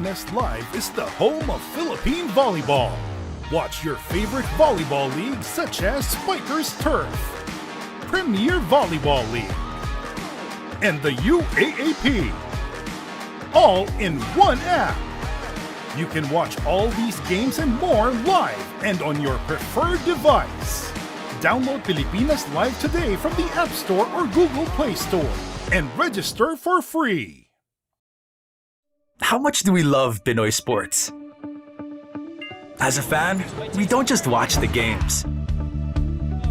Pilipinas Live is the home of Philippine volleyball. Watch your favorite volleyball leagues such as Spikers Turf, Premier Volleyball League, and the UAAP, all in one app. You can watch all these games and more live and on your preferred device. Download Pilipinas Live today from the App Store or Google Play Store and register for free. How much do we love Pinoy sports? As a fan, we don't just watch the games.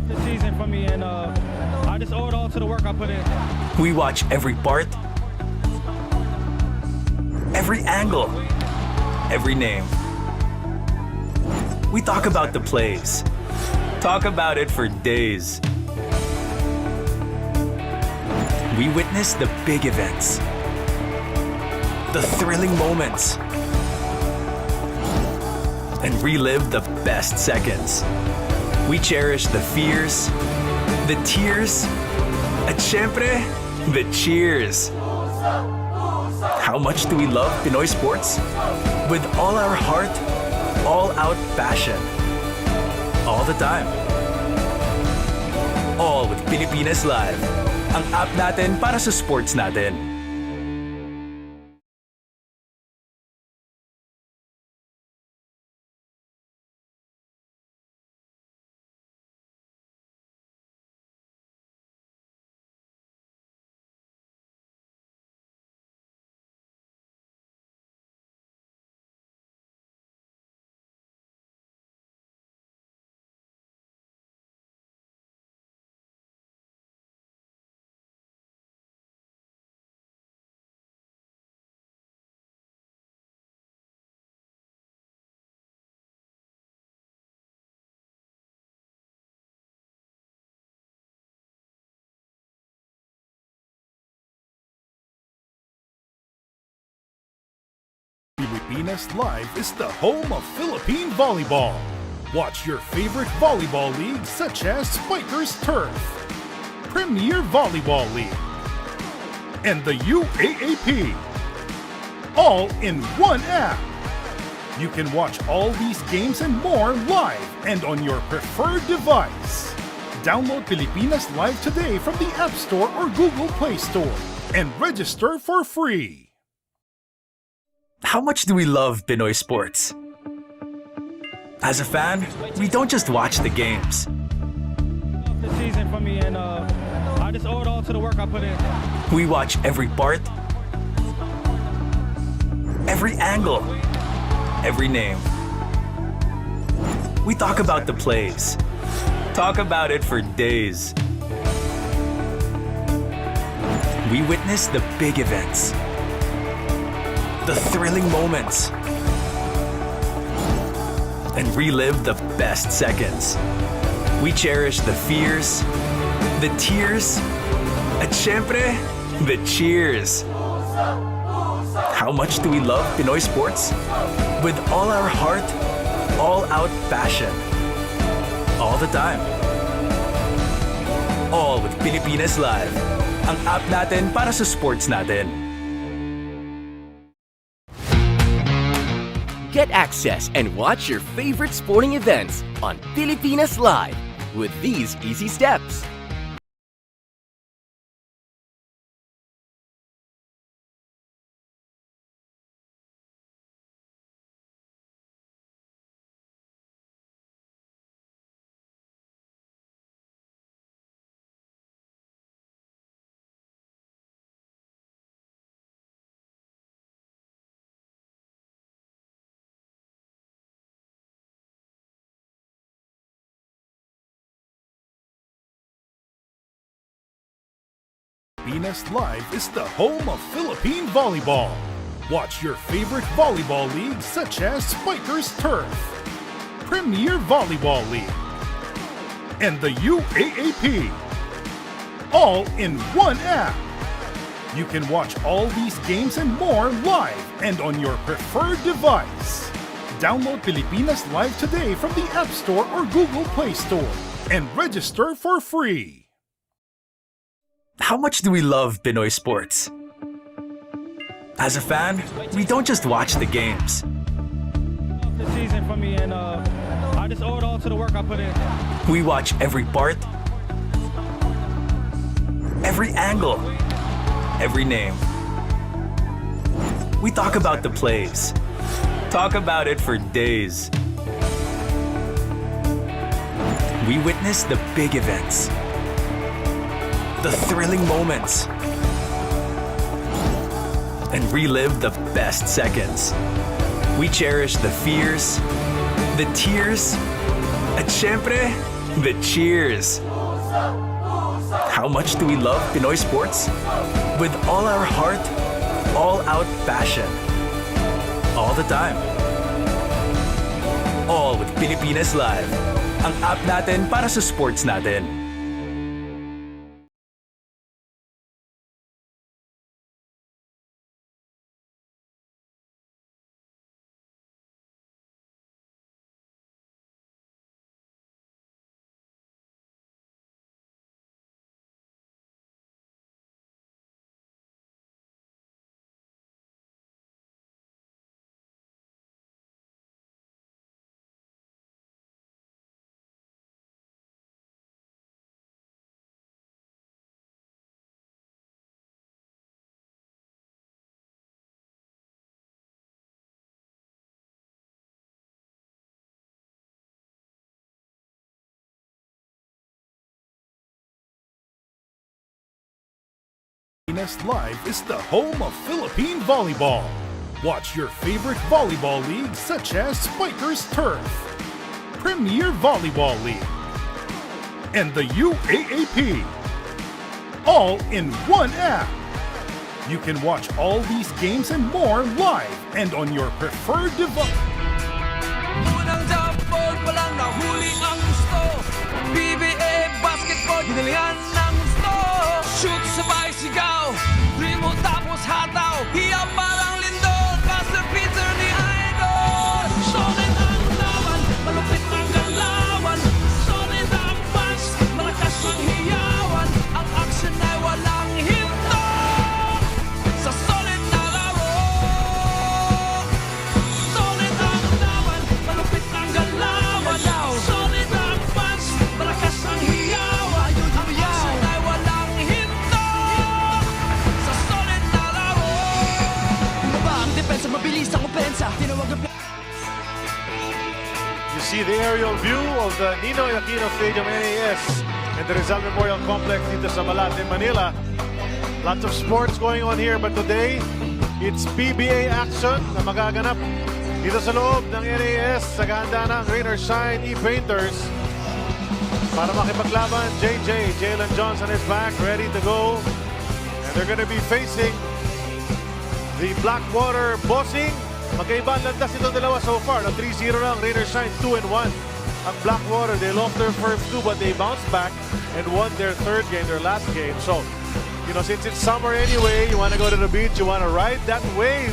This season for me, and I just owe it all to the work I put in. We watch every part, every angle, every name. We talk about the plays. Talk about it for days. We witness the big events, the thrilling moments, and relive the best seconds. We cherish the fears, the tears, at syempre, the cheers. How much do we love Pinoy sports? With all our heart, all-out passion. All the time. All with Pilipinas Live. Ang app natin para sa sports natin. Pilipinas Live is the home of Philippine volleyball. Watch your favorite volleyball leagues such as Spikers Turf, Premier Volleyball League, and the UAAP, all in one app. You can watch all these games and more live and on your preferred device. Download Pilipinas Live today from the App Store or Google Play Store and register for free. How much do we love Pinoy sports? As a fan, we don't just watch the games. This season for me, and I just owe it all to the work I put in. We watch every part, every angle, every name. We talk about the plays. Talk about it for days. We witness the big events, the thrilling moments, and relive the best seconds. We cherish the fears, the tears, at syempre, the cheers. How much do we love Pinoy sports? With all our heart, all-out passion. All the time. All with Pilipinas Live. Ang app natin para sa sports natin. Get access and watch your favorite sporting events on Pilipinas Live with these easy steps. Pilipinas Live is the home of Philippine volleyball. Watch your favorite volleyball leagues such as Spikers Turf, Premier Volleyball League, and the UAAP, all in one app. You can watch all these games and more live and on your preferred device. Download Pilipinas Live today from the App Store or Google Play Store and register for free. How much do we love Pinoy sports? As a fan, we don't just watch the games. The season for me, and I just owe it all to the work I put in. We watch every part, every angle, every name. We talk about the plays. Talk about it for days. We witness the big events, the thrilling moments, and relive the best seconds. We cherish the fears, the tears, at syempre, the cheers. How much do we love Pinoy sports? With all our heart, all-out passion. All the time. All with Pilipinas Live. Ang app natin para sa sports natin. Pilipinas Live is the home of Philippine volleyball. Watch your favorite volleyball leagues such as Spikers Turf, Premier Volleyball League, and the UAAP. All in one app. You can watch all these games and more live and on your preferred device. Unang jumper pa lang nahuli ang gusto. PBA basketball, ginalian ng gusto. Shoot, sabay, sigaw. Dream mo tapos hataw. Hiya parang lindol. Master Peter ni Idol. Solid ang laban, malupit ang galawan. Solid ang punch, malakas ang hiyawan. Ang action ay walang hinto. Sa solid na laro. Solid ang laban, malupit ang galawan. Solid ang punch, malakas ang hiyawan. Ang action ay walang hinto. Sa solid na laro. Bumaba ang depensa, mabilis ang opensa. Tinawag ang You see the aerial view of the Ninoy Aquino Stadium NAS and the Rizal Memorial Complex dito sa Malate, Manila. Lots of sports going on here, but today it's PBA action na magaganap dito sa loob ng NAS sa gahanda ng Rain or Shine E-Painters. Para makipaglaban, Jalen Johnson is back, ready to go. And they're gonna be facing the Blackwater Bossing. Magkaiba ang landas itong dalawa so far. Na 3-0 lang, Rain or Shine 2-1. Ang Blackwater, they lost their first two but they bounced back and won their third game, their last game. So, you know, since it's summer anyway, you want to go to the beach, you want to ride that wave.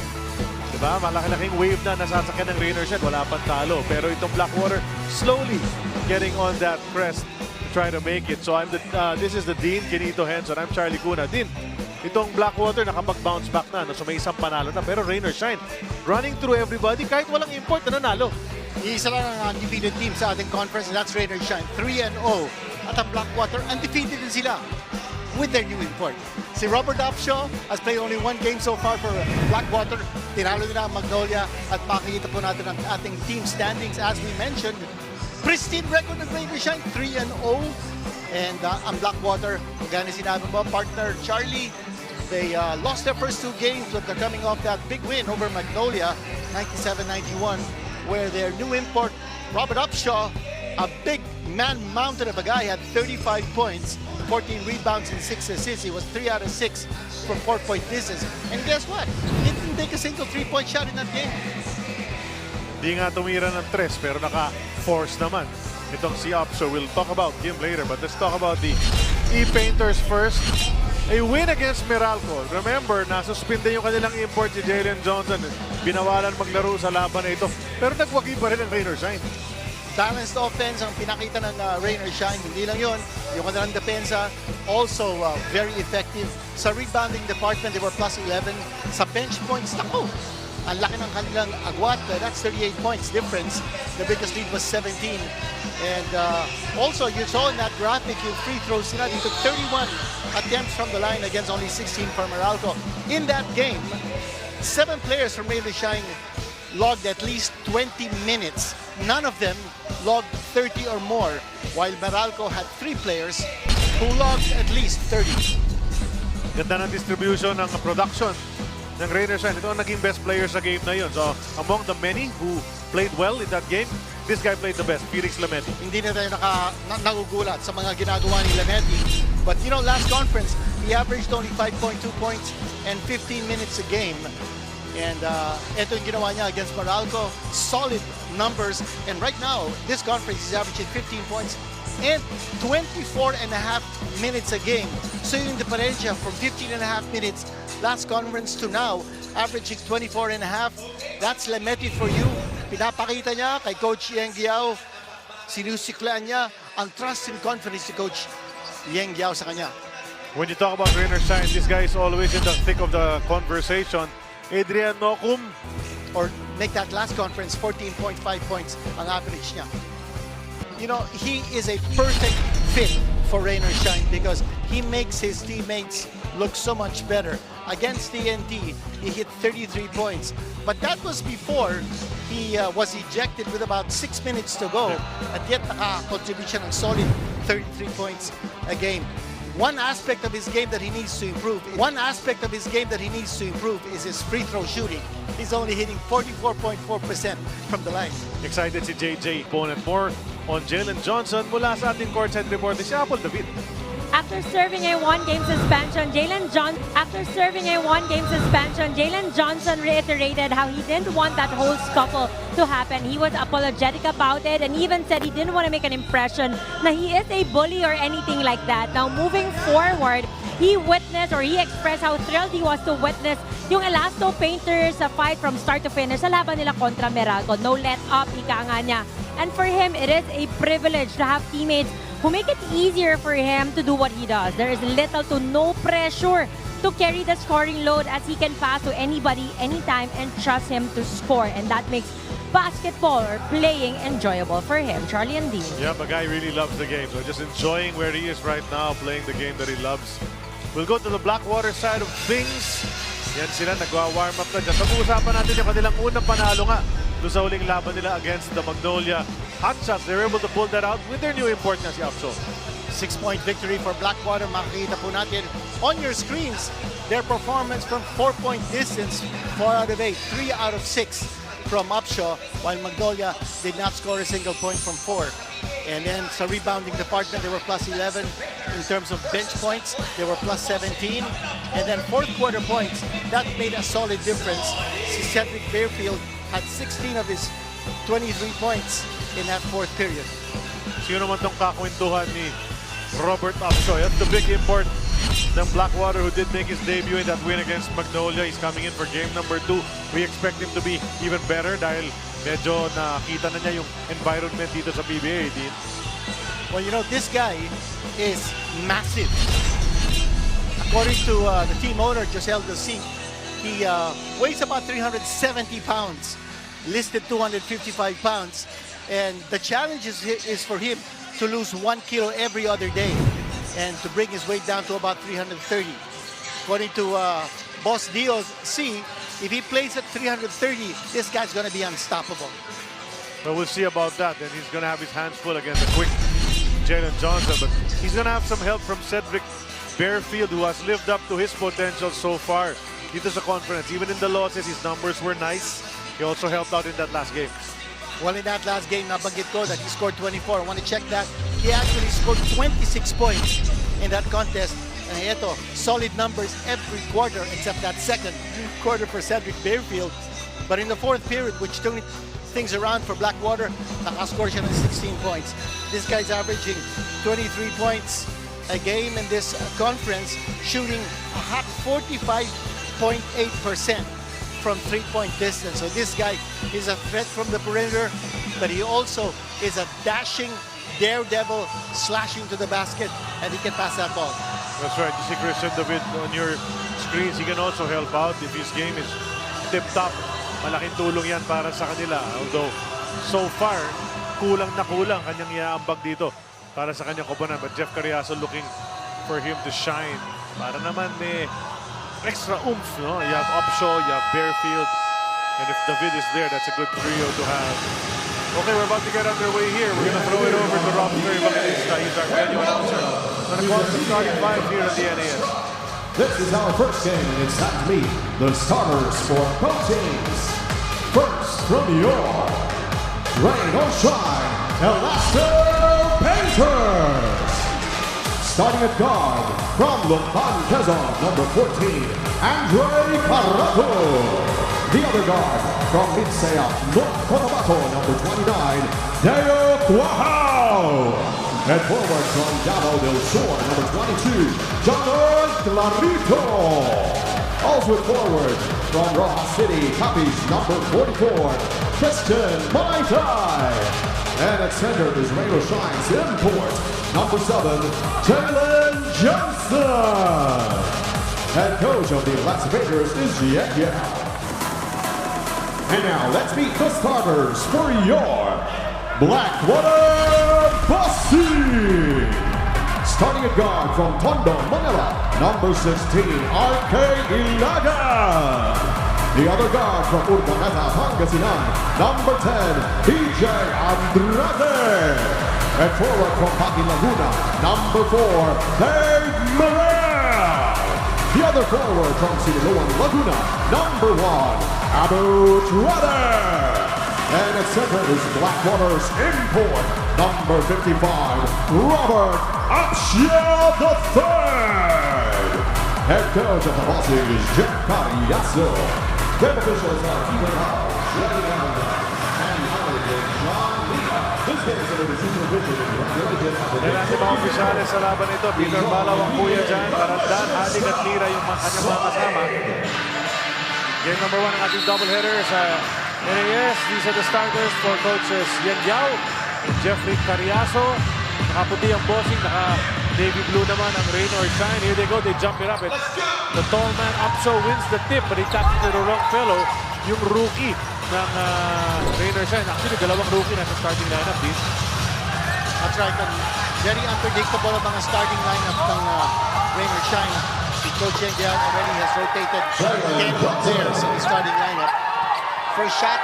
Diba? Malaki-laking wave na nasasakyan ng Rain or Shine, wala pang talo. Pero itong Blackwater, slowly getting on that crest to try to make it. So this is the Dean Quinito Henson. I'm Charlie Cuna. Dean, itong Blackwater nakapag-bounce back na, no? So may isang panalo na. Pero Rain or Shine, running through everybody, kahit walang import na nanalo. Isa lang ang undefeated team sa ating conference, and that's Rain or Shine, 3-0. At ang Blackwater, undefeated din sila with their new import. Si Robert Upshaw has played only one game so far for Blackwater. Tinalo nila ang Magnolia at makikita po natin ang ating team standings. As we mentioned, pristine record ng Rain or Shine, 3-0. And ang Blackwater, gano'n sinabi mo, partner Charlie, they lost their first two games, but they're coming off that big win over Magnolia, 97-91, where their new import, Robert Upshaw, a big man-mounted of a guy, had 35 points, 14 rebounds, and 6 assists. He was 3 out of 6 from 4-point distance. And guess what? He didn't take a single 3-point shot in that game. Di nga tumira ng tres, pero naka-force naman. Itong si Upshaw. We'll talk about him later, but let's talk about the E-Painters first. A win against Meralco. Remember, nasuspinde yung kanilang import si Jalen Johnson. Binawalan maglaro sa laban na ito. Pero nagwagi pa rin ang Rain or Shine. Balanced offense ang pinakita ng Rain or Shine. Hindi lang yun. Yung kanilang depensa, also very effective. Sa rebounding department, they were plus 11. Sa bench points, nako, ang laki ng kanilang agwat. That's 38 points difference. The biggest lead was 17. And also, you saw in that graphic, yung free throws sila, they took 31 attempts from the line against only 16 for Meralco. In that game, 7 players from Rain or Shine logged at least 20 minutes. None of them logged 30 or more, while Meralco had 3 players who logged at least 30. Ganda ng distribution ng production ng Rain or Shine. Ito ang naging best player sa game na yun. So, among the many who played well in that game, this guy played the best, Felix Lameti. Hindi na tayo nagugulat sa mga ginagawa ni Lameti. But you know, last conference, he averaged only 5.2 points and 15 minutes a game. And ito yung ginawa niya against Meralco. Solid numbers. And right now, this conference is averaging 15 points and 24 and a half minutes a game. So yung diferensya from 15 and a half minutes last conference to now, averaging 24 and a half. That's Lameti for you. Pinapakita niya kay Coach Yeng Giao. Sinusiklaan niya ang trust and confidence ni Coach Yeng Giao sa kanya. When you talk about Rain or Shine, this guy is always in the thick of the conversation. Adrian Nocum. Or make that last conference 14.5 points ang average niya. You know, he is a perfect fit for Rain or Shine because he makes his teammates look so much better. Against TNT, he hit 33 points. But that was before he was ejected with about 6 minutes to go. At yet, naka-contribute siya ng solid 33 points a game. One aspect of his game that he needs to improve. Is his free throw shooting. He's only hitting 44.4% from the line. Excited si JJ. Opponent more on Jalen Johnson mula sa ating courtside report si Apple David. After serving a one-game suspension, Jalen Johnson reiterated how he didn't want that whole scuffle to happen. He was apologetic about it and even said he didn't want to make an impression that he is a bully or anything like that. Now, moving forward, he expressed how thrilled he was to witness yung Elasto Painters sa fight from start to finish sa laban nila kontra Meralco. No let up, ika nga niya. And for him, it is a privilege to have teammates who make it easier for him to do what he does. There is little to no pressure to carry the scoring load as he can pass to anybody, anytime, and trust him to score. And that makes basketball or playing enjoyable for him. Charlie and Dean. Yeah, the guy really loves the game. So just enjoying where he is right now, playing the game that he loves. We'll go to the Blackwater side of things. Yan sila, nagwa-warm up na dyan. Pag-uusapan natin yung kanilang unang panalo nga doon sa huling laban nila against the Magnolia Hotshots. They were able to pull that out with their new import na si Upshaw. 6-point victory for Blackwater. Makikita po natin on your screens their performance from 4-point distance, 4 out of 8, 3 out of 6 from Upshaw, while Magnolia did not score a single point from 4. And then sa rebounding department, they were plus 11. In terms of bench points, they were plus 17. And then fourth quarter points, that made a solid difference. Si Cedric Bearfield had 16 of his 23 points in that fourth period. Sino naman tong kakwentuhan ni Robert Upshaw? That's the big import ng Blackwater who did make his debut in that win against Magnolia. He's coming in for game number 2. We expect him to be even better dahil medyo nakita na niya yung environment dito sa PBA, Dean. Well, you know, this guy is massive. According to the team owner, Josel Dossi, he weighs about 370 pounds, listed 255 pounds. And the challenge is for him to lose 1 kilo every other day and to bring his weight down to about 330. According to Boss DOC, if he plays at 330, this guy's going to be unstoppable. But we'll see about that. And he's going to have his hands full against the quick Jalen Johnson. But he's going to have some help from Cedric Bearfield, who has lived up to his potential so far dito sa conference. Even in the losses, his numbers were nice. He also helped out in that last game. Well, in that last game, nabanggit ko that he scored 24. I want to check that. He actually scored 26 points in that contest. And ito, solid numbers every quarter except that second quarter for Cedric Bearfield. But in the fourth period, which turned things around for Blackwater, nakascore siya ng 16 points. This guy's averaging 23 points a game in this conference, shooting a hot 45.8% from 3-point distance. So this guy is a threat from the perimeter, but he also is a dashing daredevil, slashing to the basket, and he can pass that ball. That's right. You see Christian David on your screens. He can also help out if his game is tip-top. Malaking tulong yan para sa kanila. Although, so far, kulang na kulang kanyang iaambag dito para sa kanyang koponan. But Jeff Carriazo looking for him to shine. Para naman may extra oomph, no? You have Upshaw, you have Bearfield. And if David is there, that's a good trio to have. Okay, we're about to get underway here. We're going to throw it over to Rob Evangelista. He's our venue announcer. Going to call the starting five here at the NAS. This is our first game, and it's time to meet the starters for both teams. First, from New York, rain or shine, Elasto Painters. Starting at guard, from Lupon, Quezon, number 14, Andre Carato. The other guard, from Midsaya, North Cotabato, number 29, Deo Quahao. And forward from Davao del Sur, number 22, John Clarito. Also forward from Rojas City, Capiz, number 44, Christian Maitai. And at center is Rain or Shine's import, number 7, Jalen Johnson. Head coach of the Elasto Painters is Yek. And now let's meet the starters for your Blackwater Bossy. Starting at guard from Tondo, Manila, number 16, RK Ilaga. The other guard from Urdaneta, Pangasinan, number 10, PJ Andrade. And forward from Paki Laguna, number 4, Dave Morel. The other forward from Siniloan, Laguna, number 1, Abu Trotter. And at center is Blackwater's import, number 55, Robert Upshaw III. Head coach of the Bossy is Jeff Carriazo. Game officials are Ethan Hall, Jerry Evans, and John Lee. This game is under the supervision of Yan natin mga opisyalis sa laban ito. Peter Balaw ang kuya dyan. Karandan, Halik at Lira yung kanyang mga kasama. Game number 1 ang ating doubleheader sa NAS. These are the starters for coaches Yen Yao and Jeffrey Carriazo. Nakaputi ang bossing, naka-navy blue naman ang Rain or Shine. Here they go, they jump it up. And the tall man Upshaw wins the tip, but he tapped to the wrong fellow. Yung rookie ng Rain or Shine. Actually, dalawang rookie na sa starting lineup. That's right. And very unpredictable ang mga starting lineup ng Rain or Shine. Coach Yen Yao already has rotated 10 players in the starting lineup. First shot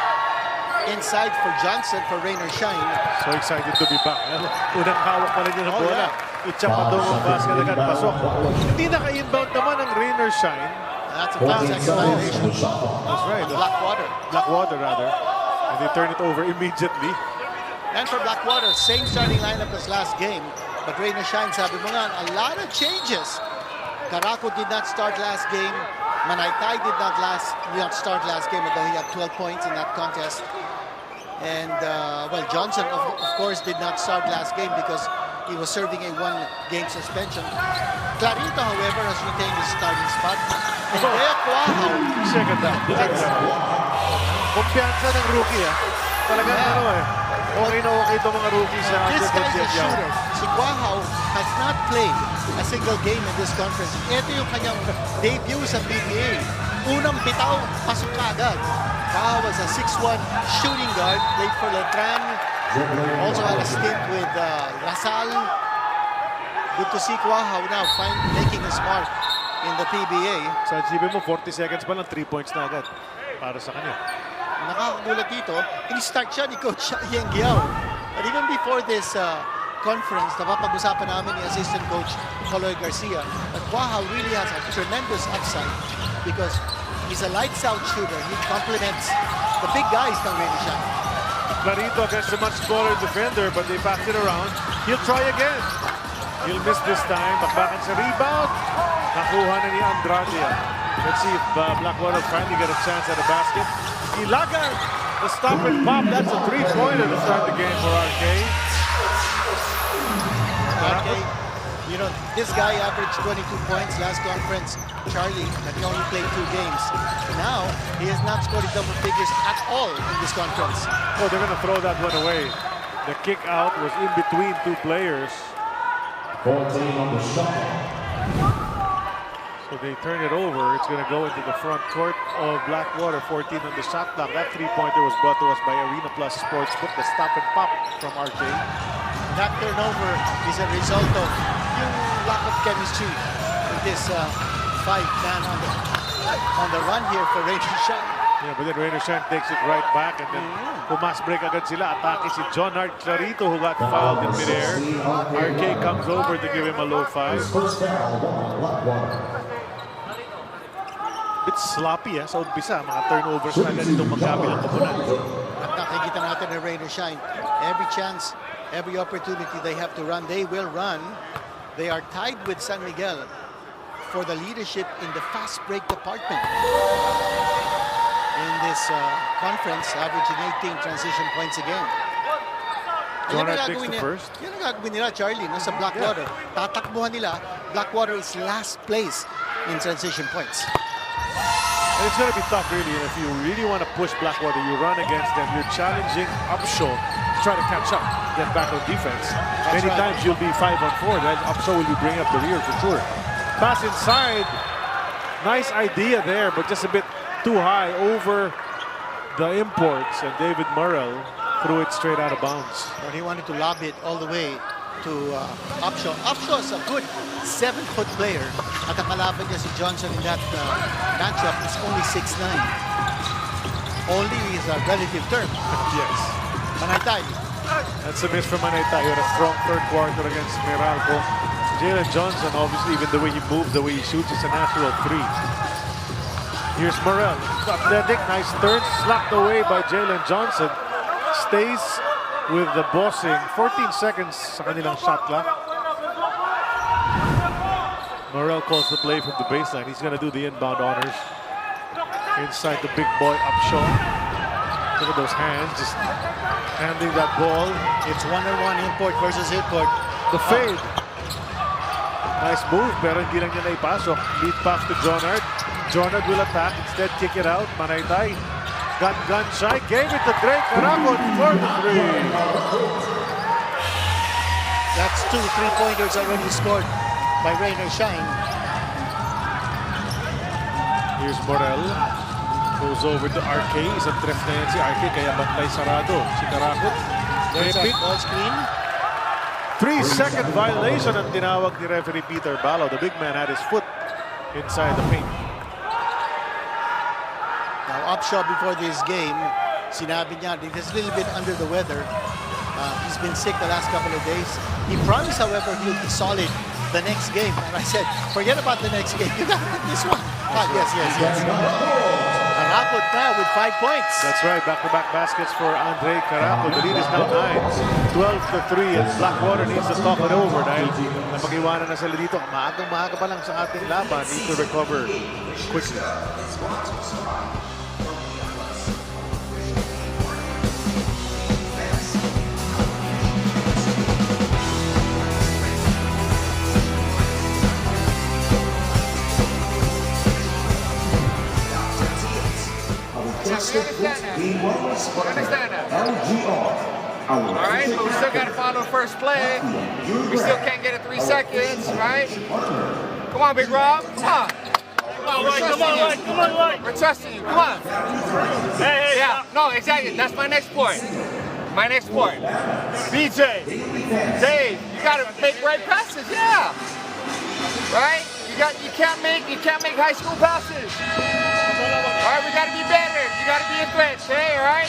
inside for Johnson for Rain or Shine. So excited to be back. Unang hawak pa rin yun ang bola. I-chop pa doon ang basket agad pasok. Hindi naka-inbound naman ang Rain or Shine. That's a foul-second violation. That's right. Blackwater rather. And they turn it over immediately. And for Blackwater, same starting lineup as last game. But Rain or Shine, sabi mo nga, a lot of changes. Caraco did not start last game. Manaytay did not start last game, although he had 12 points in that contest. And, well, Johnson, of course, did not start last game because he was serving a one-game suspension. Clarito, however, has retained his starting spot. And Deo Quahao. Second down. Kumpiyansa ng rookie, Talagang okay na okay itong mga rookies sa This guy's a shooter. Si Quahao has not played a single game in this conference. Ito yung kanyang debut sa PBA. Unang bitaw, pasok ka agad. Quahao was a 6'1 shooting guard, played for Letran. Also had a stint with Lasal. Good to see Quahao now making his mark in the PBA. Sa isipin mo, 40 seconds pa lang, 3 points na agad para sa kanya. Nakakagulat dito, in-start siya ni Coach Yen Yao. And even before this conference, napapag-usapan namin ni Assistant Coach Coloy Garcia that Quahao really has a tremendous upside because he's a lights-out shooter. He complements the big guys ng Rain or Shine. Clarito against a much smaller defender, but they backed it around. He'll try again. He'll miss this time. Bakbakan sa rebound. Nakuha na ni Andrade. Let's see if Blackwater finally get a chance at a basket. Ilaga, the stop and pop. That's a three-pointer to start the game for RK. RK, you know, this guy averaged 22 points last conference. Charlie, that he only played 2 games. Now, he has not scored double figures at all in this conference. Oh, they're going to throw that one away. The kick out was in between 2 players. 14 on the shot. So they turn it over. It's going to go into the front court of Blackwater. 14 on the shot clock. That three-pointer was brought to us by Arena Plus Sportsbook. The stop and pop from RJ. That turnover is a result of yung lack of chemistry with this five-man on the run here for Rainer Shine. Yeah, but then Rainer Shine takes it right back, and then pumas break agad sila. Atake si John Hart Clarito, who got fouled in midair. RK comes over to give him a low five. Bit sloppy sa umpisa. Mga turnovers na agad itong magkabilang koponan. At nakikita natin na Rainer Shine. Every chance, every opportunity they have to run, they will run. They are tied with San Miguel for the leadership in the fast break department. In this conference, averaging 18 transition points again. John Hart takes the first. Yan ang gagawin nila, Charlie, sa Blackwater. Tatakbuhan nila. Blackwater is last place in transition points. And it's going to be tough, really. And if you really want to push Blackwater, you run against them. You're challenging Upshaw to try to catch up, get back on defense. Many times you'll be 5-on-4. Then Upshaw will be bringing up the rear for sure. Pass inside. Nice idea there, but just a bit too high over the imports, and David Murrell threw it straight out of bounds. But he wanted to lob it all the way to Upshaw. Upshaw is a good 7-foot player. At ang kalaban niya si Johnson in that matchup is only 6'9". Only is a relative term. Yes. Manaytay. That's a miss from Manaytay. He had a strong third quarter against Meralco. Jalen Johnson, obviously, even the way he moves, the way he shoots, it's a natural three. Here's Morel, athletic, nice turn, slapped away by Jalen Johnson. Stays with the bossing. 14 seconds sa kanilang shot clock. Morel calls the play from the baseline. He's going to do the inbound honors. Inside the big boy Upshaw. Look at those hands, just handling that ball. It's one-on-one import versus import. The fade. Nice move, pero hindi lang niya naipasok. Lead pass to John Hart. John Hart will attack, instead kick it out. Manaytay gun shy, gave it to Drake Caracol for the three. That's 2 3-pointers already scored by Rainer Shine. Here's Morel. Goes over to RK. Isang tref na yan si RK, kaya bantay sarado. Si Caracol. There's a ball screen. 3-second violation ang tinawag ni referee Peter Balo. The big man had his foot inside the paint. Now, Upshaw before this game, sinabi niya, he's a little bit under the weather. He's been sick the last couple of days. He promised, however, he'll be solid the next game. And I said, forget about the next game. You got to win this one. Yes. Caracol now with 5 points. That's right, back-to-back baskets for Andre Caracol. The lead is now 9, 12-3, and Blackwater needs to talk it over dahil napag-iwanan na sila dito. Maagang-maaga pa lang sa ating laban. Need to recover quickly. Alright, but we still got to follow first play. We still can't get it 3 seconds, right? Come on, Big Rob. Come on. Come on. We're trusting you. Come on. Hey, yeah, no, exactly. That's my next point. BJ, Dave, you got to make right passes. Yeah. Right? You can't make high school passes. All right, we got to be better. You got to be a threat, okay? All right?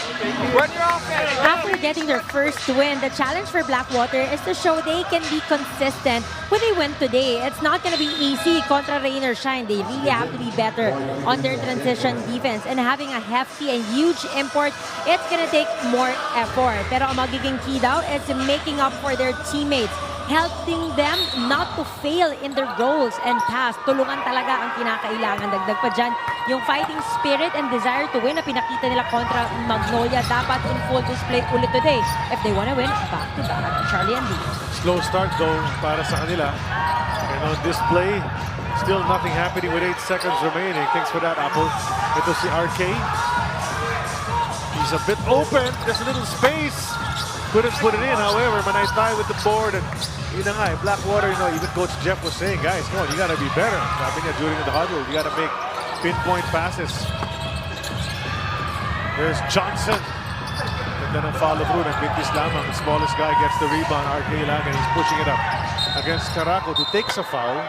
Run your offense. After getting their first win, the challenge for Blackwater is to show they can be consistent when they win today. It's not going to be easy contra Rainer Shine. They really have to be better on their transition defense. And having a hefty and huge import, it's going to take more effort. Pero ang magiging key daw is making up for their teammates, helping them not to fail in their goals and pass. Tulungan talaga ang kinakailangan. Dagdag pa dyan, yung fighting spirit and desire to win na pinakita nila kontra Magnolia dapat in full display ulit today if they want to win back-to-back. Charlie and D. Slow start though para sa kanila. And on display, still nothing happening with 8 seconds remaining. Thanks for that, Apple. Ito si RK. He's a bit open. There's a little space. couldn't put it in. However, Manaytay with the board, and yun na nga, Blackwater, even Coach Jeff was saying, guys, come on, you gotta be better. Sabi niya during the huddle, you gotta make pinpoint passes. There's Johnson. Ganda ng follow through ng Bintis lamang. The smallest guy gets the rebound. RK Ilagan, he's pushing it up against Caraco, who takes a foul.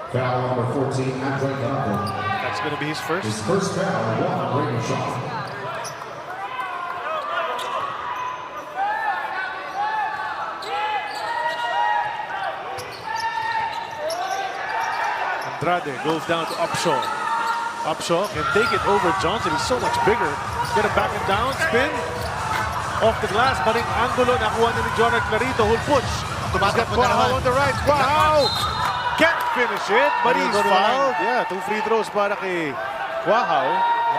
Foul number 14, Andre Caraco. That's going to be his first. His first foul, one Rainer shot. Andrade goes down to Upshaw. Upshaw can take it over Johnson. He's so much bigger. Get it back and down. Spin. Off the glass. Maring angulo. Nakuha ni Jonathan Clarito. Who'll push. He's got Quahao on the right. Quahao can't finish it, but he's fouled. Yeah, 2 free throws para kay Quahao.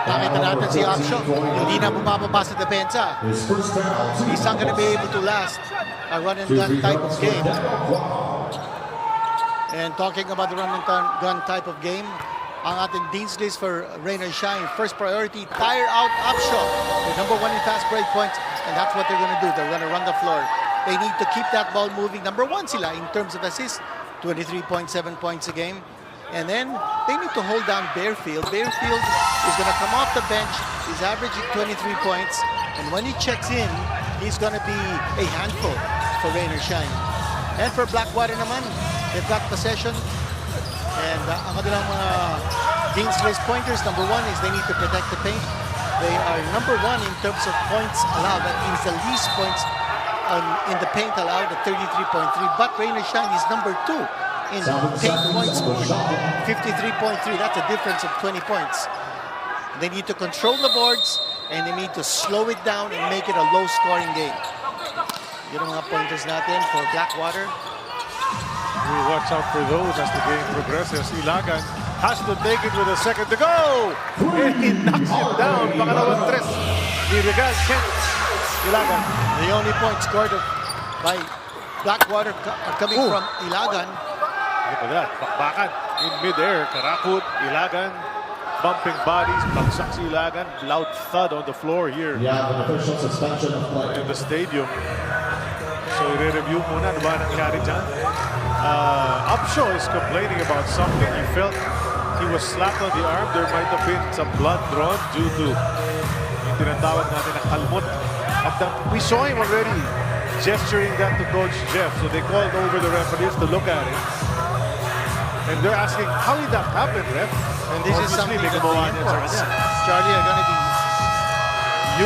Nakita natin si Upshaw. Hindi na bumababa sa depensa. His first foul. He's not going to be able to last a run and gun type of game. And talking about the run and gun type of game, ang ating Dean's List for Rain or Shine, first priority, tire out Upshaw. They're #1 in fast break points, and that's what they're going to do. They're going to run the floor. They need to keep that ball moving. #1 sila in terms of assists, 23.7 points a game. And then they need to hold down Bearfield. Bearfield is going to come off the bench. He's averaging 23 points. And when he checks in, he's going to be a handful for Rain or Shine. And for Blackwater naman, they've got possession. And ang kanilang mga Dean's List pointers, #1 is they need to protect the paint. They are #1 in terms of points allowed. That means the least points in the paint allowed at 33.3. But Rain or Shine is #2 in paint points scored, 53.3. That's a difference of 20 points. They need to control the boards, and they need to slow it down and make it a low-scoring game. Yun ang mga pointers natin for Blackwater. We watch out for those as the game progresses. Ilagan has to take it with a second to go. And he knocks it down. Pangalawang tres. Irigal, Kent. Ilagan. The only points scored by Blackwater are coming from Ilagan. Look at that. Bakbakan in mid-air. Karakut, Ilagan. Bumping bodies. Bagsak si Ilagan. Loud thud on the floor here. Yeah, an official suspension of play. In the stadium. So i-review muna. Ano ba nangyari dyan? Upshaw is complaining about something. He felt he was slapped on the arm. There might have been some blood drawn due to yung tinatawag natin na kalmot. At we saw him already gesturing that to Coach Jeff. So they called over the referees to look at it. And they're asking, how did that happen, ref? And this is something that the imports, Charlie, are going to be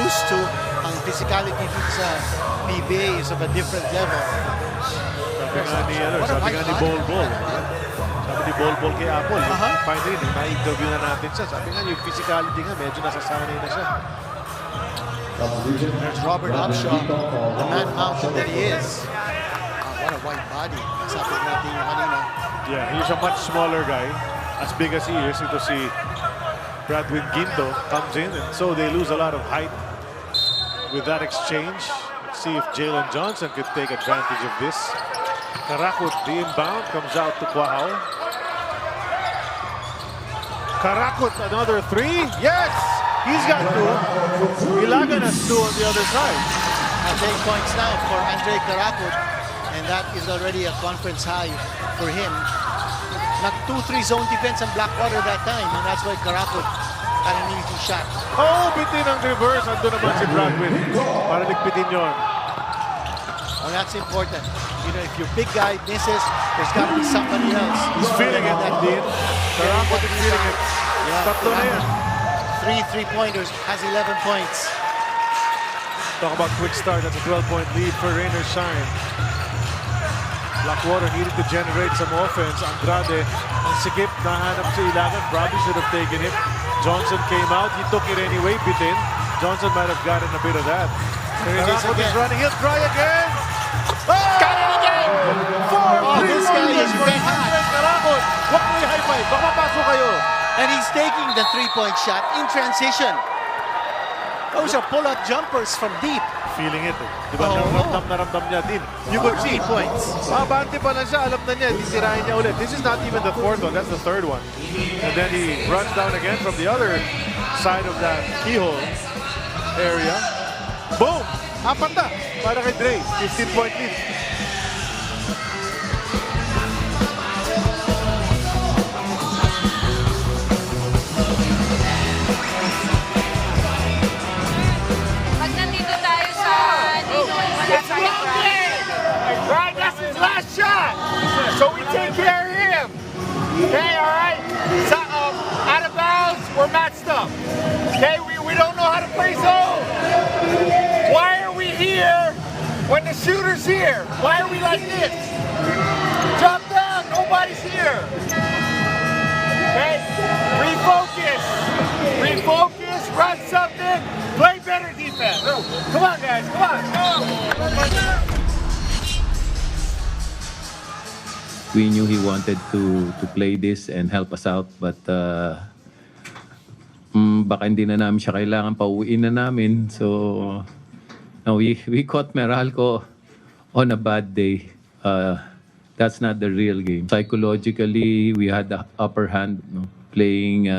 used to. Ang physicality dito sa PBA is of a different level. Sabi nga ni Bolbol. Sabi ni Bolbol kay Apple. Finally, na-interview na natin siya. Sabi nga yung physicality nga, medyo nasasanay na siya. There's Robert Upshaw, the man mountain that he is. What a wide body. Sabi natin yung kanina. Yeah, he's a much smaller guy. As big as he is, ito si Bradwin Ginto comes in, and so they lose a lot of height with that exchange. Let's see if Jalen Johnson could take advantage of this. Karakut, the inbound, comes out to Quahao. Karakut, another three. Yes! He's got 2. Ilagan has 2 on the other side. And 8 points now for Andre Karakut. And that is already a conference high for him. Nag 2-3 zone defense ang Blackwater that time. And that's why Karakut had an easy shot. Oh, bitin ang reverse. Ando naman si Bradwin. Para ligpitin yun. Oh, that's important. You know, if your big guy misses, there's got to be somebody else. He's feeling it, Dean. Karakut is feeling it. Yeah, Tatlo na yan. 3 3-pointers, has 11 points. Talk about quick start. That's a 12-point lead for Rain or Shine. Blackwater needed to generate some offense. Andrade, ang sikip, nahanap si Ilagan. Probably should have taken it. Johnson came out. He took it anyway. Bitin. Johnson might have gotten a bit of that. Karakut is running. He'll try again. Oh! Got it again! 4 this guy is red hot. Karakut. Huwag mo i-high five. Baka mapasok kayo. And he's taking the 3-point shot in transition. Those are pull-up jumpers from deep. Feeling it. Diba naramdam niya din. You could see points. Mabante pa lang siya. Alam na niya. Titirahin niya ulit. This is not even the 4th one. That's the 3rd one. And then he runs down again from the other side of that keyhole. area. Boom! Apat na para kay Dre. 15-point lead. Pag nandito tayo sa Ninoy, wala tayong Right, that's his last shot. So we take care of him. Okay, all right? So, out of bounds, we're matched up. Okay, we don't know how to play zone. Why are we here when the shooter's here? Why are we like this? Drop down, nobody's here. Okay, refocus. Refocus, run something, play better defense. Come on, guys, come on. We knew he wanted to play this and help us out, but baka hindi na namin siya kailangan, pauwiin na namin. So no, we caught Meralco on a bad day. That's not the real game. Psychologically, we had the upper hand, no? Playing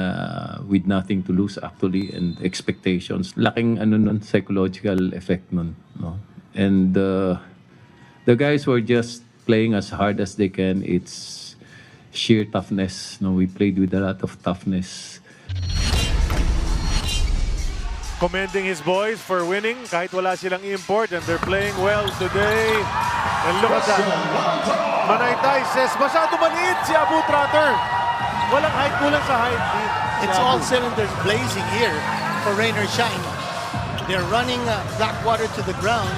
with nothing to lose actually, and expectations. Laking nun, psychological effect nun. No? And the guys were just playing as hard as they can. It's sheer toughness. No, we played with a lot of toughness. Commending his boys for winning kahit wala silang import, and they're playing well today. And look at that. Manaytay says, masyado maliit si Abu Trotter. Walang height, kulang sa height. It's all cylinders blazing here for rain or shine. They're running Blackwater to the ground.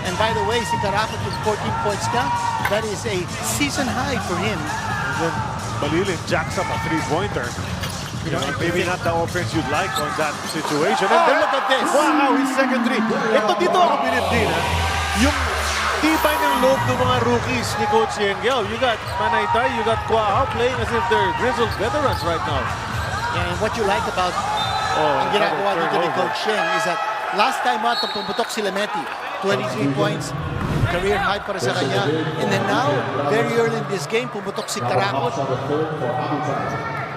And by the way, si Karapot with 14 points na, that is a season high for him. And then Balilin jacks up a three-pointer. You know, maybe not the offense you'd like on that situation. And then, look at this. Wow, his second three. Ito dito ako bilib din, ha? Yung tibay ng loob ng mga rookies ni Coach Yengel. You got Manaytay, you got Kwahao playing as if they're grizzled veterans right now. And what you like about ang ginagawa dito ni Coach Sheng is that last time out, pumutok si Lemeti. 23 points, career high para sa kanya. And then now, very early in this game, pumutok si Karakot.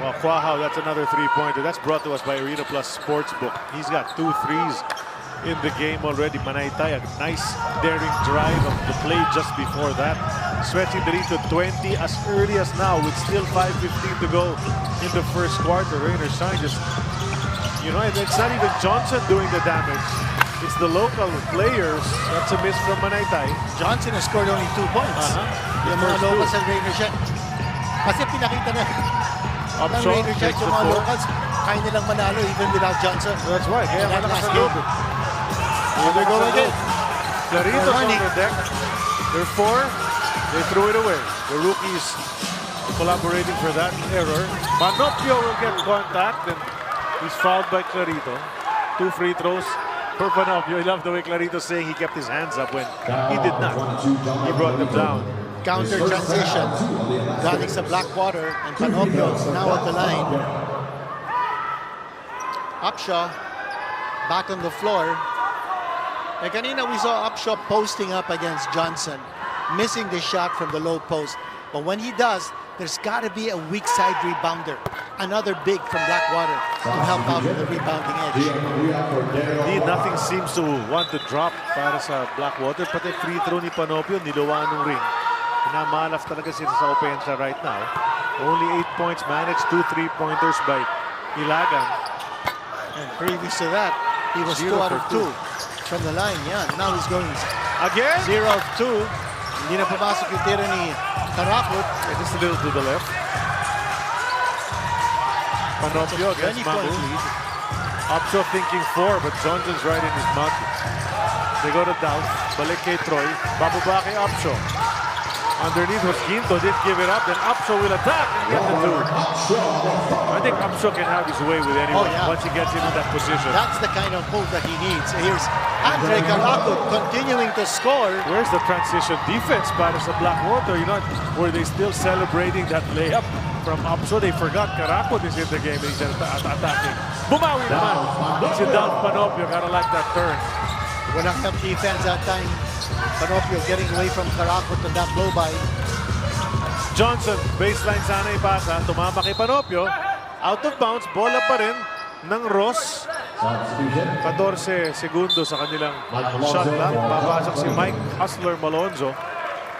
Well, Kwahao, that's another three-pointer. That's brought to us by Arena Plus Sportsbook. He's got 2 threes in the game already. Manaytay, a nice daring drive of the play just before that. Stretching the lead to 20 as early as now with still 5:15 to go in the first quarter. Rain or shine, just, you know, it's not even Johnson doing the damage. It's the local players. That's a miss from Manaytay. Johnson has scored only 2 points. Yung mga locals ang Rainer Shine. Kasi pinakita na ng Rainer Shine yung mga locals, kaya nilang manalo even without Johnson. That's right. Kaya malakas ang loob. Here they go again. Clarito's on the deck. They're 4. They threw it away. The rookies collaborating for that error. Manopio will get contact, and he's fouled by Clarito. 2 free throws for Panopio. I love the way Clarito's saying he kept his hands up when he did not. He brought them down. Counter transition. Galing sa Blackwater, and Panopio now at the line. Upshaw back on the floor. And kanina we saw Upshaw posting up against Johnson, missing the shot from the low post. But when he does, there's got to be a weak side rebounder. Another big from Blackwater to help out with the rebounding edge. Indeed, nothing seems to want to drop para sa Blackwater. Pati free throw ni Panopio, niluwa ng ring. Namalaf talaga sila sa offense right now. Only 8 points managed, 2 3-pointers by Ilagan. And previous to that, he was 2 out of 2 from the line. Yeah, now he's going again 0 of 2. Hindi na pumasok yung tira ni Karakot. Just a little to the left. Panopio against Mamu. Upshaw thinking 4, but Johnson's right in his mug. They go to Doubt. Balik kay Troy. Bababa kay Upshaw. Underneath was Ginto, didn't give it up. Then Upshaw will attack and get the 2. I think Upshaw can have his way with anyone once he gets into that position. That's the kind of move that he needs. Here's Andre Karakot continuing to score. Where's the transition defense para sa Blackwater? You know, were they still celebrating that layup from Upshaw? They forgot Karakot is in the game and he's attacking. Bumawi naman. Si Dalf Panopio, gotta like that turn. Walang help defense that time. Panopio getting away from Karakot on that blow-by. Johnson, baseline sana ipasa. Tumama kay Panopio. Out of bounds, bola pa rin ng Ross. 14 segundo sa kanilang shot clock. Babasok si Mike Hustler Malonzo.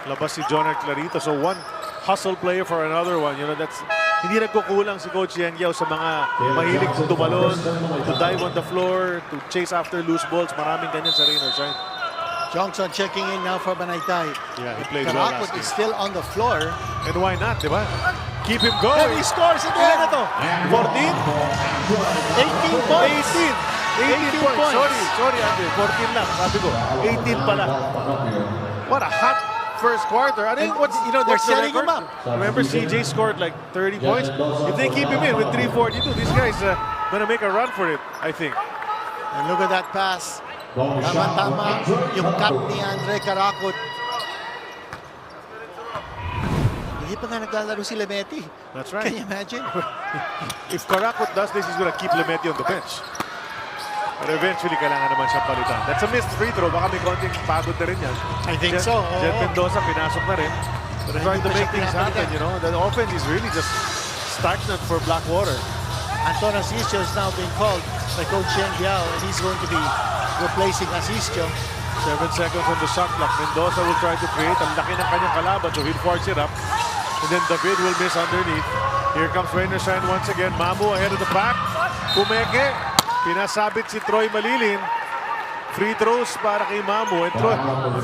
Labas si Jonard Clarito. So one hustle player for another one. You know, that's hindi nagkukulang si Coach Yang Yao sa mga mahilig tumalon, to dive on the floor, to chase after loose balls. Maraming ganyan sa rain or shine. Johnson checking in now for Banaytay. Yeah, he played well last Karakot game. is still on the floor. And why not, di ba? Keep him going. And he scores again. Ilan na to? 14? 18 points. 18 points. Sorry, Andre. 14 lang. Sabi ko, 18 pala. What a hot first quarter. I think they're setting him up. Remember, CJ scored like 30 points. If they keep him in with 3:42, these guys gonna make a run for it, I think. And look at that pass. Tama-tama yung cut ni Andre Karakot. Hindi pa nga naglalaro si Lemeti. That's right. Can you imagine? If Karakot does this, he's gonna keep Lemeti on the bench. But eventually, kailangan naman siyang palitan. That's a missed free throw. Baka may konting pagod na rin yan. I think so. Jet Mendoza, pinasok na rin. But trying to make things happen, you know. The offense is really just stagnant for Blackwater. Anton Asisio is now being called by Coach Yang Yao, and he's going to be replacing Asisio. 7 seconds on the shot clock. Mendoza will try to create. Ang laki ng kanyang kalaban, so he'll force it up. And then David will miss underneath. Here comes Rain or Shine once again. Mamu ahead of the pack. Pumeke. Pinasabit si Troy Malilin. Free throws para kay Mamu. And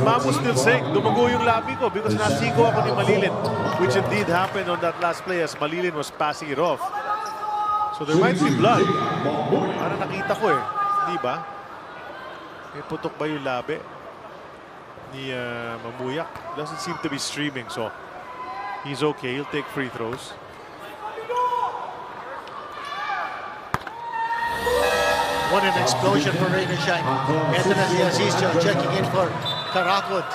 Mamu still saying, dumago yung labi ko because nasiko ako ni Malilin. Which indeed happened on that last play as Malilin was passing it off. So there might be blood. Para nakita ko eh. Di ba? May putok ba yung labi ni Mamuyak? Doesn't seem to be streaming, so he's okay. He'll take free throws. What an explosion for Rain or Shine. Anthony Asisio checking in for Karakot.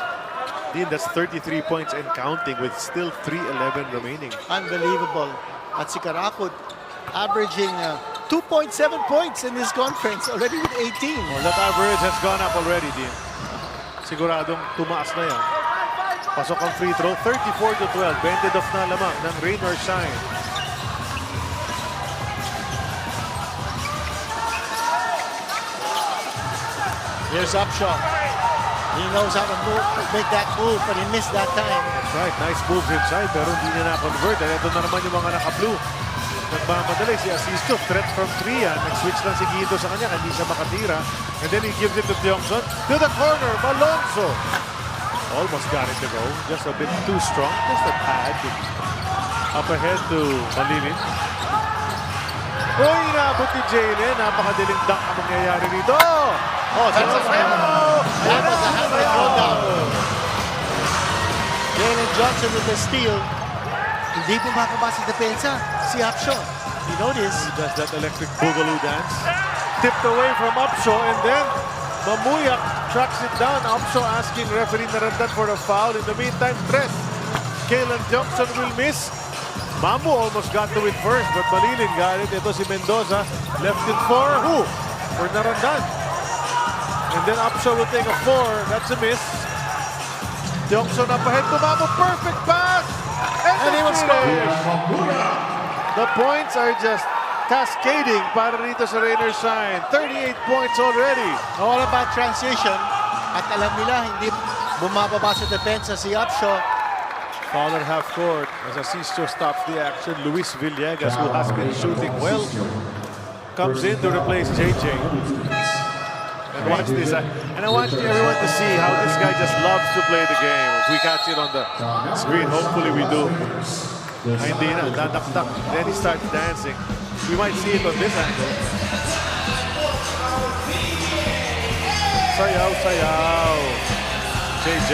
Dean, that's 33 points and counting with still 3:11 remaining. Unbelievable. At si Karakot averaging 2.7 points in this conference, already with 18. Well, that average has gone up already, Dean. Siguradong tumaas na yan. Pasok ang free throw, 34-12. Bended off na lamang ng Rain or Shine. Here's Upshaw. He knows how to make that move, but he missed that time. That's right, nice moves inside, pero hindi na na-convert. Dahil ito na naman yung mga naka-blue. Nagmamadali si Asisio, threat from 3 yan. Nag-switch lang si Guido sa kanya, hindi siya makatira. And then he gives it to Tiongson. To the corner, Malonzo. Almost got it to go. Just a bit too strong. Just a tad. Up ahead to Malilin. Uy, naabot ni Jalen. Napakadiling dunk ang mangyayari dito. Oh, that's a foul! That was a hand-eye throwdown. Jalen Johnson with the steal. Hindi po makabasa sa depensa. Si Upshaw. You notice? He does that electric boogaloo dance. Tipped away from Upshaw and then Mamuyak tracks it down. Upshaw asking referee Narandan for a foul. In the meantime, threat. Kalen Johnson will miss. Mamu almost got to it first, but Malilin got it. Ito si Mendoza. Left it for who? For Narandan. And then Upshaw will take a 4. That's a miss. Johnson up ahead to Mamu. Perfect pass. And he will score. The points are just cascading para rito sa Rain or Shine. 38 points already. All about transition. At alam nila, hindi bumababa sa depensa si Upshaw. Foul at half court as Asisio stops the action. Luis Villegas, who has been shooting well, comes in to replace JJ. And watch this. And I want everyone to see how this guy just loves to play the game. If we catch it on the screen, hopefully we do. Ay, hindi na, dadakdak. Then he starts dancing. We might see it on this angle. Sayaw, sayaw. JJ.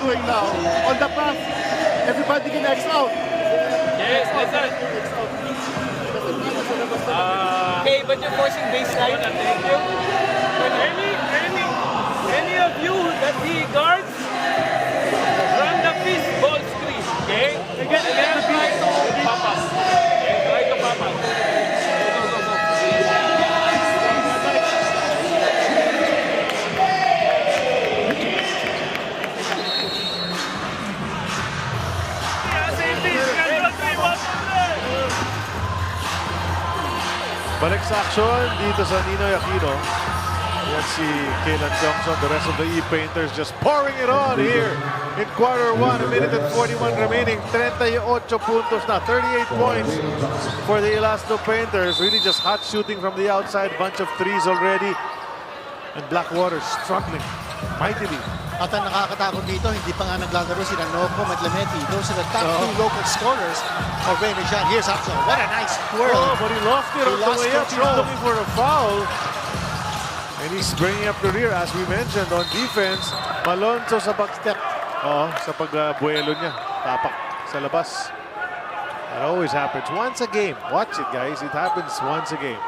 Doing now on the pass, everybody can X out. Yes, listen. Okay, but you're forcing baseline. Thank you. When any of you that he guards, run the fist ball screen. Okay. Balik sa action dito sa Ninoy Aquino. Yan si Kaylan Johnson, the rest of the E-Painters just pouring it on here in quarter 1, a minute and 41 remaining. 38 puntos na, 38 points for the Elasto Painters. Really just hot shooting from the outside, bunch of threes already. And Blackwater struggling mightily. At ang nakakatakot dito, hindi pa nga naglalaro sila Noco, Maglametti. Those are the top two local scorers of Rainer Shine. Here's Upshaw. What a nice twirl. Oh, but he lost it on the way up. He's looking for a foul. And he's bringing up the rear, as we mentioned, on defense. Malonzo sa backstep. Sa pagbuelo niya. Tapak sa labas. That always happens once a game. Watch it, guys. It happens once a game.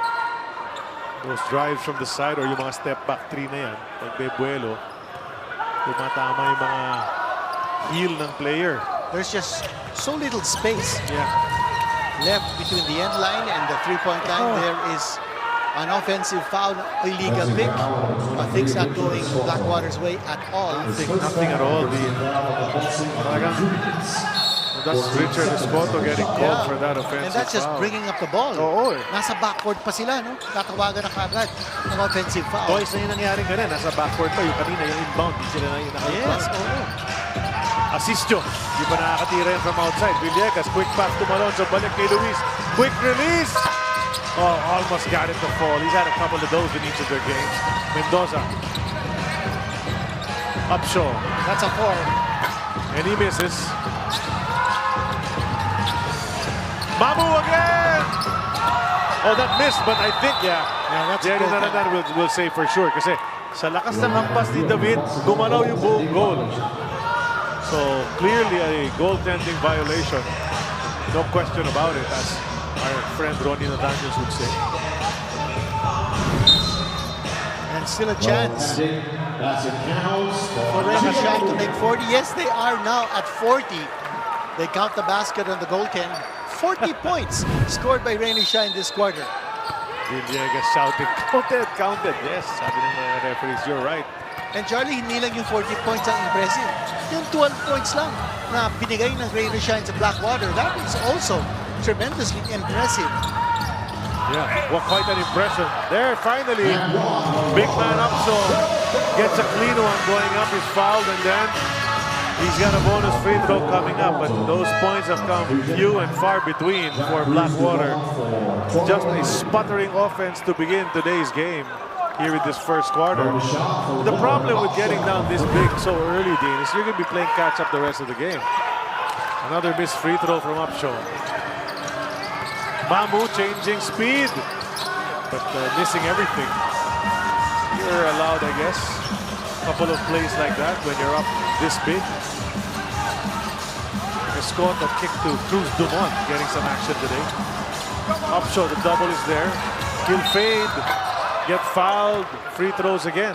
Those drives from the side or yung mga step back three na yan. Pagbuelo. Tumatama yung mga heel ng player. There's just so little space left between the end line and the three-point line. There is an offensive foul, illegal pick. Things not going Blackwater's way at all. Nothing at all. That's Richard Escoto getting called for that offensive And that's just foul. bringing up the ball. Nasa backward pa sila, no? Tatawagan na kagad ng offensive foul. Twice na yung nangyaring ganun. Nasa backward pa. Yung kanina, yung inbound. Di sila na yung naka-inbound. Yes, Asistio. Di pa nakakatira yan from outside. Villegas, quick pass to Malonzo. Balik kay Luis. Quick release. Almost got it to fall. He's had a couple of those in each of their games. Mendoza. Upshaw. That's a 4. And he misses. Mamu again! That missed, but I think, that's Jerry Naranan will say for sure. Kasi sa lakas ng hampas ni David, gumalaw yung buong goal. So, clearly a goaltending violation. No question about it, as our friend Ronnie Nathaniels would say. And still a chance for Rainer Shine to make 40. Yes, they are now at 40. They count the basket on the goaltend. 40 points scored by Rainer Shine this quarter. Villegas shouting, counted. Yes, sabi ng mga referees, you're right. And Charlie, hindi lang yung 40 points ang impressive. Yung 12 points lang na binigay ng Rainer Shine sa Blackwater, that is also tremendously impressive. Yeah, well, quite an impression. There, finally, big man Upso gets a clean one going up. He's fouled, and then he's got a bonus free throw coming up. But those points have come few and far between for Blackwater. Just a sputtering offense to begin today's game here in this first quarter. The problem with getting down this big so early, Dean, is you're going to be playing catch-up the rest of the game. Another missed free throw from Upshaw. Mamu changing speed, but missing everything. You're allowed, I guess, a couple of plays like that when you're up this big. Escoto kick to Cruz Dumont, getting some action today. Upshaw, the double is there. He'll fade, get fouled, free throws again.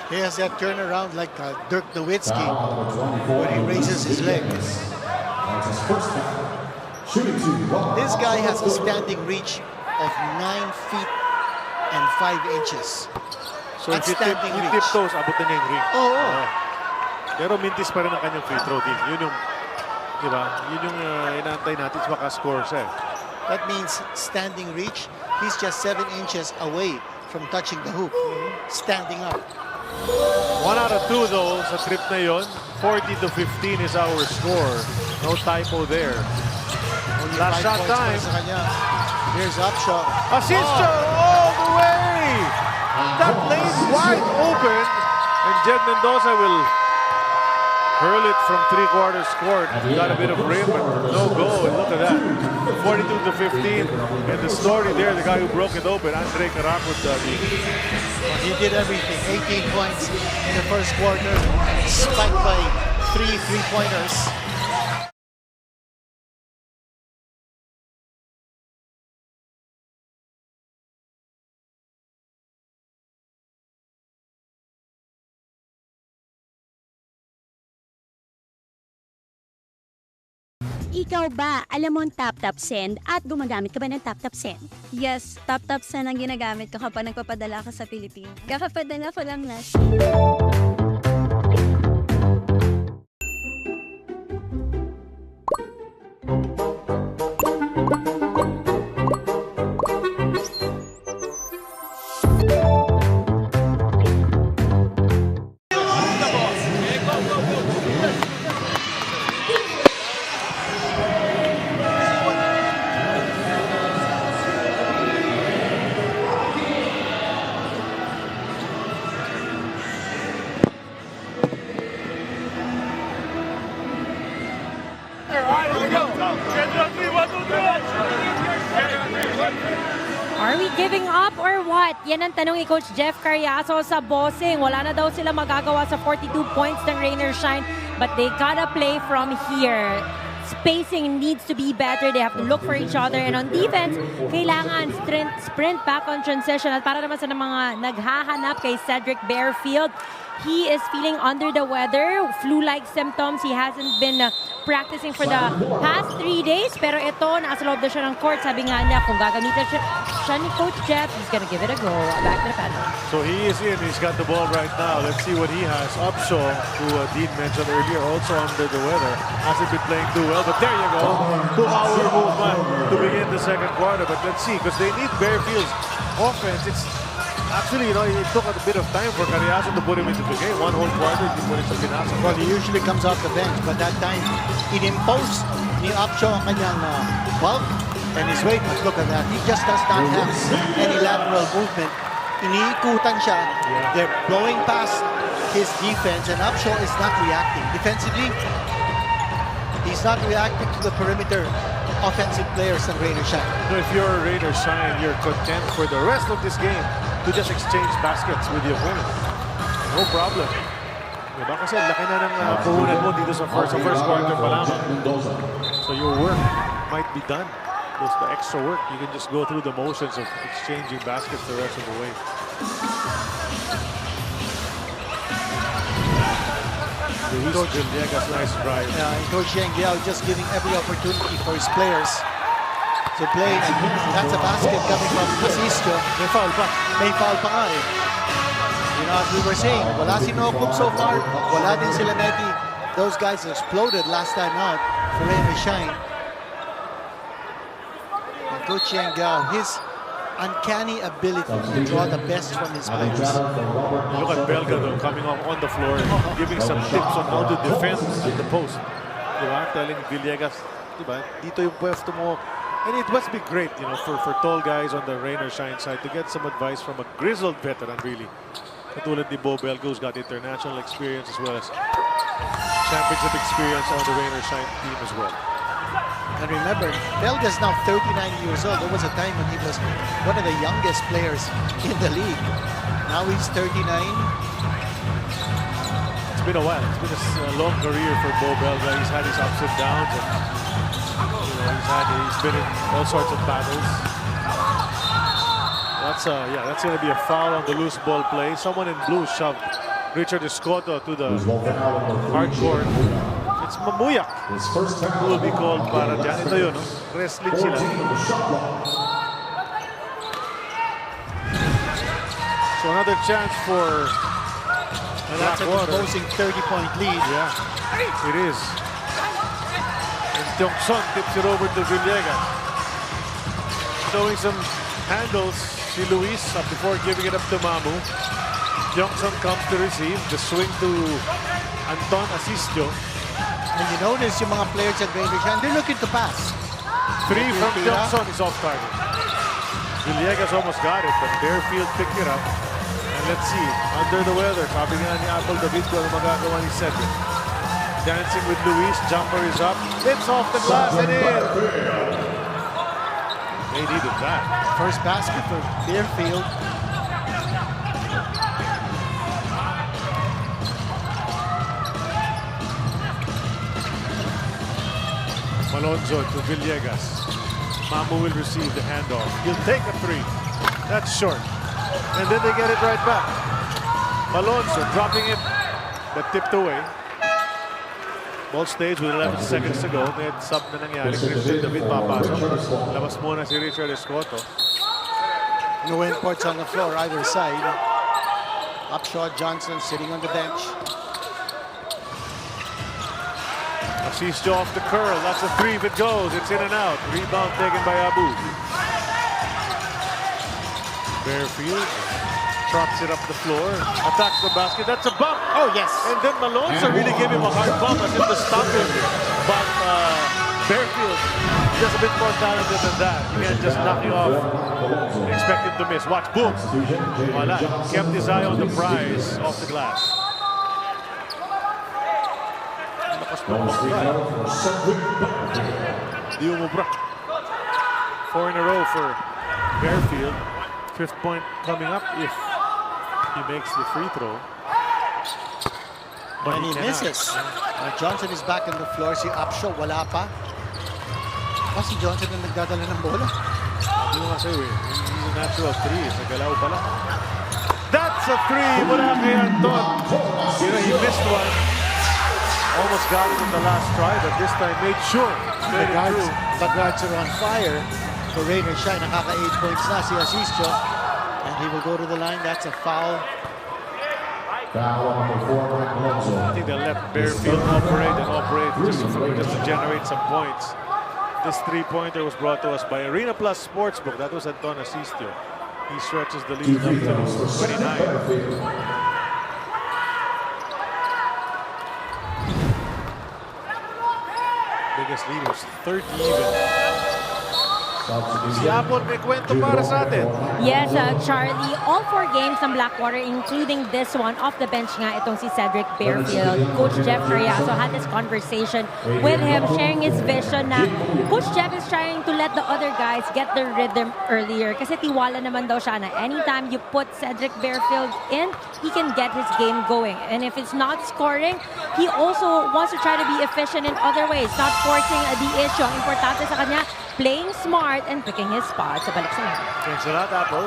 He has that turnaround like Dirk Nowitzki when he raises his leg. This guy has a standing reach of 9 feet and 5 inches. So if you tiptoes, abot na niya yung ring. Pero mintis pa rin ang kanyang free throw din. Yun yung, di ba? Yun yung inaantay natin sa makascore siya. That means standing reach. He's just 7 inches away from touching the hoop. Standing up. 1 out of 2 though sa trip na yun. 40-15 is our score. No typo there. Last shot time. Here's Upshaw. Asistio all the way. That lane's wide open. And Jed Mendoza will hurl it from three-quarters court. Got a bit of rim, but no go. And look at that. 42-15. And the story there, the guy who broke it open, Andre Caracos. He did everything. 18 points in the first quarter. Spiked by 3 three-pointers. Ikaw ba, alam mo ang tap-tap send at gumagamit ka ba ng tap-tap send? Yes, tap-tap send ang ginagamit ko kapag nagpapadala ka sa Pilipinas. Kakapadala ko lang last. Are we giving up or what? Yan ang tanong ni Coach Jeff Carriazo sa bossing. Wala na daw sila magagawa sa 42 points ng Rain or Shine, but they gotta play from here. Spacing needs to be better. They have to look for each other. And on defense, kailangan sprint back on transition. At para naman sa mga naghahanap kay Cedric Bearfield, he is feeling under the weather, flu-like symptoms. He hasn't been practicing for the past 3 days. Pero ito, nasa loob na siya ng court. Sabi nga niya, kung gagamitan siya ni Coach Jeff, he's gonna give it a go. Back to the panel. So he is in. He's got the ball right now. Let's see what he has. Upshaw, who Dean mentioned earlier, also under the weather. Hasn't been playing too well. But there you go. 2-hour movement to begin the second quarter. But let's see, because they need Bearfield's offense. It's actually, you know, it took a bit of time for Carriazo to put him into the game. One whole quarter, he put him into Pinasa. Well, he usually comes off the bench, but that time, in-impose ni Upshaw ang kanyang bulk and his weight. But look at that. He just does not have any lateral movement. Iniikutan siya. They're blowing past his defense, and Upshaw is not reacting. Defensively, he's not reacting to the perimeter offensive players ng Rain or Shine. So if you're a Rain or Shine, you're content for the rest of this game to just exchange baskets with the opponent. No problem. Diba? Kasi laki na ng puhunan mo dito sa first quarter pa lamang. So your work might be done. Just the extra work. You can just go through the motions of exchanging baskets the rest of the way. Coach Villegas, nice drive. Yeah, and Coach Yang Liao just giving every opportunity for his players to play. That's a basket coming from Asisio. May foul pa. May foul pa nga eh. You know, as we were saying, wala si Nokup so far. Wala din sila Neti. Those guys exploded last time out for Rain or Shine. And Coach Yang Liao, his uncanny ability to draw the best from his players. Look at Belgrado coming up on the floor, giving some tips on how to defend at the post. Diba? Telling Villegas, diba? Dito yung pwesto mo. And it must be great, you know, for tall guys on the Rain or Shine side to get some advice from a grizzled veteran, really. Katulad ni Bo Belgo, who's got international experience as well as championship experience on the Rain or Shine team as well. And remember, Belga is now 39 years old. There was a time when he was one of the youngest players in the league. Now he's 39. It's been a while. It's been a long career for Bo Belga. He's had his ups and downs. And, you know, he's been in all sorts of battles. That's going to be a foul on the loose ball play. Someone in blue shoved Richard Escoto to the hardcourt. It's Mamuyak who will be called para dyan. Ito yun, no? Wrestling sila. So another chance for And that's an imposing 30-point lead. Yeah, it is. And Tiongson tips it over to Villegas. Showing some handles, si Luis before giving it up to Mamu. Tiongson comes to receive. The swing to Anton Asisio. And you notice yung mga players at Rain or Shine, they're looking to pass. Three from Tiongson is off target. Villegas almost got it, but Bearfield picked it up. And let's see, under the weather, sabi nga ni Apple David ko ano magagawa ni Cedric. Dancing with Luis, jumper is up, it's off the glass and in. They needed that. First basket for Bearfield. Malonzo to Villegas. Mamu will receive the handoff. He'll take a three. That's short. And then they get it right back. Malonzo dropping it, but tipped away. Ball stage with 11 seconds to go. May sub na nangyari. Christian David papasok. Labas muna si Richard Escoto. No imports on the floor, either side. Upshot, Johnson sitting on the bench. Elasto off the curl. That's a three if it goes. It's in and out. Rebound taken by Abu. Barefield trucks it up the floor. Attacks the basket. That's a bump. Oh, yes. And then Malonza really gave him a hard bump as if to stop him. But Barefield just a bit more talented than that. You can't just knock you off. Expect him to miss. Watch, boom. Voila. Kept his eye on the prize off the glass. Di umubra. 4 in a row for Barefield. 5th point coming up if he makes the free throw. But And he misses. Johnson is back on the floor. Si Upshaw, wala pa. Si Johnson ang nagdadala ng bola. Hindi mo kasi he's a natural three. Sa galaw pala. That's a three mula kay Anton. He missed one. Almost got it in the last try, but this time made sure. The guards are on fire. For Rainer Shine, nakaka 8 points na si Asisio. And he will go to the line. That's a foul. I think they let Barefield operate just to generate some points. This three-pointer was brought to us by Arena Plus Sportsbook. That was Anton Asistio. He stretches the lead up to 29. Biggest lead was 30 even. Si Apple may kwento para sa atin. Yes, Charlie, all 4 games ng Blackwater, including this one, off the bench nga itong si Cedric Barefield. Coach Jeff Carriazo had this conversation with him, sharing his vision na Coach Jeff is trying to let the other guys get their rhythm earlier kasi tiwala naman daw siya na anytime you put Cedric Barefield in, he can get his game going. And if it's not scoring, he also wants to try to be efficient in other ways, not forcing the issue. Ang importante sa kanya, playing smart and picking his spots. Sa balik sa lang. Thanks a lot, Apple.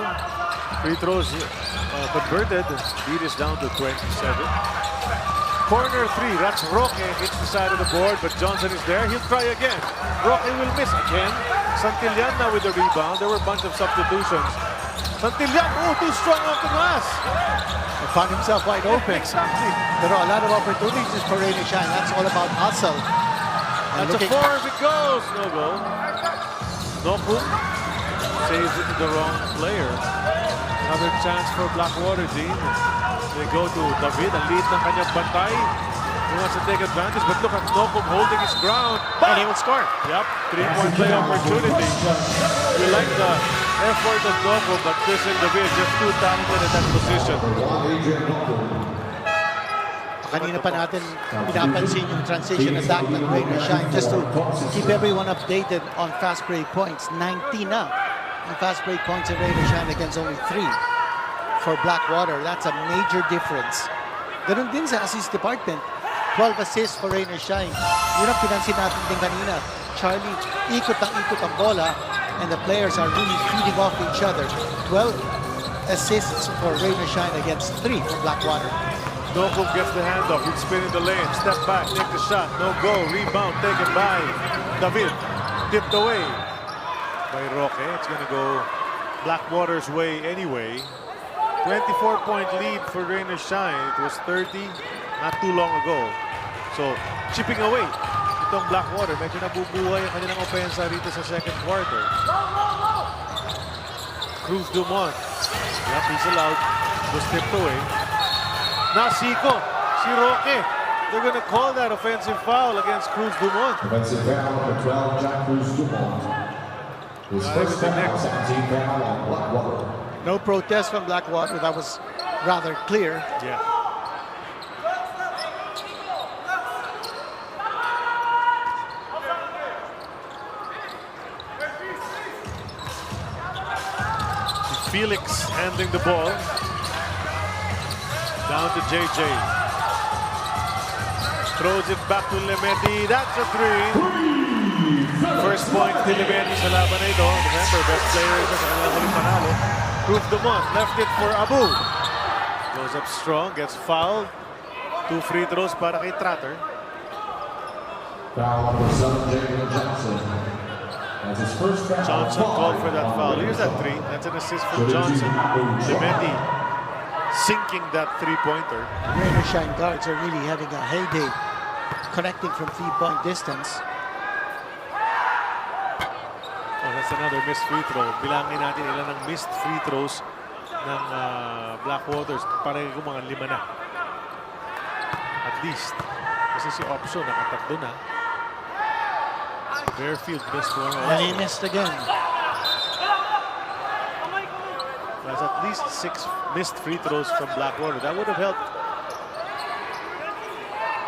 Free throws converted. Lead is down to 27. Corner 3. That's Roque. Hits the side of the board, but Johnson is there. He'll try again. Roque will miss again. Santillan now with the rebound. There were a bunch of substitutions. Santillan, too strong off the glass. He found himself wide open. Exactly. There are a lot of opportunities for Rainer Shine. That's all about hustle. That's a 4 if it goes. No go. Noku saves it to the wrong player. Another chance for Blackwater team. They go to David. Ang lead ng kanyang bantay. He wants to take advantage, but look at Noku holding his ground. And he will score. Yep, 3-point play opportunity. We like the effort of Noku, but Christian David just too talented at that position. Kanina pa natin pinapansin yung transition attack ng Rainer Shine just to keep everyone updated on fast break points. 19 na ang fast break points in Rainer Shine against only 3 for Blackwater. That's a major difference. Ganun din sa assist department. 12 assists for Rainer Shine. Yun ang pinansin natin din kanina. Charlie, ikot ang bola and the players are really feeding off each other. 12 assists for Rainer Shine against 3 for Blackwater. Noku gets the handoff. He'd spin in the lane. Step back. Take the shot. No go. Rebound taken by David. Tipped away by Roque. It's going to go Blackwater's way anyway. 24-point lead for Rainer Shine. It was 30 not too long ago. So, chipping away. Itong Blackwater. Medyo nabubuhay ang kanilang opensa rito sa second quarter. Cruz Dumont. Yep, he's allowed. Was tipped away. Nasiko, si Roque. They're going to call that offensive foul against Cruz Dumont. Offensive foul number 12, Jack Cruz Dumont. His first foul, 17 foul on Blackwater. No protest from Blackwater. That was rather clear. Yeah. Felix handling the ball. Down to JJ. Throws it back to Lemedi. That's a 3. First point to Lemedi sa laban na ito. Remember, best player ito sa kanilang huling panalo. Cruz Dumont left it for Abu. Goes up strong, gets fouled. 2 free throws para kay Trotter. Foul number 7, Jalen Johnson. That's his first foul. Johnson called for that foul. Here's that three. That's an assist from Johnson. Clemente sinking that three-pointer. Rain or Shine guards are really having a heyday connecting from 3-point distance. Oh, that's another missed free throw. Bilangin natin ilan ng missed free throws ng Blackwater. Parang mga 5 na. At least. Kasi si Opso nakatatlo na. Fairfield missed one. And he missed again. That's at least 6 missed free throws from Blackwater. That would have helped.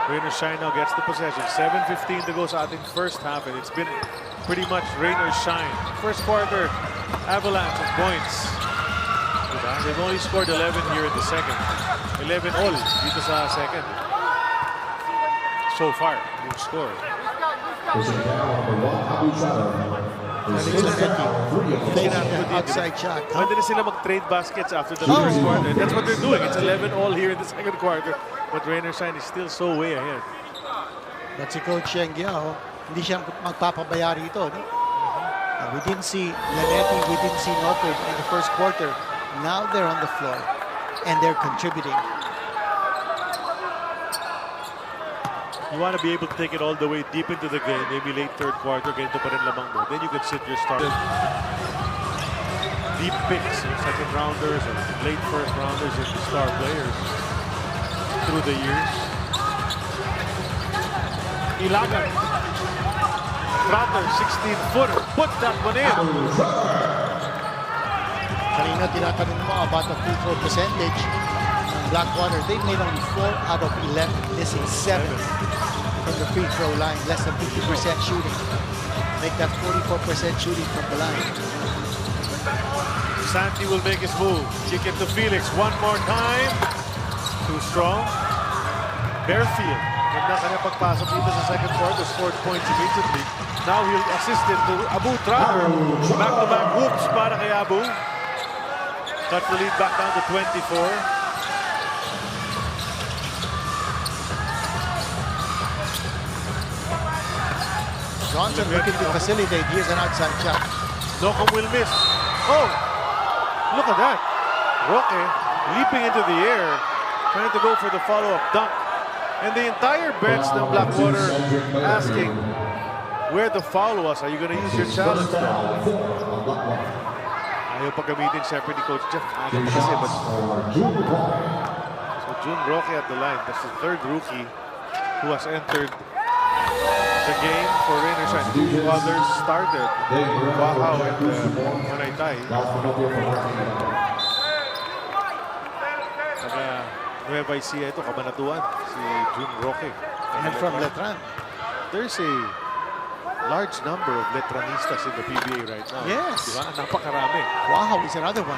Rain or Shine now gets the possession. 7:15 to go sa ating first half, and it's been pretty much rain or shine. First quarter, avalanche of points. They've only scored 11 here in the second. 11 all dito sa second. So far, yung score. Outside shot. Pwede na sila mag-trade baskets after the first quarter. That's what they're doing. It's 11 all here in the second quarter. But Rain or Shine is still so way ahead. But si Coach Sheng Yao, hindi siya magpapabaya rito. No? We didn't see Lanetti, we didn't see Noto in the first quarter. Now they're on the floor and they're contributing. You want to be able to take it all the way deep into the game, maybe late third quarter, ganito pa rin lamang mo. Then you can sit your starter. Deep picks, second rounders and late first rounders and the star players through the years. Ilagan. Trotter, 16-footer. Put that one in. Kanina tinatanong mo about the free throw percentage ng Blackwater. They've made only 4 out of 11, missing 7 from the free throw line. Less than 50% shooting. Make that 44% shooting from the line. Santi will make his move. Kick it to Felix one more time. Too strong. Bearfield. Ganda kanya pagpasok dito sa second quarter. Scored points immediately. Now he'll assist it to Abu Trader. Back-to-back whoops para kay Abu. Cut the lead back down to 24. Johnson looking to facilitate. Here's an outside shot. Nocom will miss. Oh! Look at that. Roque leaping into the air, trying to go for the follow-up dunk. And the entire bench ng Blackwater asking where the foul was. Are you going to use your challenge now? Ayaw pa gamitin siyempre ni Coach Jeff. So June Roque at the line. That's the third rookie who has entered the game for Rain or Shine. 2 others started. Wahao and Manaytay. Nueva Ecija ito, Kabanatuan, si June Roque. And from Letran. There's a large number of Letranistas in the PBA right now. Yes. Diba? Napakarami. Wow, is another one.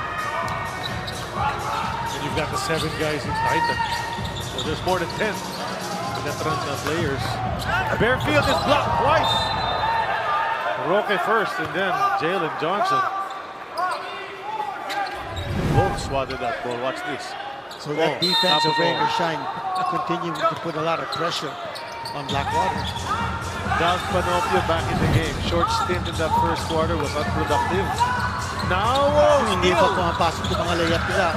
And you've got the 7 guys in Titan. So there's more than 10 Letran players. Bearfield is blocked twice. Roque first and then Jalen Johnson. Both swatted that ball. Watch this. So that defense of Rain or Shine continuing to put a lot of pressure on Blackwater. Dalf Panopio back in the game. Short stint in that first quarter was unproductive. Now, hindi pa pumapasok yung mga layup nila.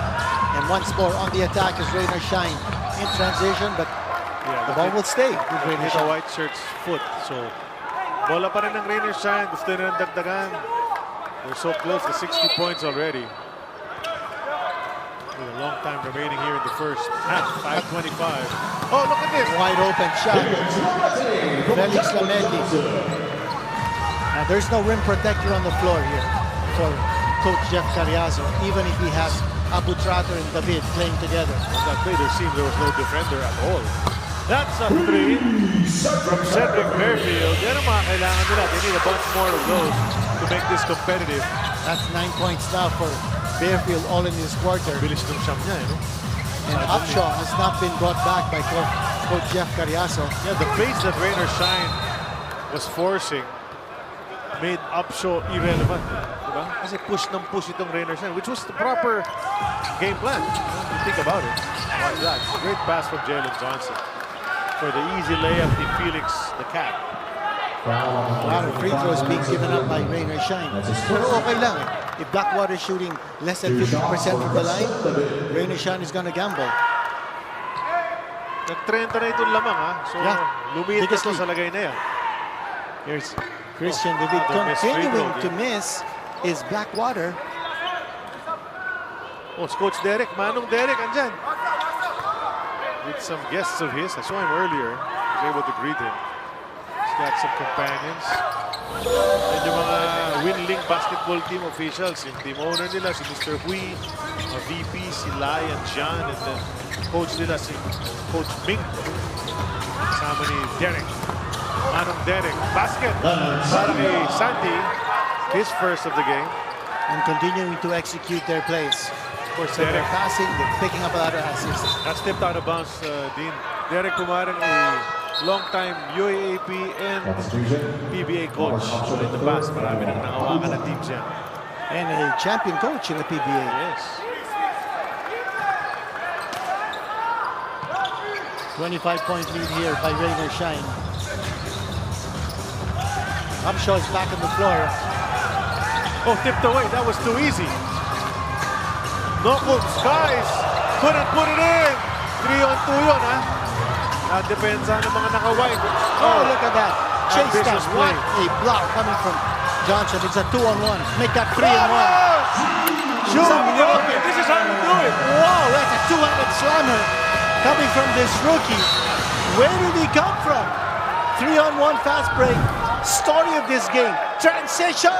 And once more on the attack is Rain or Shine in transition, but the ball will stay with Rain or hit Shine. a white shirt's foot. So, bola pa rin ng Rain or Shine. Gusto nila dagdagan. They're so close to 60 points already. With a long time remaining here in the first half. 5:25. Oh, look at this. Wide open shot. Felix Lametti. Now, there's no rim protector on the floor here for Coach Jeff Carriazo, even if he has Abu Tratter and David playing together. On that play, there seemed there was no defender at all. That's a 3 from Cedric Bearfield. Yan ang mga kailangan nila. They need a bunch more of those to make this competitive. That's 9 points now for Bearfield all in this quarter. Bilis ng siyam niya, no? And Upshaw has not been brought back by Coach Jeff Carriazo. Yeah, the pace that Rain or Shine was forcing made Upshaw irrelevant. Diba? Kasi push itong Rain or Shine, which was the proper game plan. You think about it. Watch that. Great pass from Jalen Johnson for the easy layup to Felix the Cat. A lot of free throws being given up by Rain or Shine. Pero okay lang. If Blackwater shooting less than 50% from the line, Rain or Shine is gonna gamble. Nag-30 na itong lamang, ha? So, lumiit na ito sa lagay na yan. Here's Christian David continuing to miss is Blackwater. Oh, it's Coach Derek. Manong Derek, andyan. With some guests of his. I saw him earlier. I was able to greet him. He's got some companions. And yung mga Winling basketball team officials, yung team owner nila, si Mr. Hui, VP, si Lai and John, and then coach nila, si Coach Ming. Kasama ni Derek. Manong Derek. Basket para kay Sandy. His first of the game. And continuing to execute their plays. Of course, so Derek. they're passing, they're picking up a lot of assists. That stepped out of bounds, Dean. Derek Pumaran, a long-time UAAP and PBA coach. So in the past, marami nang nangawakan ng teams yan. And a champion coach in the PBA. Yes. 25-point lead here by Rain or Shine. Upshaw is back on the floor. Oh, tipped away. That was too easy. Knuckles, guys, couldn't put it in. 3-on-2 yun, ha? Nadepensa ng mga naka-white. Oh, look at that. Chase that. Ambitious What play. a block coming from Johnson. It's a 2-on-1. Make that 3-on-1. Shoot! This is how you do it. Wow, that's a two-handed slammer coming from this rookie. Where did he come from? 3-on-1 fast break. Story of this game. Transition!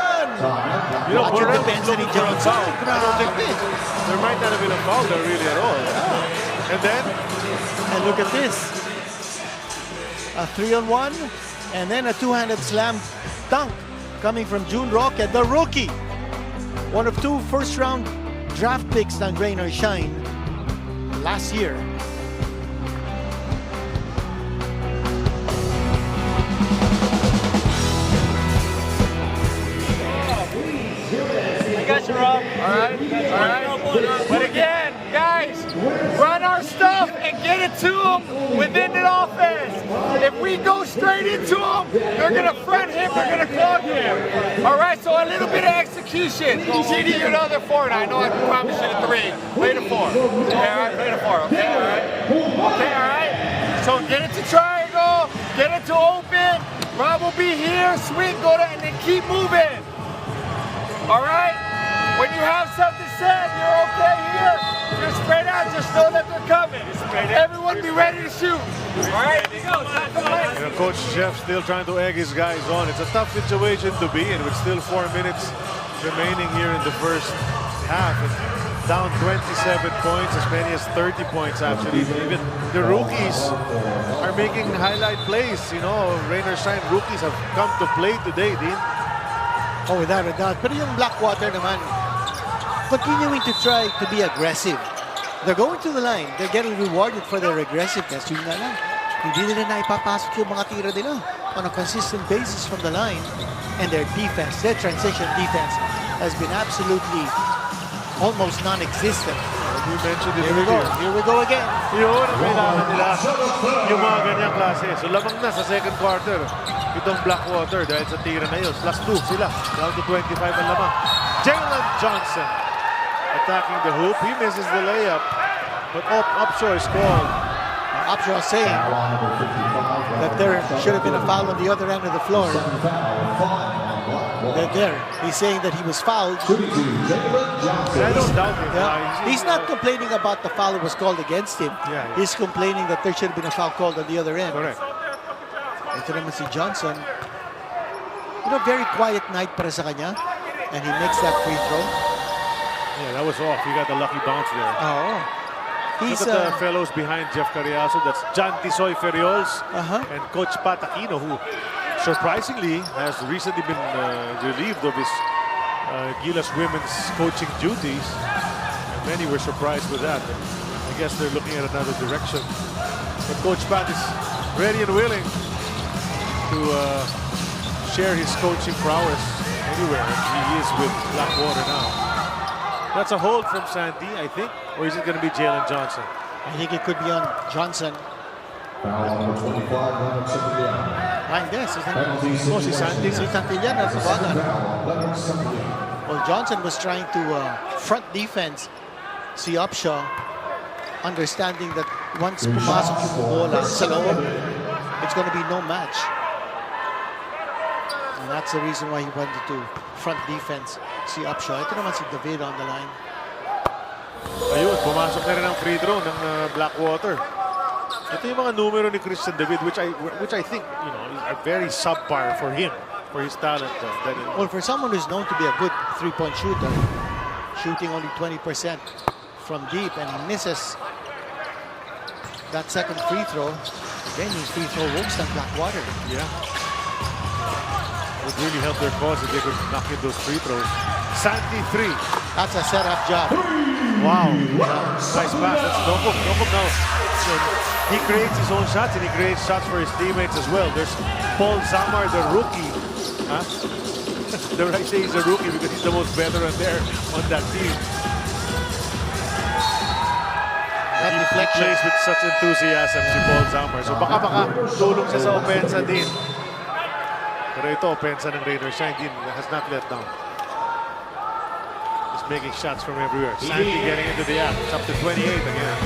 You know, Watch your defense looking ni for a Johnson. foul. I don't think there might not have been a foul there really at all. And then? And look at this. A 3-on-1 and then a two-handed slam dunk coming from June Rocket, the rookie. One of 2 first-round draft picks ng Rain or Shine last year. I got you, Rob. All right. But again, guys, run our stuff and get it to them within the offense. If we go straight into them, they're going to front him, they're going to clog him. All right, so a little bit of execution. CD, you're the other 4, and I know I promised you the 3. Play the 4. Okay, all right, play the 4. Okay, all right. Okay, all right. So get it to triangle, get it to open. Rob will be here, swing, go to, and then keep moving. All right? When you have something said, you're okay here. You're spread out. Just know that they're coming. Everyone be ready to shoot. All right? You know, Coach Jeff still trying to egg his guys on. It's a tough situation to be in with still 4 minutes remaining here in the first half. And down 27 points, as many as 30 points actually. Even the rookies are making highlight plays. You know, Rain or Shine rookies have come to play today, Dean. Oh, without a doubt. Pero yung Blackwater naman, continuing to try to be aggressive. They're going to the line. They're getting rewarded for their aggressiveness. Yun nga lang. Hindi nila na ipapasok yung mga tira nila on a consistent basis from the line. And their defense, their transition defense, has been absolutely almost non-existent. You mentioned it. Here we go again. Yun ang kailangan nila. Yung mga ganyang klase. So lamang na sa second quarter. Itong Blackwater dahil sa tira na yun. +2 sila. Down to 25 ang lamang. Jalen Johnson attacking the hoop. He misses the layup. But Upshaw is called. Upshaw saying that there should have been a foul on the other end of the floor. There. He's saying that he was fouled. I don't doubt him. Yeah. He's not complaining about the foul that was called against him. Yeah. He's complaining that there should have been a foul called on the other end. Correct. Ito naman si Johnson. You know, very quiet night para sa kanya. And he makes that free throw. Yeah, that was off. He got the lucky bounce there. Oh. He's, Look at the fellows behind Jeff Carriazo. That's John Tisoy Ferriols and Coach Pat Aquino, who surprisingly has recently been relieved of his Gilas women's coaching duties. And many were surprised with that. I guess they're looking at another direction. But Coach Pat is ready and willing to share his coaching prowess anywhere. He is with Blackwater now. That's a hold from Sandy, I think. Or is it going to be Jalen Johnson? I think it could be on Johnson. Foul number 25, Hindi, si Santillan at Sabagan. Well, Johnson was trying to front defense si Upshaw, understanding that once pumasok yung bola sa loob, it's going to be no match. And that's the reason why he wanted to front defense si Upshaw. Ito naman si David on the line. Ayun, pumasok na rin ang free throw ng Blackwater. Ito yung mga numero ni Christian David, which I think, are very subpar for him, for his talent. Well, for someone who's known to be a good three-point shooter, shooting only 20% from deep and misses that second free throw, again, his free throw works on Blackwater. Yeah. Would really help their cause if they could knock in those free throws. Santi 3. That's a setup job. Wow. Nice pass. That's Nokop. Nokop now. He creates his own shots and he creates shots for his teammates as well. There's Paul Zamar, the rookie. Huh? I say he's a rookie because he's the most veteran there on that team. He plays with such enthusiasm si Paul Zamar. So baka tulong siya sa opensa din. Pero ito, opensa ng Raiders siya, has not let down. He's making shots from everywhere. Santi getting into the app. It's up to 28 again.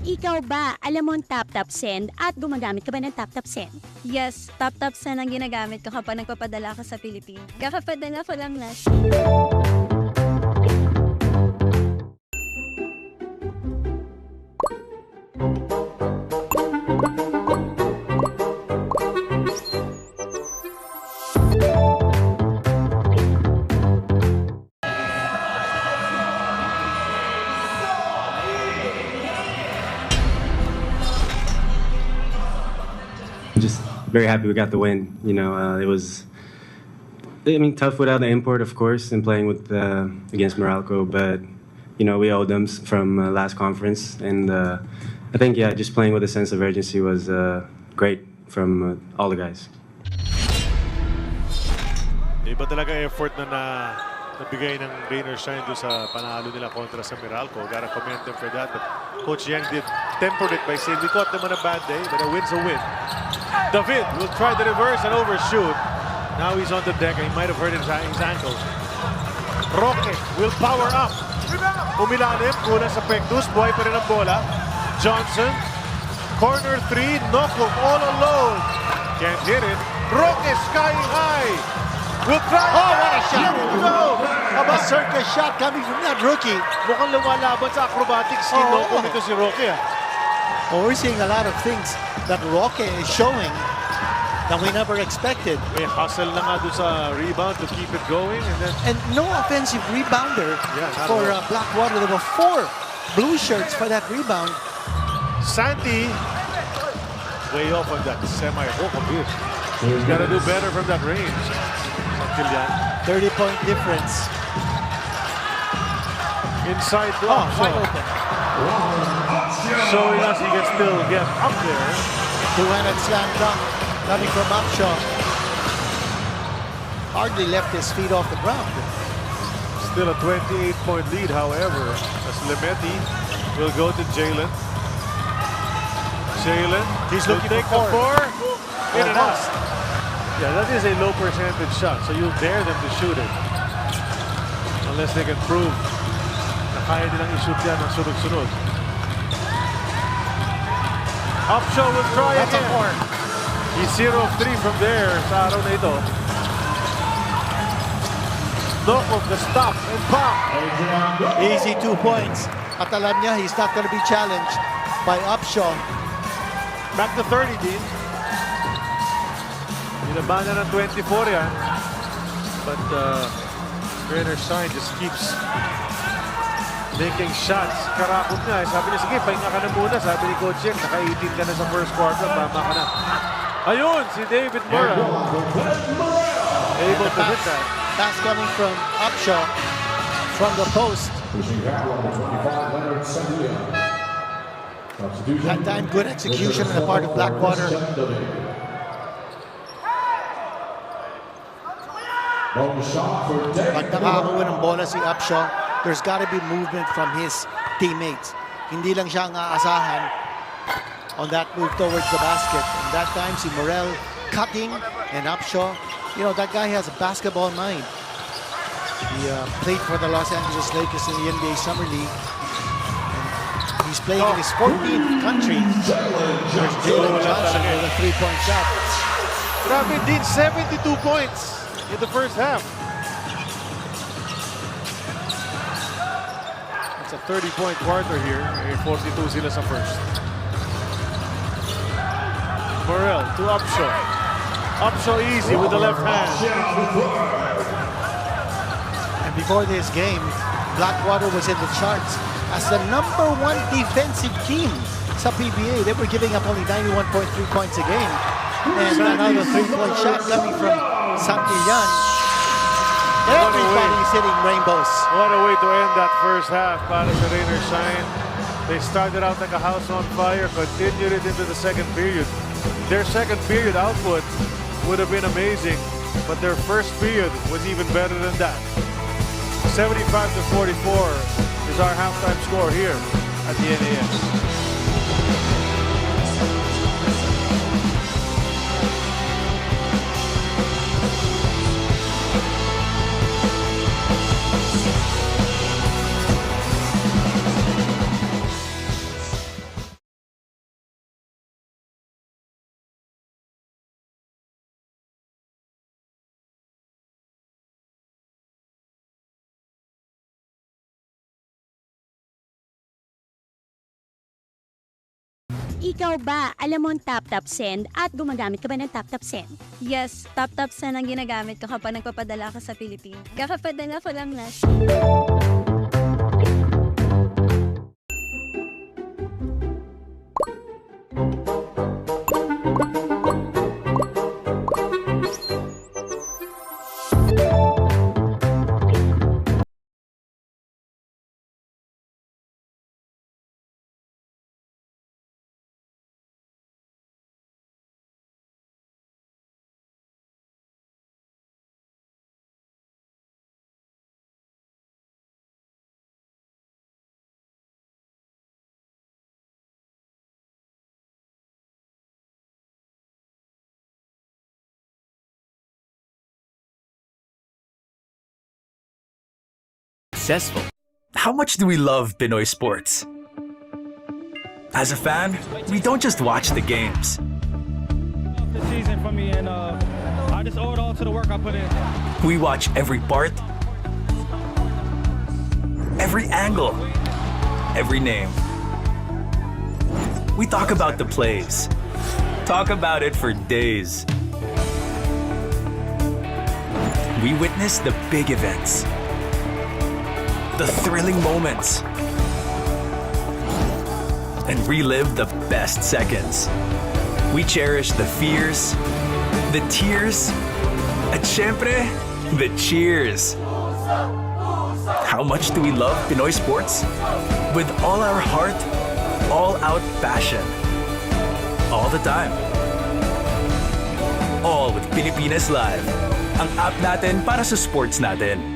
Ikaw ba, alam mo ang tap-tap send at gumagamit ka ba ng tap-tap send? Yes, tap-tap send ang ginagamit ko kapag nagpapadala ka sa Pilipinas. Kakapadala ko lang last. Just very happy we got the win. It was, tough without the import, of course, and playing with against Morocco, but we owed them from last conference, and I think just playing with a sense of urgency was great from all the guys. Iba talaga effort na nabigay ng Rainer Shine doon sa panalo nila kontra sa Meralco. Gotta commend them for that. But Coach Yang did temper it by saying we caught them on a bad day, but a win's a win. David will try the reverse and overshoot. Now he's on the deck and he might have hurt his ankle. Roque will power up. Umilalim, kulang sa pektus. Buhay pa rin ang bola. Johnson, corner 3, Nokop all alone. Can't hit it. Roque sky high. Will try. Oh, what a shot! A circus shot coming from that rookie. Mukhang lumalaban sa acrobatics ni Nokop ito si Roque. Well, we're seeing a lot of things that Roque is showing that we never expected. May hustle na nga doon sa rebound to keep it going. And no offensive rebounder for Blackwater. There were 4 blue shirts for that rebound. Santi, way off on that semi-hook of it. He's got to do better from that range. 30-point difference. Inside block. Wide open. So yes, he can still get up there. Two-handed slam dunk coming from Upshaw. Hardly left his feet off the ground. Still a 28-point lead, however, as Lemeti will go to Jalen. Jalen, he's looking take for 4. In and out. Bust. Yeah, that is a low percentage shot, so you'll dare them to shoot it. Unless they can prove na kaya nilang i-shoot yan ng sunod-sunod. Upshaw will try That's again. a 4. He's 0 of 3 from there sa araw na ito. Nokop the stop and pop. Easy 2 points. At alam niya, he's not going to be challenged by Upshaw. Back to 30, Dean. Nilabanan ng 24 yan. But Rainer Shine just keeps making shots. Karakot nga. Sabi niya, sige, pahinga ka na muna. Sabi ni Coach Yang, naka-18 ka na sa first quarter. Tama ka na. Ayun, si David Mora. Able to hit that. Pass coming from Upshaw from the post. That time, good execution on the part of Blackwater. Pag nakakuha ng bola si Upshaw, there's got to be movement from his teammates. Hindi lang siya ang aasahan on that move towards the basket. And that time, si Morel cutting and Upshaw. You know, that guy has a basketball mind. He played for the Los Angeles Lakers in the NBA Summer League. And he's playing in his 14th country. There's Jalen Johnson with a three-point shot. Grabe din, 72 points in the first half. It's a 30-point quarter here. 42 sila sa first. Morel to Upshaw. Upshaw easy with the left hand. And before this game, Blackwater was in the charts as the #1 defensive team sa PBA. They were giving up only 91.3 points a game. And another three-point shot coming from Santillan. Everybody's hitting rainbows. What a way to end that first half para sa Rain or Shine. They started out like a house on fire, continued it into the second period. Their second period output would have been amazing, but their first period was even better than that. 75-44 is our halftime score here at the NAS. Ikaw ba, alam mo ang tap-tap send at gumagamit ka ba ng tap-tap send? Yes, tap-tap send ang ginagamit ko kapag nagpapadala ka sa Pilipinas. Kakapadala ko lang na. Successful. How much do we love Pinoy sports? As a fan, we don't just watch the games. The season for me, and I just owe it all to the work I put in. We watch every part, every angle, every name. We talk about the plays. Talk about it for days. We witness the big events, the thrilling moments, and relive the best seconds. We cherish the fears, the tears, at syempre, the cheers. How much do we love Pinoy sports? With all our heart, all-out passion. All the time. All with Pilipinas Live. Ang app natin para sa sports natin.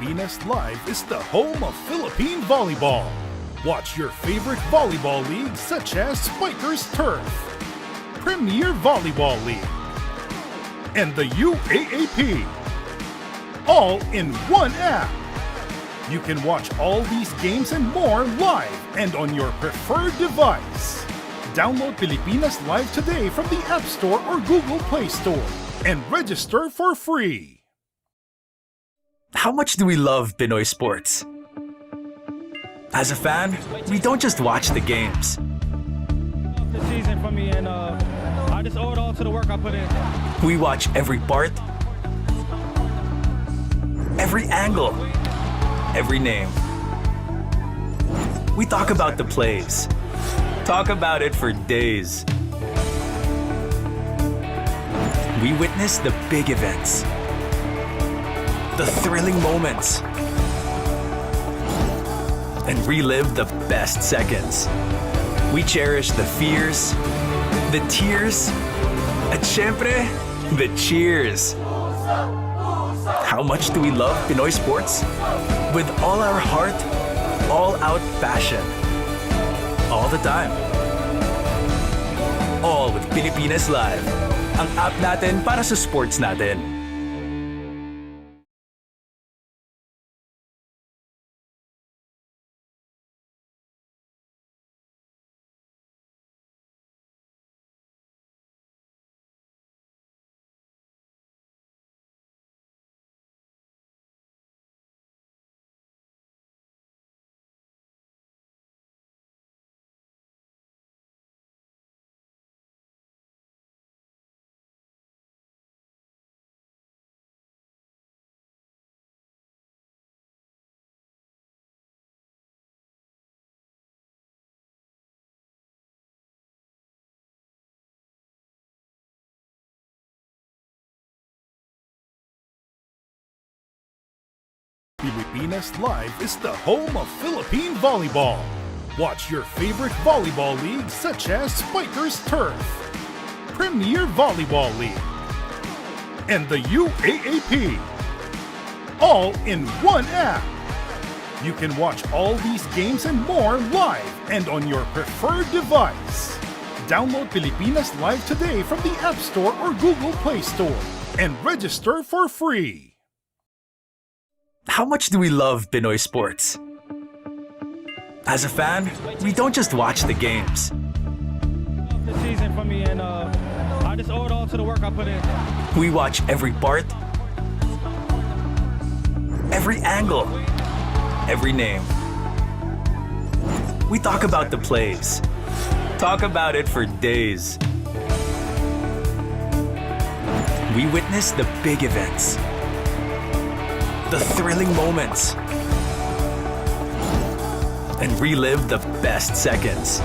Pilipinas Live is the home of Philippine volleyball. Watch your favorite volleyball leagues such as Spikers Turf, Premier Volleyball League, and the UAAP. All in one app. You can watch all these games and more live and on your preferred device. Download Pilipinas Live today from the App Store or Google Play Store and register for free. How much do we love Pinoy sports? As a fan, we don't just watch the games. The season for me, and I just owe it all to the work I put in. We watch every part, every angle, every name. We talk about the plays. Talk about it for days. We witness the big events, the thrilling moments, and relive the best seconds. We cherish the fears, the tears, at syempre, the cheers. How much do we love Pinoy sports? With all our heart, all-out passion. All the time. All with Pilipinas Live. Ang app natin para sa sports natin. Pilipinas Live is the home of Philippine volleyball. Watch your favorite volleyball leagues such as Spikers Turf, Premier Volleyball League, and the UAAP, all in one app. You can watch all these games and more live and on your preferred device. Download Pilipinas Live today from the App Store or Google Play Store and register for free. How much do we love Pinoy sports? As a fan, we don't just watch the games. The season for me, and I just owe it all to the work I put in. We watch every part, every angle, every name. We talk about the plays. Talk about it for days. We witness the big events, the thrilling moments, and relive the best seconds.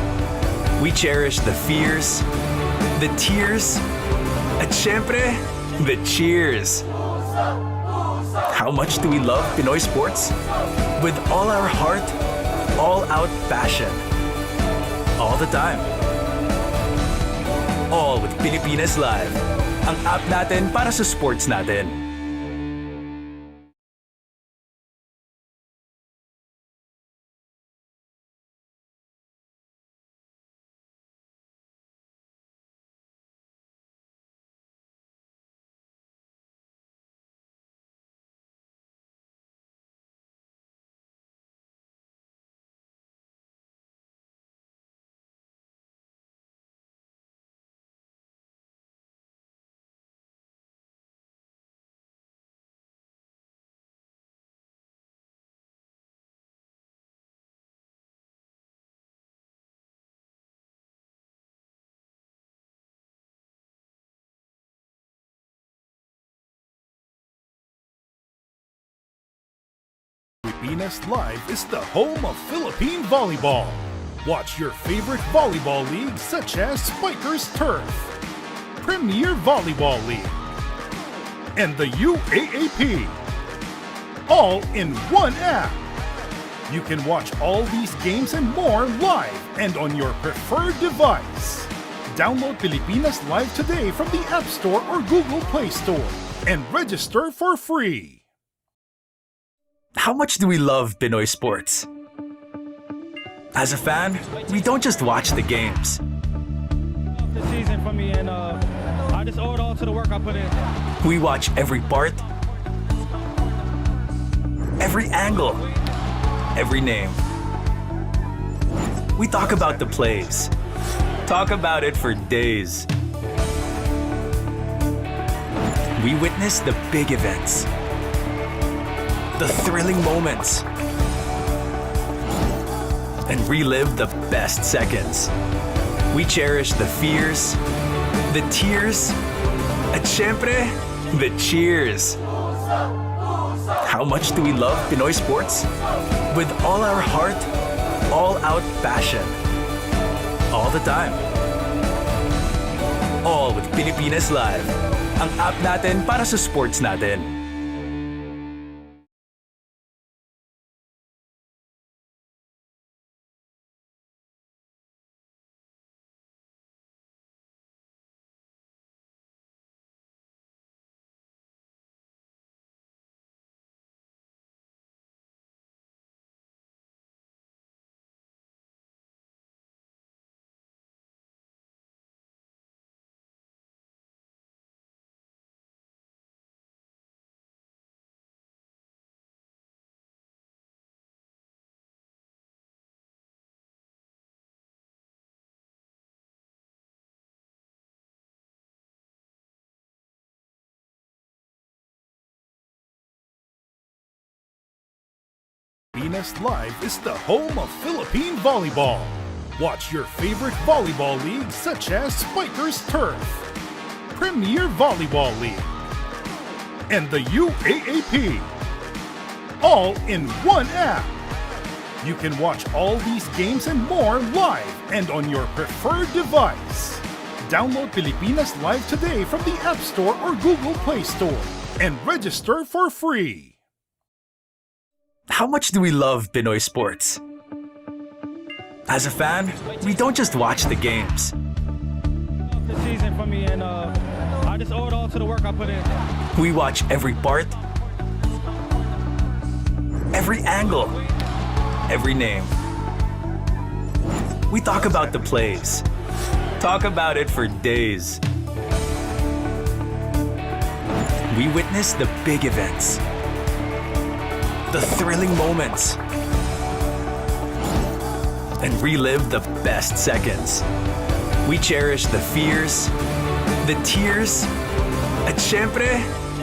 We cherish the fears, the tears, at syempre, the cheers. How much do we love Pinoy sports? With all our heart, all-out passion. All the time. All with Pilipinas Live. Ang app natin para sa sports natin. Pilipinas Live is the home of Philippine volleyball. Watch your favorite volleyball leagues such as Spikers Turf, Premier Volleyball League, and the UAAP, all in one app. You can watch all these games and more live and on your preferred device. Download Pilipinas Live today from the App Store or Google Play Store and register for free. How much do we love Pinoy sports? As a fan, we don't just watch the games. The season for me, and I just owe it all to the work I put in. We watch every part, every angle, every name. We talk about the plays. Talk about it for days. We witness the big events, the thrilling moments, and relive the best seconds. We cherish the fears, the tears, at syempre, the cheers. How much do we love Pinoy sports? With all our heart, all-out passion. All the time. All with Pilipinas Live. Ang app natin para sa sports natin. Pilipinas Live is the home of Philippine volleyball. Watch your favorite volleyball leagues such as Spikers Turf, Premier Volleyball League, and the UAAP. All in one app. You can watch all these games and more live and on your preferred device. Download Pilipinas Live today from the App Store or Google Play Store and register for free. How much do we love Pinoy sports? As a fan, we don't just watch the games. The season for me, and I just owe it all to the work I put in. We watch every part, every angle, every name. We talk about the plays. Talk about it for days. We witness the big events, the thrilling moments, and relive the best seconds. We cherish the fears, the tears, at syempre,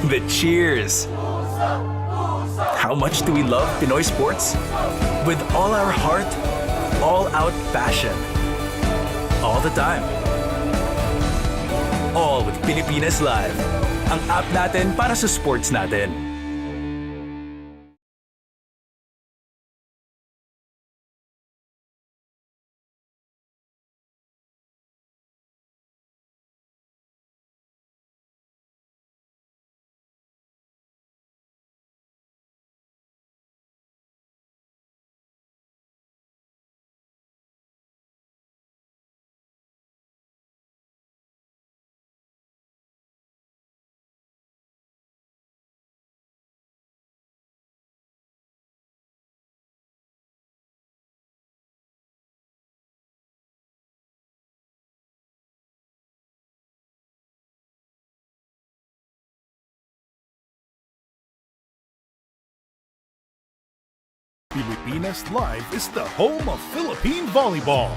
the cheers. How much do we love Pinoy sports? With all our heart, all-out passion. All the time. All with Pilipinas Live. Ang app natin para sa sports natin. Pilipinas Live is the home of Philippine volleyball.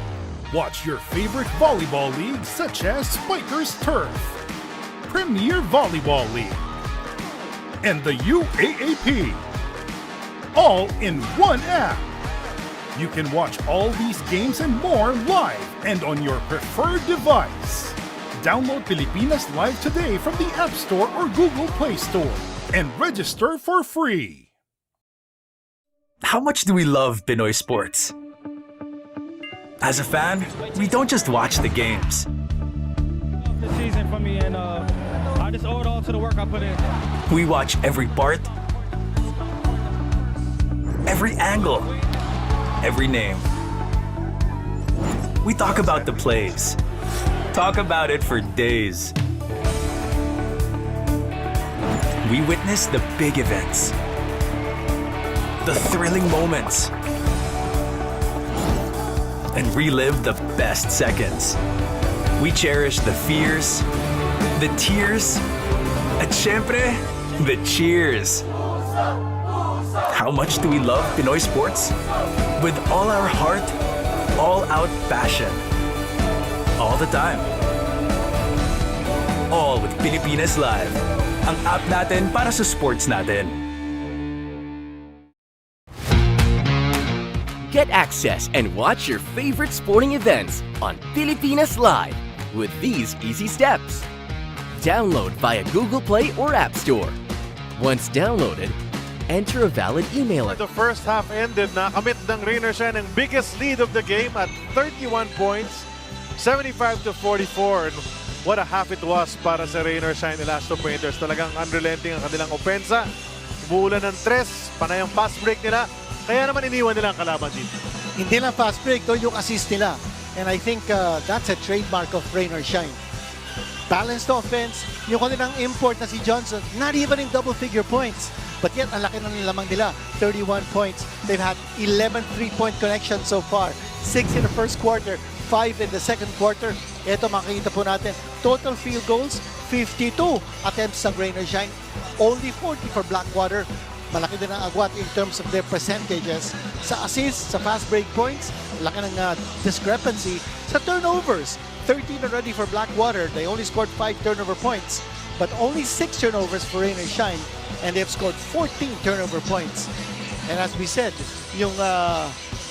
Watch your favorite volleyball leagues such as Spikers Turf, Premier Volleyball League, and the UAAP. All in one app. You can watch all these games and more live and on your preferred device. Download Pilipinas Live today from the App Store or Google Play Store and register for free. How much do we love Pinoy sports? As a fan, we don't just watch the games. The season for me, and I just owe it all to the work I put in. We watch every part, every angle, every name. We talk about the plays. Talk about it for days. We witness the big events, the thrilling moments, and relive the best seconds. We cherish the fears, the tears, at syempre, the cheers. How much do we love Pinoy sports? With all our heart, all-out passion. All the time. All with Pilipinas Live. Ang app natin para sa sports natin. Get access and watch your favorite sporting events on Pilipinas Live with these easy steps. Download via Google Play or App Store. Once downloaded, enter a valid email address. The first half ended na kamit ng Rain or Shine ang biggest lead of the game at 31 points, 75-44. And what a half it was para sa Rain or Shine Elasto Painters. Talagang unrelenting ang kanilang opensa. Umuulan ng tres, panay ang fast break nila. Kaya naman iniwan nila ang kalaban dito. Hindi lang fast break, to yung assist nila. And I think that's a trademark of Rain or Shine. Balanced offense, yung kanilang import na si Johnson, not even in double-figure points. But yet, ang laki ng lamang nila, 31 points. They've had 11 3-point connections so far. 6 in the first quarter, 5 in the second quarter. Ito, makikita po natin, total field goals, 52 attempts sa Rain or Shine. Only 40 for Blackwater. Malaki din ang agwat in terms of their percentages. Sa assists, sa fast break points, laki ng discrepancy. Sa turnovers, 13 already for Blackwater. They only scored 5 turnover points, but only 6 turnovers for Rain or Shine, and they've scored 14 turnover points. And as we said, yung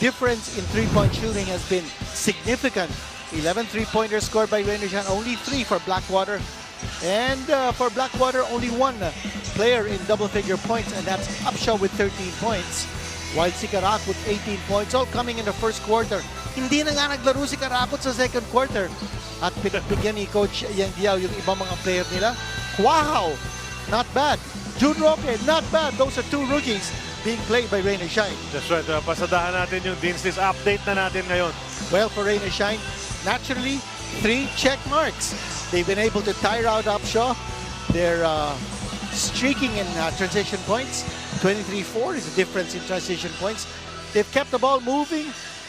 difference in three-point shooting has been significant. 11 three-pointers scored by Rain or Shine, only 3 for Blackwater. And for Blackwater, only 1 player in double-figure points, and that's Upshaw with 13 points. While si Karak with 18 points, all coming in the first quarter. Hindi na nga naglaro si Karakot sa second quarter. At pinagbigyan ni Coach Yang Diao yung ibang mga player nila. Wow! Not bad. June Roque, not bad. Those are 2 rookies being played by Rain or Shine. That's right. Pasadahan natin yung Dean's List. Update na natin ngayon. Well, for Rain or Shine, naturally, 3 check marks. They've been able to tire out Upshaw. They're streaking in transition points. 23-4 is the difference in transition points. They've kept the ball moving.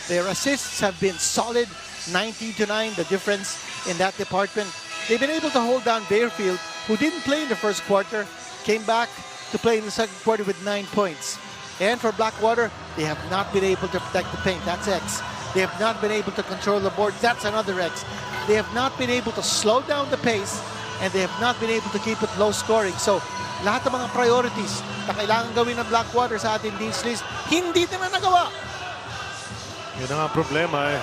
Their assists have been solid. 90-9, the difference in that department. They've been able to hold down Bearfield, who didn't play in the first quarter, came back to play in the second quarter with 9 points. And for Blackwater, they have not been able to protect the paint. That's X. They have not been able to control the board. That's another X. They have not been able to slow down the pace, and they have not been able to keep it low scoring. So, lahat ng mga priorities na kailangan gawin ng Blackwater sa ating Dean's List, hindi nila nagawa. Yun ang problema eh.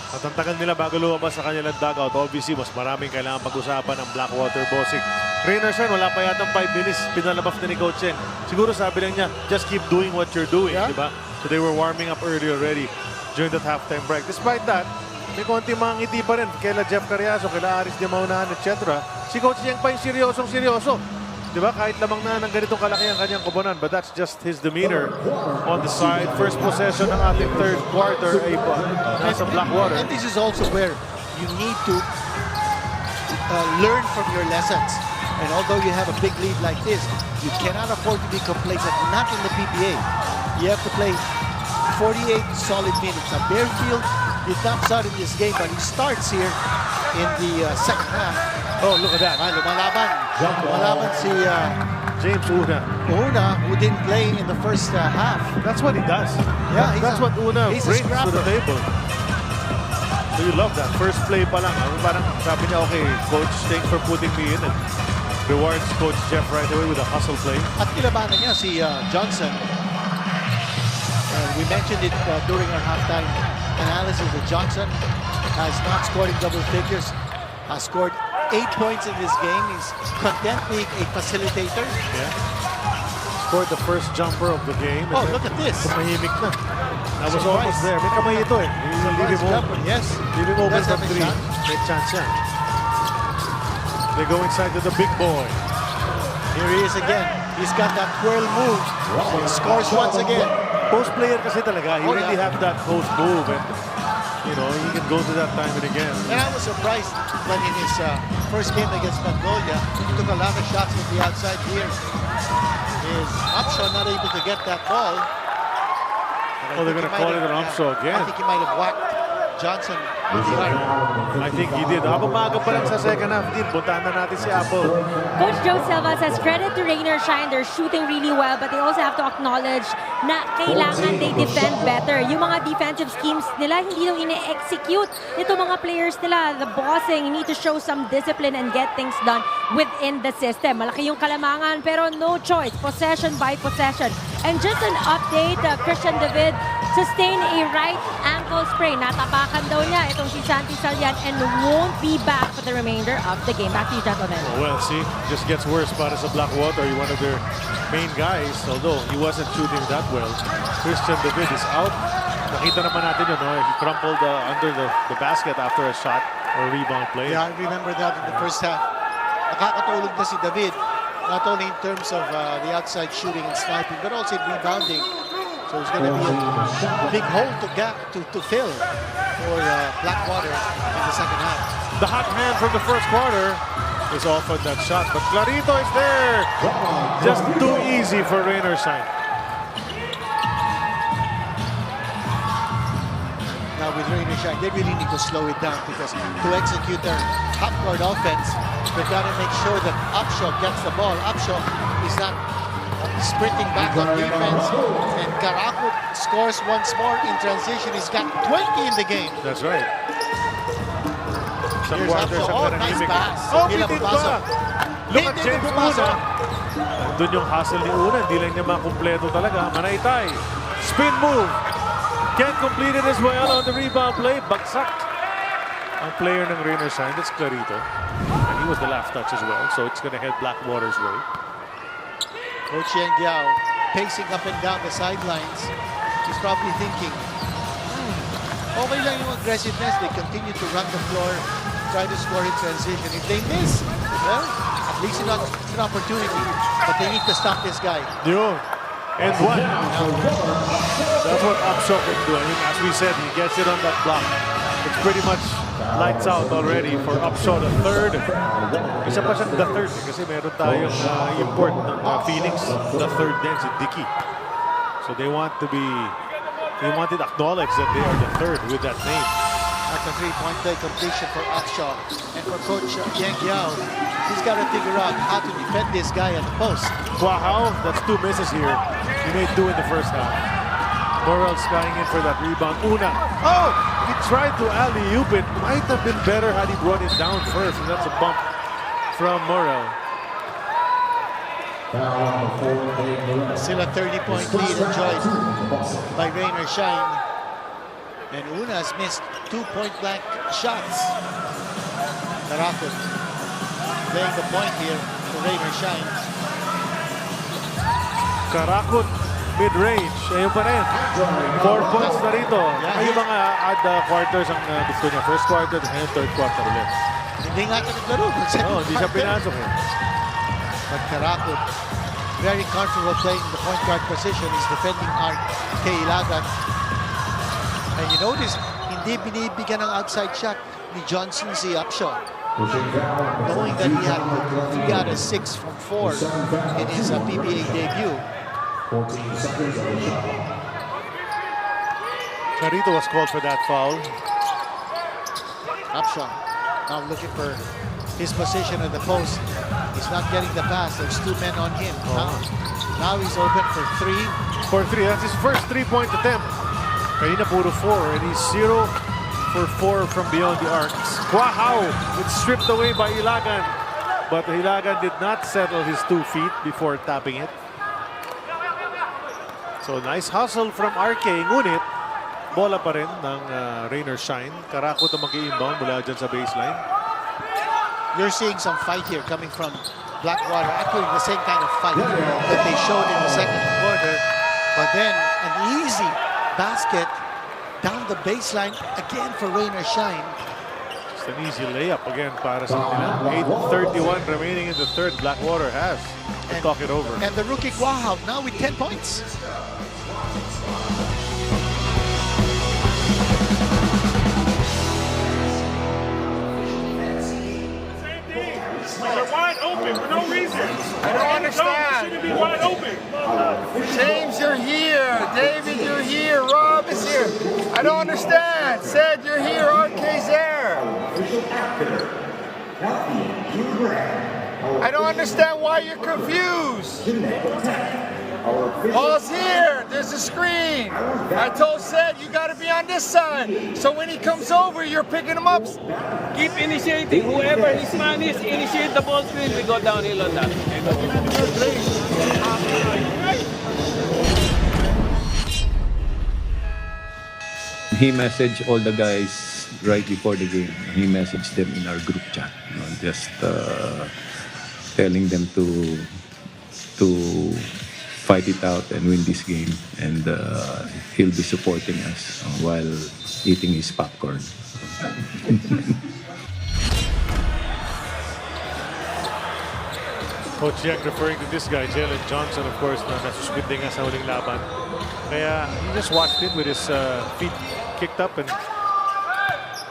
At ang tagal nila bago lumabas sa kanilang dugout. Obviously, mas maraming kailangan pag-usapan ng Blackwater bossing. Rain or Shine, wala pa yatang 5 minutes. Pinalabas na ni Coach Cheng. Siguro sabi lang niya, just keep doing what you're doing, yeah. Diba? So they were warming up early already during that halftime break. Despite that, may konti mga ngiti pa rin. Kaila Jeff Carriazo, kaila Aris de Maunahan, etc. Si Coach Cheng pa yung seryoso. Diba? Kahit lamang na ng ganitong kalaki ang kanyang koponan. But that's just his demeanor on the side. First possession ng ating third quarter ay nasa Blackwater. And this is also where you need to learn from your lessons. And although you have a big lead like this, you cannot afford to be complacent. Not in the PBA. You have to play 48 solid minutes. Now, Bearfield did not start in this game, but he starts here in the second half. Oh, look at that. Lumalaban si James Una. Una, who didn't play in the first half. That's what he does. Yeah, that's what Una brings to the table. So you love that. First play pa lang. Parang sabi niya, okay, Coach, thanks for putting me in. And rewards Coach Jeff right away with a hustle play. At kilabanan niya si Johnson. We mentioned it during our halftime analysis that Johnson has not scored in double figures. Has scored 8 points in this game. He's content being a facilitator. Yeah. Scored the first jumper of the game. Oh, look at this. Tumahimik na. That was almost there. May kamay ito eh. Leave him open. Yes. Leave him open from 3. May chance yan. They go inside to the big boy. Here he is again. He's got that twirl move. He scores once again. Post player kasi talaga. He really have that post move. And, you know, he can go to that time and again. And I was surprised when in his first game against Mongolia, he took a lot of shots from the outside here. Is Upshaw not able to get that ball? Oh, they're going to call it an Upshaw again. I think he might have whacked Johnson. I think he did. Habang maaga pa lang sa second half din, puntahan na natin si Apple. Coach Joe Silva says credit to Rain or Shine. They're shooting really well, but they also have to acknowledge na kailangan they defend better. Yung mga defensive schemes nila, hindi nung ine-execute nito mga players nila. The bossing, you need to show some discipline and get things done within the system. Malaki yung kalamangan, pero no choice. Possession by possession. And just an update, Christian David sustained a right ankle sprain. Natapakan daw niya itong si Santi Salian and won't be back for the remainder of the game. Back to you, gentlemen. Well, see, just gets worse para sa Blackwater. One of their main guys, although he wasn't shooting that well. Christian David is out. Nakita naman natin yun, no? He crumpled under the basket after a shot or rebound play. Yeah, I remember that in the first half. Nakakatulog na si David, not only in terms of the outside shooting and sniping, but also in rebounding. So it's going to be a big hole to fill for Blackwater in the second half. The hot hand from the first quarter is off on that shot, but Clarito is there. Just too easy for Rain or Shine. Now with Rain or Shine, they really need to slow it down because to execute their half-court offense, they've got to make sure that Upshaw gets the ball. Upshaw is not sprinting back on defense, and Karakut scores once more in transition. He's got 20 in the game. That's right. Here's Upshaw. Oh, nice pass. Oh, he did ba? Look at James Una. Doon yung hustle ni Una. Hindi lang niya makumpleto talaga. Manaytay. Spin move. Can't complete it as well on the rebound play. Bagsak. Ang player ng Rain or Shine, that's Clarito. And he was the last touch as well, so it's going to head Blackwater's way. Coach Yang Giao pacing up and down the sidelines. He's probably thinking, okay lang yung aggressiveness. They continue to run the floor, try to score in transition. If they miss, well, at least it's an opportunity. But they need to stop this guy. Yun. And what? That's what Upshaw can do. I mean, as we said, he gets it on that block. It's pretty much lights out already for Upshaw, the third. Isa pa siyang the third kasi meron tayong import ng Phoenix, the third din si Dicky. So they want it acknowledged that they are the third with that name. That's a three-point play completion for Upshaw. And for Coach Yang Giao, he's got to figure out how to defend this guy at the post. Wow, that's two misses here. He made two in the first half. Morrell skying in for that rebound. Una. Oh! He tried to alley-oop it. Might have been better had he brought it down first. And that's a bump from Morrell. Still a 30-point lead enjoyed by Rain or Shine. And Una's missed 2 point-blank shots. Karakut playing the point here for Rain or Shine. Karakut mid-range. Ayun pa rin. 4 points na rito. Ay, yung mga odd quarters ang gusto niya. First quarter, and third quarter ulit. Hindi nga ito naglaro. Hindi siya pinasok. But Karakut, very comfortable playing the point guard position. He's defending kay Ilagan. And you notice, hindi binibigyan ng outside shot ni Johnson si Upshaw. Knowing that he had 3 out of 6 from 4 in his PBA debut. Clarito was called for that foul. Upshaw now looking for his position at the post. He's not getting the pass. There's 2 men on him. Now he's open for 3. For 3. That's his first 3-point attempt. Kanina puro 4. And he's 0 for 4 from beyond the arc. Wow! It's stripped away by Ilagan. But Ilagan did not settle his 2 feet before tapping it. So nice hustle from RK. Ngunit, bola pa rin ng Rain or Shine. Karakut ang mag-i-inbound mula dyan sa baseline. You're seeing some fight here coming from Blackwater. Actually, the same kind of fight that they showed in the second quarter. But then, an easy basket down the baseline again for Rain or Shine. Just an easy layup again para sa kanila. 8:31 remaining in the third. Blackwater has to talk it over. And the rookie Guahav now with 10 points. They're wide open for no reason. I don't understand. Shouldn't be wide open. James, you're here. David, you're here. Rob, happens here? I don't understand. Said you're here, RK's there. I don't understand why you're confused. Ball's here. There's a screen. I told Sed you got to be on this side. So when he comes over, you're picking him up. Keep initiating. Whoever his man is, initiate the ball screen. We go downhill on that. He messaged all the guys right before the game. He messaged them in our group chat, just telling them to fight it out and win this game, and he'll be supporting us while eating his popcorn. Coach Jack referring to this guy, Jalen Johnson, of course, na nasuswinding nga sa huling laban. Kaya he just watched it with his feet kicked up and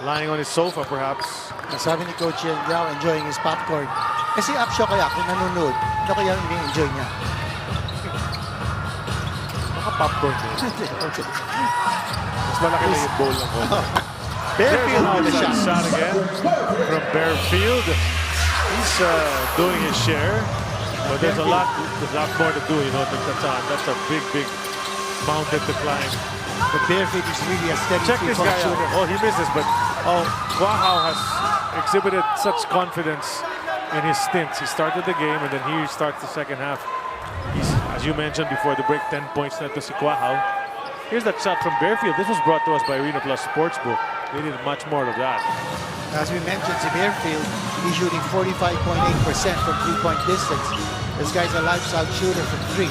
lying on his sofa, perhaps. Sabi ni Coach Yao, enjoying his popcorn. Kasi Upshaw kaya, kung nanonood, ano kaya ini-enjoy niya? Baka popcorn din. Mas malaki na yung bowl ng bowl. Barefield with the shot again from Barefield. He's doing his share, but there's a lot more to do. You know, that's a big mountain to climb. But Barefield is really a steady Check this guy out. shooter. Oh, he misses, but Quahao has exhibited such confidence in his stints. He started the game, and then he starts the second half. He's, as you mentioned before the break, 10 points net to si Quahao. Here's that shot from Barefield. This was brought to us by Arena Plus Sportsbook. They needed much more of that. As we mentioned, si Barefield, he's shooting 45.8% from three-point distance. This guy's a lights out shooter from three.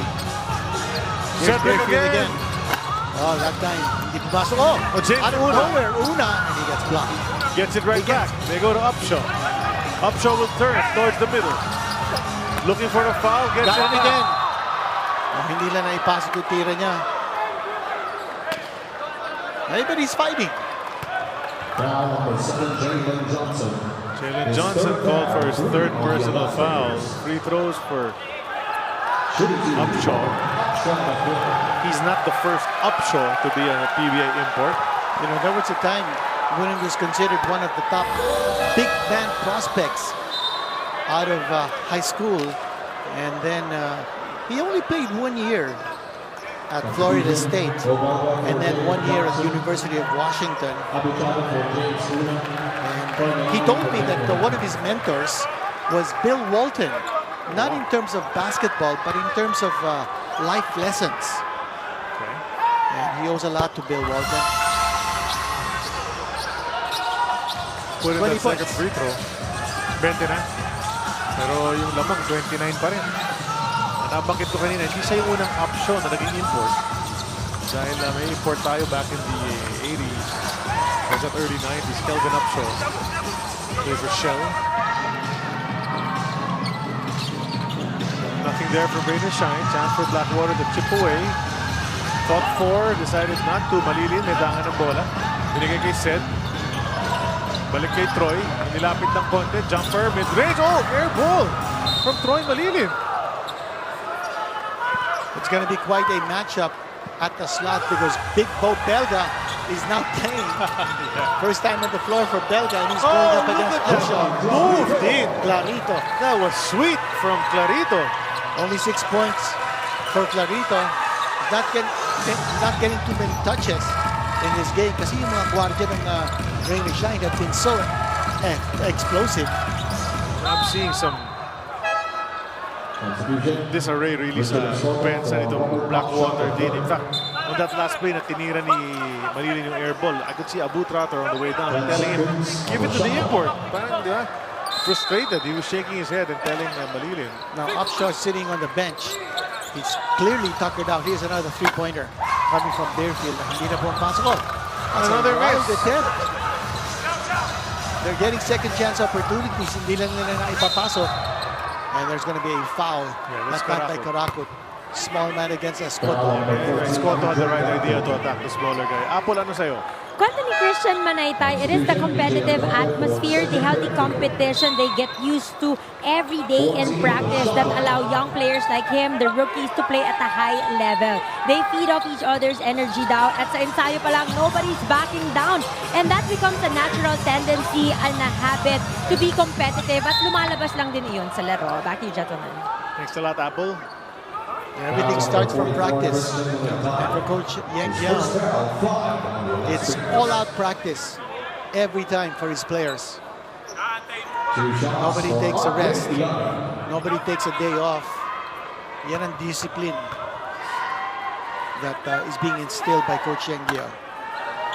Here's Barefield again. Oh, that time, hindi pumasok. Oh, out of nowhere, Una, and he gets blocked. Gets it right back. They go to Upshaw. Upshaw will turn towards the middle. Looking for a foul. Gets Got it it again. Oh, hindi lang naipasok yung tira niya. But he's fighting. Jalen Johnson called for his third personal foul. Free throws for Upshaw. He's not the first Upshaw to be a PBA import. You know, there was a time when he was considered one of the top big man prospects out of high school. And then he only played 1 year at Florida State, and then 1 year at the University of Washington. And he told me that one of his mentors was Bill Walton, not in terms of basketball, but in terms of life lessons. Okay. And he owes a lot to Bill Walton. Put in that second free throw. 20 na. Pero yung lamang, 29 pa rin. Nabanggit ko kanina, hindi siya yung unang Upshaw na naging import. Dahil may import tayo back in the 80s. Or sa early 90s, Kelvin Upshaw. Play for Shell. Nothing there for Rain and Shine. Chance for Blackwater to chip away. Thought four, decided not to. Malilin, may dangan ng bola. Binigay kay Sed. Balik kay Troy. Nilapit ng konti. Jumper, mid-range. Oh, air ball from Troy Malilin. It's going to be quite a matchup at the slot because Big Bo Belga is now playing. Yeah. First time on the floor for Belga, and he's going up against Upshaw. Moved in. Clarito. That was sweet from Clarito. Only 6 points for Clarito. Not getting too many touches in this game kasi yung mga guardia ng Rain and Shine have been so explosive. I'm seeing some disarray really sa pensa nitong Blackwater din. In fact, on that last play na tinira ni Malilin yung air ball, I could see Abu Trotter on the way down telling him, give it to the import. Parang, di ba? Frustrated. He was shaking his head and telling Malilin. Now, Upshaw sitting on the bench. He's clearly tuckered out. Here's another three-pointer coming from Barefield. Hindi na pumapasok. Another miss. They're getting second chance opportunities. Hindi lang nila na ipapasok. And there's going to be a foul. Yeah, that's not by Karakut. Small man against Escoto. Escoto had the right idea to attack the smaller guy. Apple, ano sa'yo? Kwento ni Christian Manaytay, it is the competitive atmosphere, the healthy competition they get used to every day in practice that allow young players like him, the rookies, to play at a high level. They feed off each other's energy daw. At sa ensayo pa lang, nobody's backing down. And that becomes a natural tendency and a habit to be competitive. At lumalabas lang din iyon sa laro. Back to you, gentlemen. Thanks a lot, Apple. Everything starts from practice. And for Coach Yang Yang, it's all-out practice every time for his players. Nobody takes a rest. Nobody takes a day off. Yan ang discipline that is being instilled by Coach Yang Yang.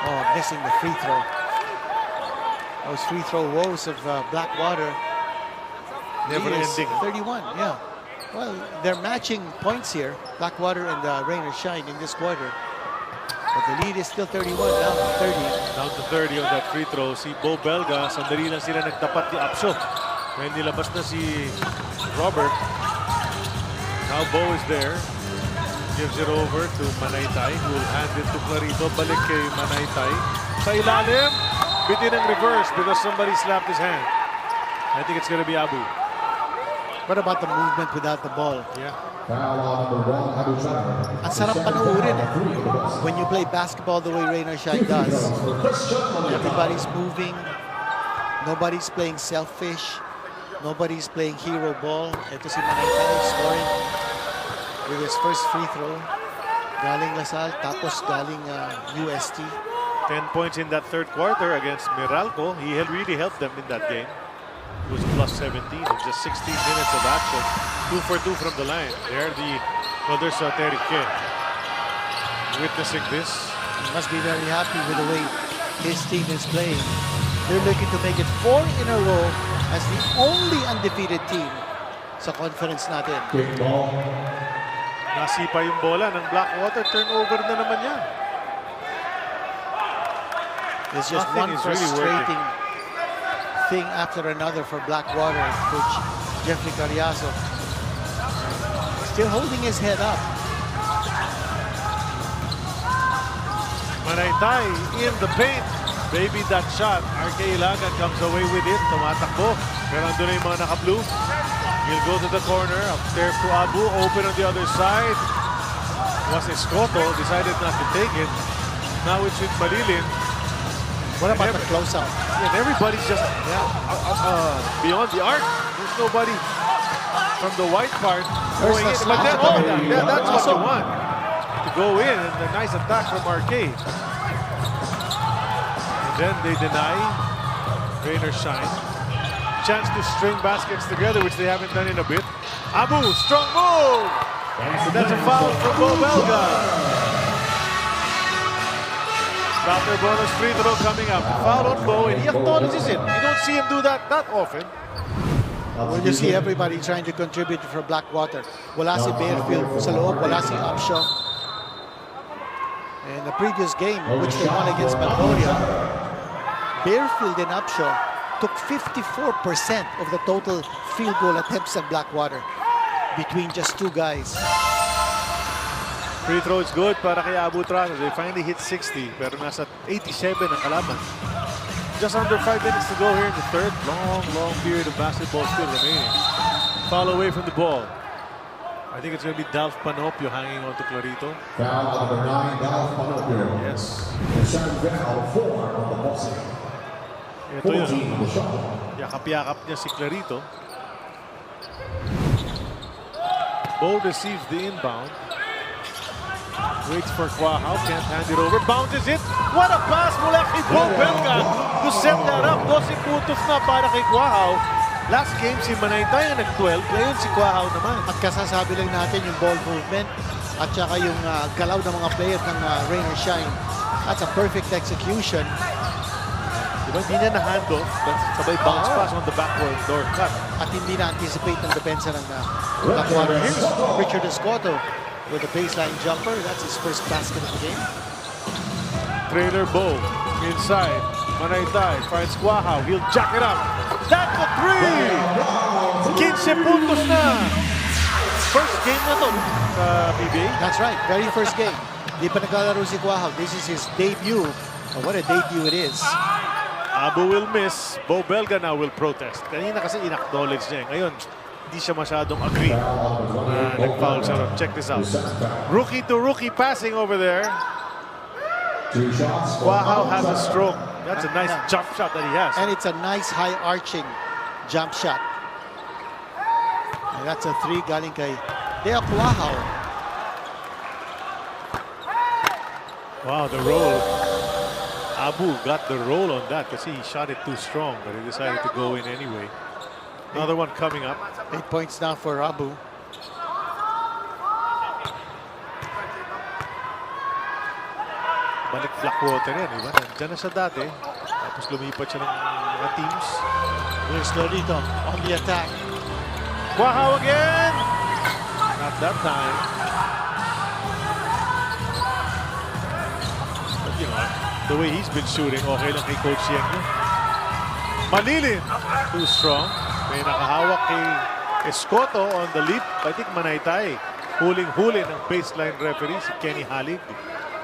Oh, missing the free throw. Those free throw woes of Blackwater. Never ending. 31, yeah. Well, they're matching points here, Blackwater and Rain or Shine in this quarter. But the lead is still 31, down to 30. Down to 30 on that free throw. Si Bo Belga, sandali lang sila nagtapat ni Apso. Ngayon nilabas na si Robert. Now Bo is there. Gives it over to Manaytay, who will hand it to Clarito. Balik kay Manaytay. Sa ilalim, bitin ang reverse because somebody slapped his hand. I think it's gonna be Abu. What about the movement without the ball? Yeah. Ang sarap panoorin eh. When you play basketball the way Rain or Shine does. Everybody's moving. Nobody's playing selfish. Nobody's playing hero ball. Ito si Manaytay scoring with his first free throw. Galing Lasal, tapos galing UST. 10 points in that third quarter against Meralco. He really helped them in that game. It was plus 17 in just 16 minutes of action. 2 for 2 from the line. There's Terry Kid witnessing this. He must be very happy with the way his team is playing. They're looking to make it 4 in a row as the only undefeated team sa conference natin. Nasipa yung bola ng Blackwater. Turnover na naman yan. There's just one frustrating thing after another for Blackwater. Coach Jeffrey Carriazo still holding his head up. Manaytay in the paint. Baby that shot. RK Ilagan comes away with it. Tumatakbo. Pero andun na yung mga naka-blue. He'll go to the corner. Upstairs to Abu. Open on the other side. Was Escoto. Decided not to take it. Now it's with Malilin. What about the close-up? And everybody's just beyond the arc. There's nobody from the white part going in. But then, that's what you want. To go in, and a nice attack from Arcade. And then they deny Rain or Shine. Chance to string baskets together, which they haven't done in a bit. Abu, strong move! And that's a foul from Bo Belga. After bonus free throw coming up. Foul on Bo, and he acknowledges it. You don't see him do that often. When you see everybody trying to contribute for Blackwater. Wala si Barefield sa loob, wala si Upshaw. In the previous game, which they won against Magnolia, Barefield and Upshaw took 54% of the total field goal attempts at Blackwater between just 2 guys. Free throw is good para kay Abu Tranas. They finally hit 60, pero nasa 87 ang kalaban. Just under 5 minutes to go here in the third. Long period of basketball still remaining. Foul away from the ball. I think it's going to be Dalf Panopio hanging on to Clarito. Foul number 9, Dalf Panopio. Yes. The second foul, 4 on the Bossy. Ito yun. Yakap-yakap niya si Clarito. Bo receives the inbound. Waits for Quahao, can't hand it over, bounces it. What a pass mula kay Bo Belga to set that up. 12 puntos na para kay Quahao. Last game, si Manaytay ang nag-12. Ngayon si Quahao naman. At kasasabi lang natin yung ball movement at saka yung galaw ng mga players ng Rain or Shine. That's a perfect execution. Diba, hindi na na-handoff. Sabay bounce pass on the backward door cut. At hindi na-anticipate ng depensa ng Blackwater. Here's Richard Escoto with a baseline jumper. That's his first basket of the game. Trailer Bo inside. Manaytay finds Quahao. He'll jack it up. That's a 3! 15 puntos na. First game na to sa PBA. That's right. Very first game. Di pa naglalaro si Quahao. This is his debut Oh, what a debut it is. Abu will miss. Bo Belga now will protest. Kanina kasi in-acknowledge niya. Ngayon, hindi siya masyadong agree na nag-foul siya. Check this out. Rookie to rookie passing over there. Wow has a stroke. That's a nice jump shot that he has. And it's a nice high arching jump shot. And that's a 3 galing kay Dea Kuahao. Wow, the roll. Abu got the roll on that because he shot it too strong, but he decided to go in anyway. Another one coming up. 8 points now for Abu. Balik Blackwater yan, diba? Nandiyan na siya dati. Tapos lumipat siya ng mga teams. Here's Lolito on the attack. Kuahao again! Not that time. But you know, the way he's been shooting, okay lang kay Coach Yeng. Malilin! Too strong. May nakahawak kay Escoto on the leap. I think Manaytay. Huling-huli ng baseline referee, si Kenny Halig.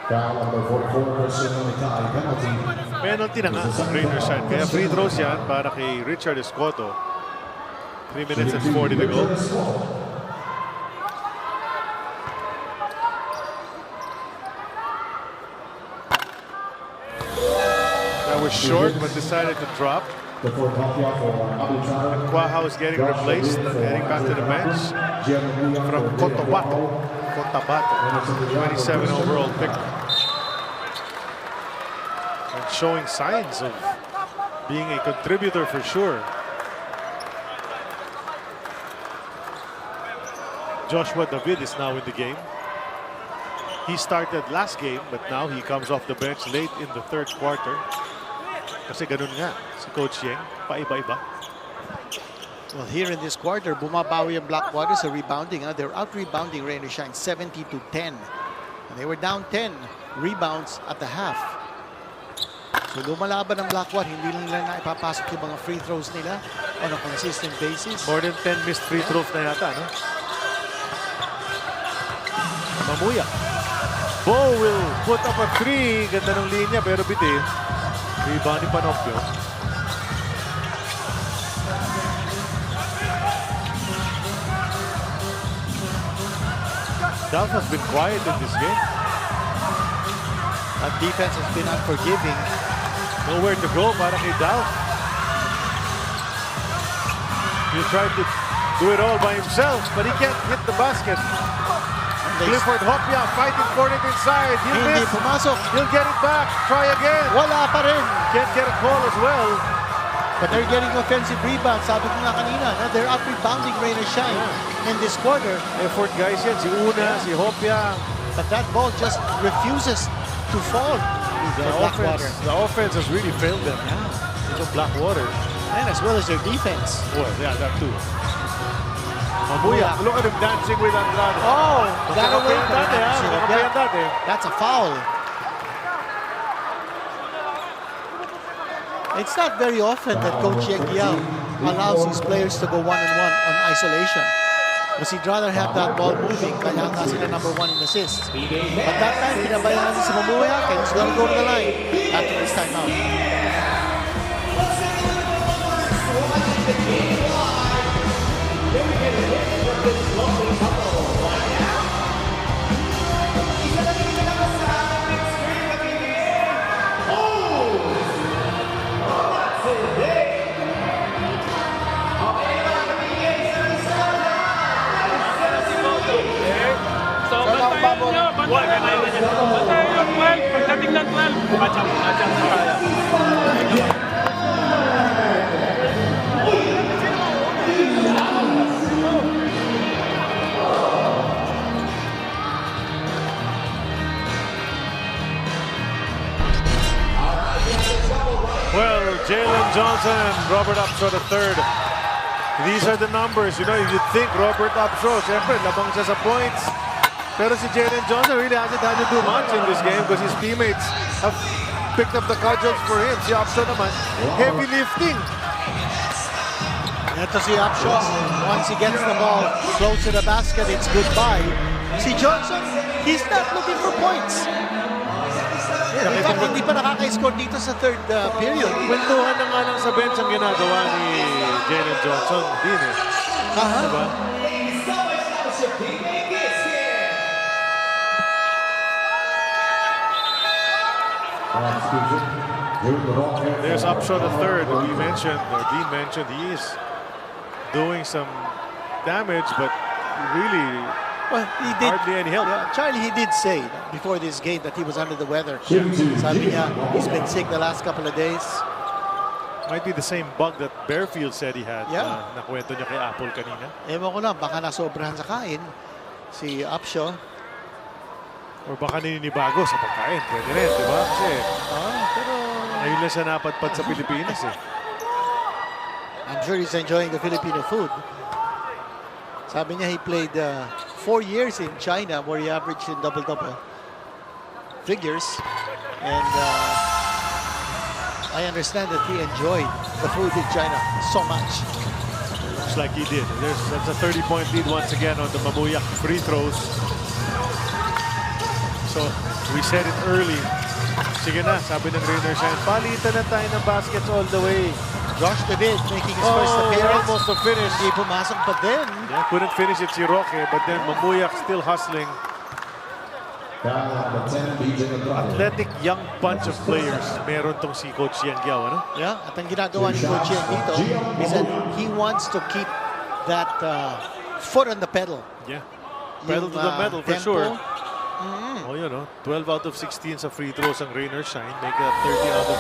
Foul number 44, personally tie penalty. Penalty na nga ang Rainier Shine. Kaya free throws yan para kay Richard Escoto. 3 minutes and 40 to go. That was short but decided to drop. Kuahao is getting replaced, heading back to the bench from Cotabato. 27 overall pick. And showing signs of being a contributor for sure. Joshua David is now in the game. He started last game, but now he comes off the bench late in the third quarter. Kasi ganun nga si Coach Yeng, paiba-iba. Well, here in this quarter, bumabawi ang Blackwater sa rebounding. They're out-rebounding Rainier Shine 70-10. And they were down 10 rebounds at the half. So lumalaban ang Blackwater. Hindi lang nila na ipapasok yung mga free throws nila on a consistent basis. More than 10 missed free throws na yata, no? Mamuya. Bo will put up a 3. Ganda ng linya pero bitin. Rebound ni Panopio. Dalf has been quiet in this game. That defense has been unforgiving. Nowhere to go para kay Dalf. He tried to do it all by himself, but he can't hit the basket. Clifford Hopia fighting for it inside. He'll miss. Pumasok. He'll get it back. Try again. Wala pa rin. Can't get a call as well. But they're getting offensive rebounds. Sabi ko nga kanina, they're out-rebounding Rainier Shine in this quarter. Effort guys yan. Si Una, si Hopia. But that ball just refuses to fall. The offense has really failed them. Yeah. It's Blackwater. And as well as their defense. Well, yeah, that too. Mamuya, look at him dancing with Andrade. Oh, got away from that. That's a foul. It's not very often that Coach Yeng allows his players to go one-on-one on isolation. Because he'd rather have that ball moving. Kaya nga sila number 1 in assists. But that time, pinabayaan natin si Mamuya, kaya he's gonna go to the line after this timeout. Pagdating ng 12, matchang sa kaya. Well, Jalen Johnson and Robert Upshaw III. These are the numbers. You know, you'd think Robert Upshaw, siyempre, labang siya sa points. Pero si Jalen Johnson really hasn't had to do much in this game because his teammates have picked up the cudgels for him. Si Upshaw naman, heavy lifting. Ito si Upshaw. Once he gets the ball close to the basket, it's goodbye. Si Johnson, he's not looking for points. In fact, hindi pa nakaka-score dito sa third period. Kwentuhan na nga lang sa bench ang ginagawa ni Jalen Johnson din eh. Diba? There's Upshaw the third that we mentioned, or Dean mentioned. He is doing some damage, but really he did, hardly any help. Yeah, Charlie, he did say before this game that he was under the weather. Sabi niya, he's been sick the last couple of days. Might be the same bug that Bearfield said he had. Yeah. Nakwento niya kay Apple kanina. Ewan ko lang, baka nasobrahan sa kain si Upshaw. Or baka naninibago sa pagkain. Pwede rin, di ba? Kasi pero ngayon lang siya napadpad sa Pilipinas eh. I'm sure he's enjoying the Filipino food. Sabi niya he played 4 years in China where he averaged in double-double figures. And I understand that he enjoyed the food in China so much. Looks like he did. That's a 30-point lead once again on the Mamuyak free throws. So, we said it early. Sige na, sabi ng Rainer Shine, palitan na tayo ng baskets all the way. Josh David making his first appearance. Almost to finish. Hindi pumasok, but then couldn't finish it si Roque, but then Mamuyak still hustling. Athletic young bunch of players. Meron tong si Coach Yang Giao, ano? Yeah, at ang ginagawa ni Coach Yang dito is that he wants to keep that foot on the pedal. Yeah, pedal to the metal for sure. Oh, you know, 12 out of 16 sa free throws ang Rainer Shine. Make that 13 out of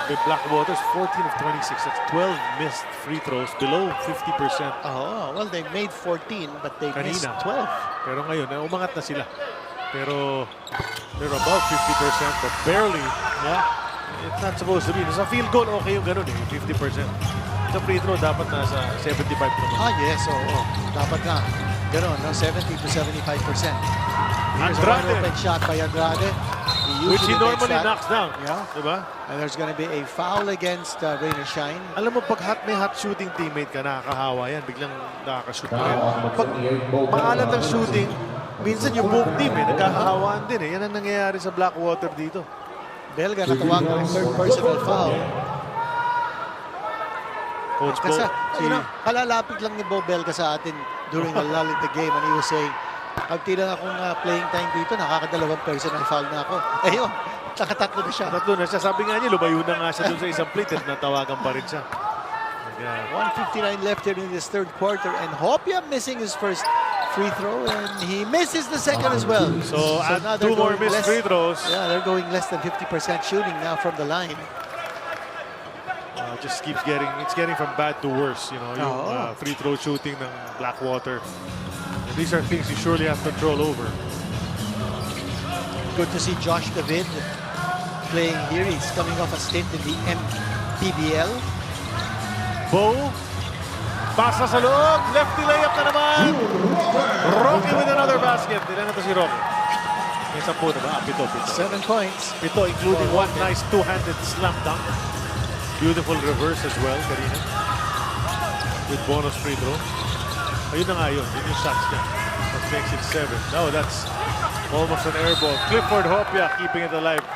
17. With Blackwater's 14 of 26. That's 12 missed free throws, below 50%. Oh, well, they made 14, but they missed 12. Pero ngayon, umangat na sila. Pero they're above 50%, but barely. Yeah, it's not supposed to be. Sa field goal, okay yung ganun eh, 50%. Sa free throw, dapat nasa 75 naman. Yes, dapat na. Ganun, no? 70 to 75%. Here's Andrade. an open shot by Andrade. Which he normally knocks down. Yeah. Diba? And there's going to be a foul against Rainer Shine. Alam mo, pag may hot shooting teammate ka, nakakahawa yan. Biglang nakakashoot ka rin. Pag maalat ang shooting, minsan yung buong team nagkakahawaan din eh. Yan ang nangyayari sa Blackwater dito. Belga natawag ng third personal foul. Coach Kasi, Bo, kalalapit lang ni Bo Belga sa atin during the lull in the game, and he was saying, pagti lang akong playing time dito, nakakadalawang personal foul na ako. Ayun, nakatatlo na siya. Tatlo na siya. Sabi nga niya, lumayo na nga siya dun sa isang plate at natawagan pa rin siya. 1:59 left here in this third quarter, and Hopia missing his first free throw, and he misses the second as well. So add two more missed free throws. Yeah, they're going less than 50% shooting now from the line. Just keeps getting from bad to worse, you know, yung free throw shooting ng Blackwater. And these are things you surely have control over. Good to see Josh David playing here. He's coming off a stint in the PBA. Bo, pasa sa loob, lefty layup na naman. Roque with another basket. Ilan na to si Roque? May 10 na ba? Pito. 7 points. Pito, including one nice two-handed slam dunk. Beautiful reverse as well, Karina. With bonus free throw. Ayun na nga yun. Yun yung shots niya. That makes it 7. No, that's almost an air ball. Clifford Hopia keeping it alive.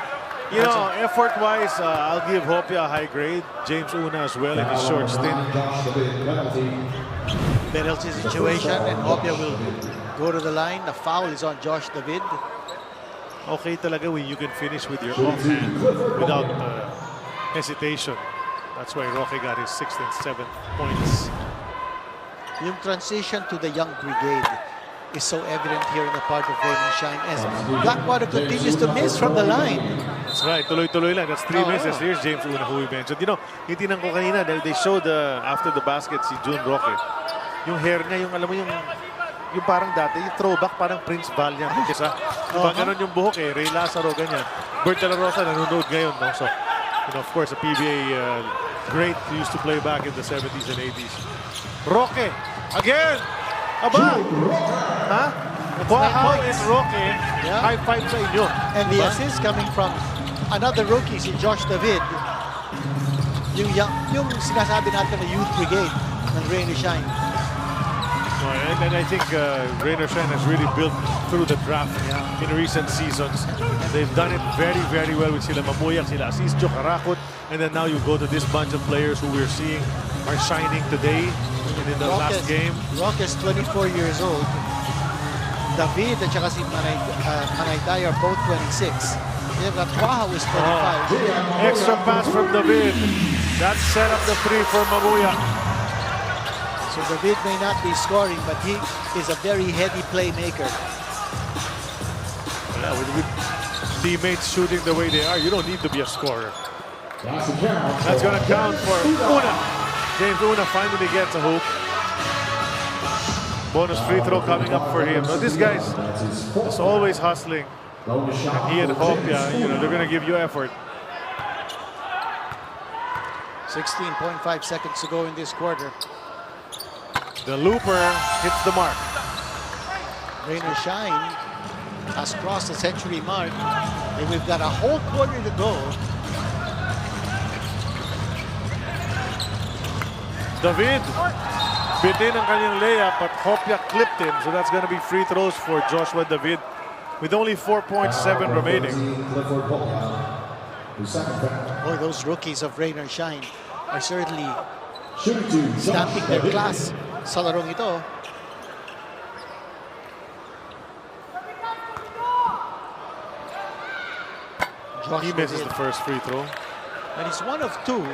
You know, effort-wise, I'll give Hopia a high grade. James Una as well in his short stint. Penalty situation, and Hopia will go to the line. The foul is on Josh David. Okay talaga when you can finish with your offhand without hesitation. That's why Roque got his 6th and 7th points. Yung transition to the young brigade is so evident here in the part of Rainer Shine as Blackwater continues to miss from the line. That's right, tuloy-tuloy lang. That's 3 misses. Here's James Una, who we mentioned. You know, hitinan ko kanina, they showed after the basket si June Roque. Yung hair niya, yung alam mo yung parang dati, yung throwback, parang Prince Valiant. Isa, diba ganun yung buhok eh, Ray Lazaro, ganyan. Bert De La Rosa, nanonood ngayon, no? So, you know, of course, a PBA great used to play back in the 70s and 80s. Roque, again! Aba! Ha? Wow, it's Roque. Yeah. High five sa inyo. And the assist coming from another rookie, si Josh David. Yung sinasabi natin na youth brigade ng Rainer Shine. And I think Rainer Shine has really built through the draft in recent seasons. They've done it very, very well with sila Mamuyak, sila Asisjo, Karakot, and then now you go to this bunch of players who we're seeing are shining today and in the last game. Rock is 24 years old. David at saka si Manayday are both 26. You've got Quaha who's 25. Extra pass from David. That set up the three for Mamuyak. So David may not be scoring, but he is a very heavy playmaker. Yeah, with teammates shooting the way they are, you don't need to be a scorer. That's going to count for Una. James Una finally gets a hoop. Bonus free throw coming up for him. Now this guy's is always hustling. And he and Hopia, they're going to give you effort. 16.5 seconds to go in this quarter. The looper hits the mark. Rainer Shine has crossed the century mark, and we've got a whole quarter to go. David bitin ang kanyang layup, but Hopia clipped him, so that's going to be free throws for Joshua David with only 4.7 remaining. Boy, those rookies of Rainer Shine are certainly stamping their class sa larong ito. He misses the first free throw. And he's one of two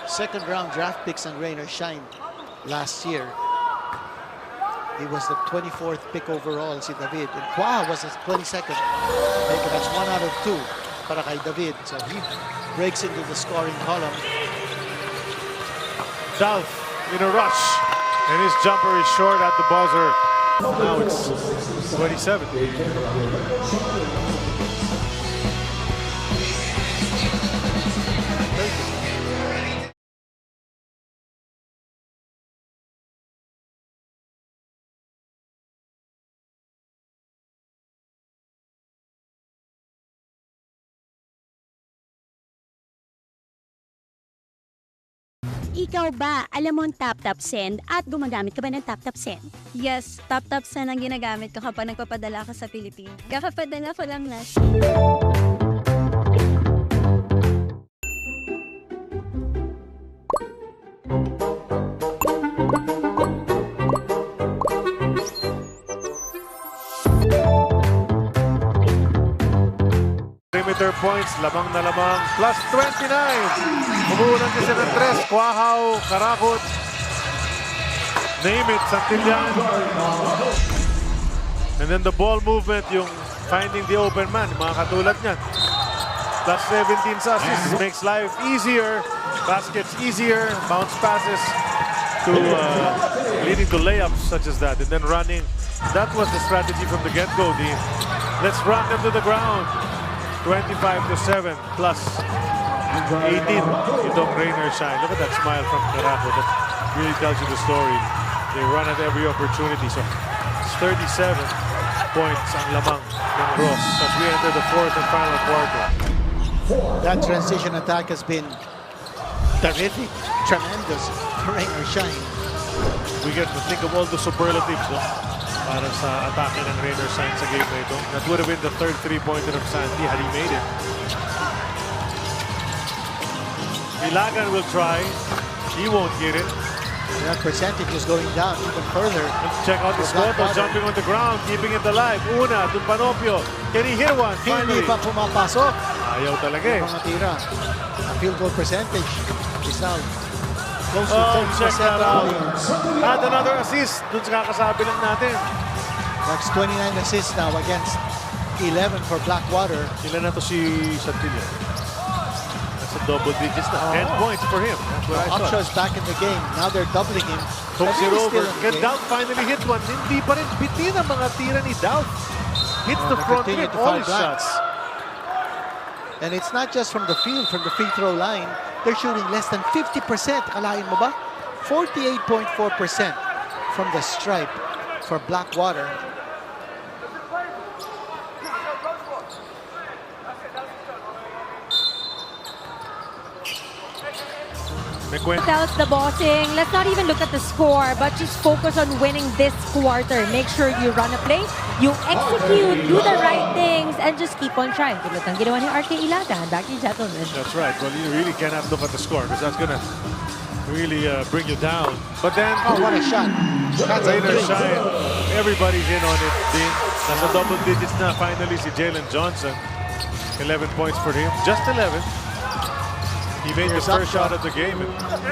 second-round draft picks on Rainer Shine last year. He was the 24th pick overall, si David. And Quaha was the 22nd. Maybe that's 1 out of 2 para kay David. So he breaks into the scoring column. Dalf in a rush. And his jumper is short at the buzzer. Now it's 27. Ikaw ba, alam mo ang tap-tap send at gumagamit ka ba ng tap-tap send? Yes, tap-tap send ang ginagamit ko kapag nagpapadala ka sa Pilipinas. Kakapadala ko lang na. Perimeter points, lamang na lamang, plus 29. Umuulan kasi ng tres, Quahaw, Karakot, name it, Santillan. And then the ball movement, yung finding the open man, mga katulad niyan. Plus 17 sa assists, makes life easier, baskets easier, bounce passes to leading to layups such as that. And then running, that was the strategy from the get-go, Dean. Let's run them to the ground. 25-7 plus 18 itong Rainer Shine. Look at that smile from Caraco. That really tells you the story. They run at every opportunity. So it's 37 points ang lamang ng Ross as we enter the fourth and final quarter. That transition attack has been terrific, tremendous for Rainer Shine. We get to think of all the superlatives para sa atake ng Rainer Shine sa game na ito. That would have been the third three-pointer of Santi had he made it. Ilagan will try. He won't get it. That percentage is going down even further. Let's check out the Scotto jumping on the ground, keeping it alive. Una, Panopio. Can he hit one? Hindi pa pumapasok. Ayaw talaga eh. Mga tira. Ang field goal percentage is now close to 30%. Check that out. Add another assist. Doon sa kakasabi lang natin. That's 29 assists now against 11 for Blackwater. Ilan na to si Santillan? That's a double digits na. 10 points for him. That's what I thought. Upshaw is back in the game. Now they're doubling him. Hooks it over. Can Dalf finally hit one? Hindi pa rin bitin ang mga tira ni Dalf. Hits the front rim, all his shots. And it's not just from the field, from the free throw line. They're shooting less than 50%. Kalahin mo ba? 48.4% from the stripe for Blackwater. Without the bossing, let's not even look at the score, but just focus on winning this quarter. Make sure you run a play, you execute, do the right things, and just keep on trying. Tulad ng ginawa ni RK Ilata. Back to you, gentlemen. That's right. Well, you really cannot look at the score because that's going to really bring you down. But then, oh, what a shot. Rainer Shine. Everybody's in on it, Dean. Nasa double digits na finally si Jalen Johnson. 11 points for him. Just 11. He made the first shot of the game.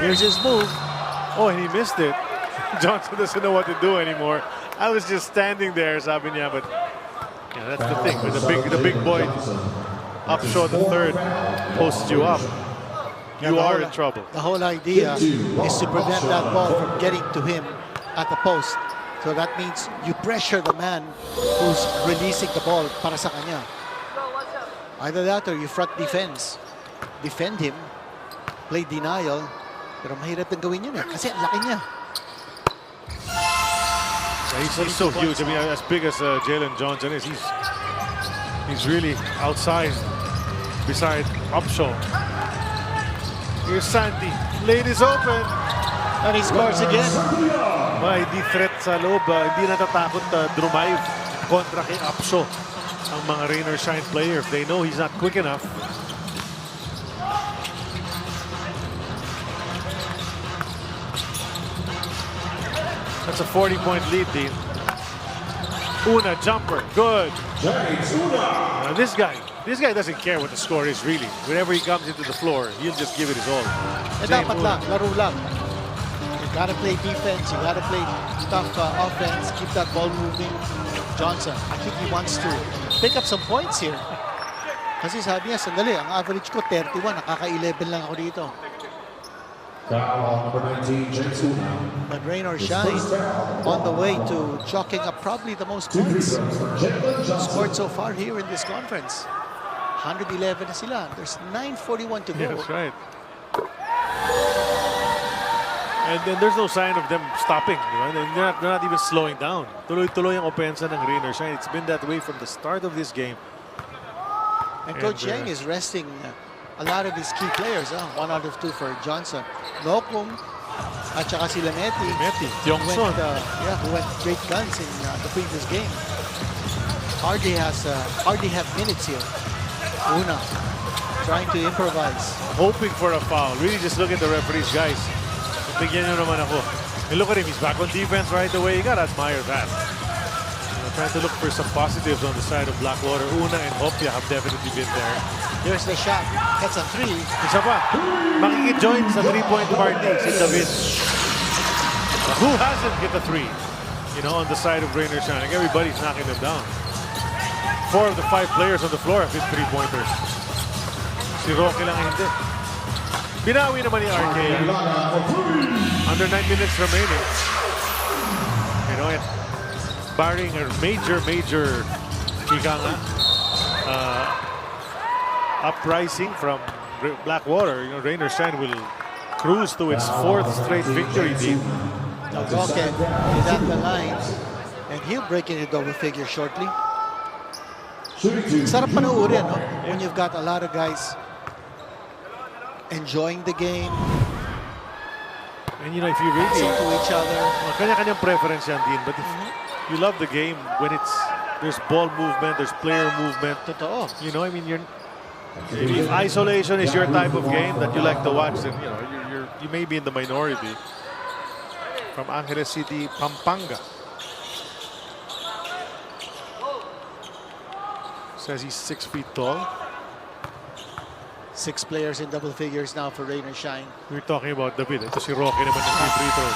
Here's his move. Oh, and he missed it. Johnson doesn't know what to do anymore. I was just standing there, sabi niya, but yeah, that's the thing. With the big boy Upshaw the third posts you up. You are in trouble. The whole idea is to prevent that ball from getting to him at the post. So that means you pressure the man who's releasing the ball para sa kanya. Either that or you front defense. Defend him. Play denial. Pero mahirap din gawin yun kasi ang laki niya. He's so huge. I mean, as big as Jalen Johnson is, he's really outsized beside Upshaw. Here's Sandy. Lane is open. And he scores again. Hindi threat sa loob. Hindi natatakot drumive kontra kay Upshaw ang mga Rainer Shine player. If they know he's not quick enough. That's a 40-point lead, Dean. Una jumper, good. Now this guy doesn't care what the score is really. Whenever he comes into the floor, he'll just give it his all. Dapat lang, laro lang. You gotta play defense, you gotta play tough offense, keep that ball moving. Johnson, I think he wants to pick up some points here. Kasi sabi niya, sandali, ang average ko 31, nakaka-11 lang ako dito. But Rainer Shine on the way to chalking up probably the most points scored so far here in this conference. 111 na sila. There's 9:41 to go. Yeah, that's right. And then there's no sign of them stopping. They're not even slowing down. Tuloy-tuloy ang opensa ng Rainer Shine. It's been that way from the start of this game. And Coach Yang is resting a lot of his key players. 1 out of 2 for Johnson. Nokum at saka si Lameti. Tiongson. Who went great guns in the previous game. Hardly have minutes here. Una trying to improvise. Hoping for a foul. Really just look at the referees, guys. Bigyan nyo naman ako. And look at him. He's back on defense right away. You gotta admire that. Trying to look for some positives on the side of Blackwater. Una and Hopia have definitely been there. Here's the shot. That's a 3. Isa pa. Makikit-join sa 3-point party si David. Who hasn't hit a 3? On the side of Rainer Shine. Like everybody's knocking them down. 4 of the 5 players on the floor have hit 3-pointers. Si Roque lang hindi. Binawi naman ni RK. Under 9 minutes remaining. And barring a major uprising from Blackwater, Rainer Shine will cruise to its 4th straight victory team. Roque is at the line, and he'll break into double figure shortly. Sarap panoorin, no? When you've got a lot of guys enjoying the game. And if you really to each other, kanya-kanyang preference yan din. But if you love the game when there's ball movement, there's player movement. Totoo. If isolation is your type of game that you like to watch, then you may be in the minority. From Angeles City, Pampanga. Says he's 6 feet tall. 6 players in double figures now for Rainer Shine. We're talking about David. Ito si Roque naman ng free throw.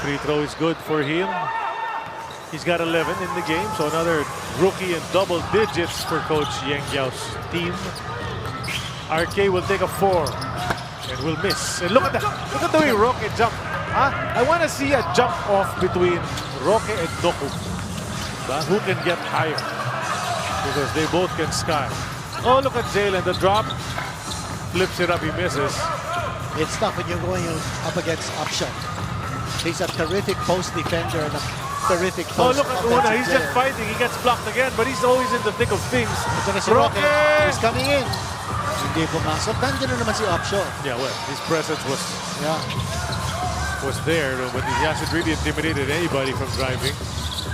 Free throw is good for him. He's got 11 in the game, so another rookie in double digits for Coach Yang Yao's team. RK will take a 4 and will miss. And look at the way Roque jumped. I want to see a jump off between Roque and Doku. Who can get higher? Because they both can sky. Oh, look at Jalen, the drop. Flips it up, he misses. It's tough when you're going up against Upshaw. He's a terrific post defender and a terrific post. Oh, look at Una, he's just fighting. He gets blocked again, but he's always in the thick of things. Roque is coming in. hindi pumasok. Nandiyan na naman si Opshaw. Yeah, well, his presence was Yeah. there, but he hasn't really intimidated anybody from driving.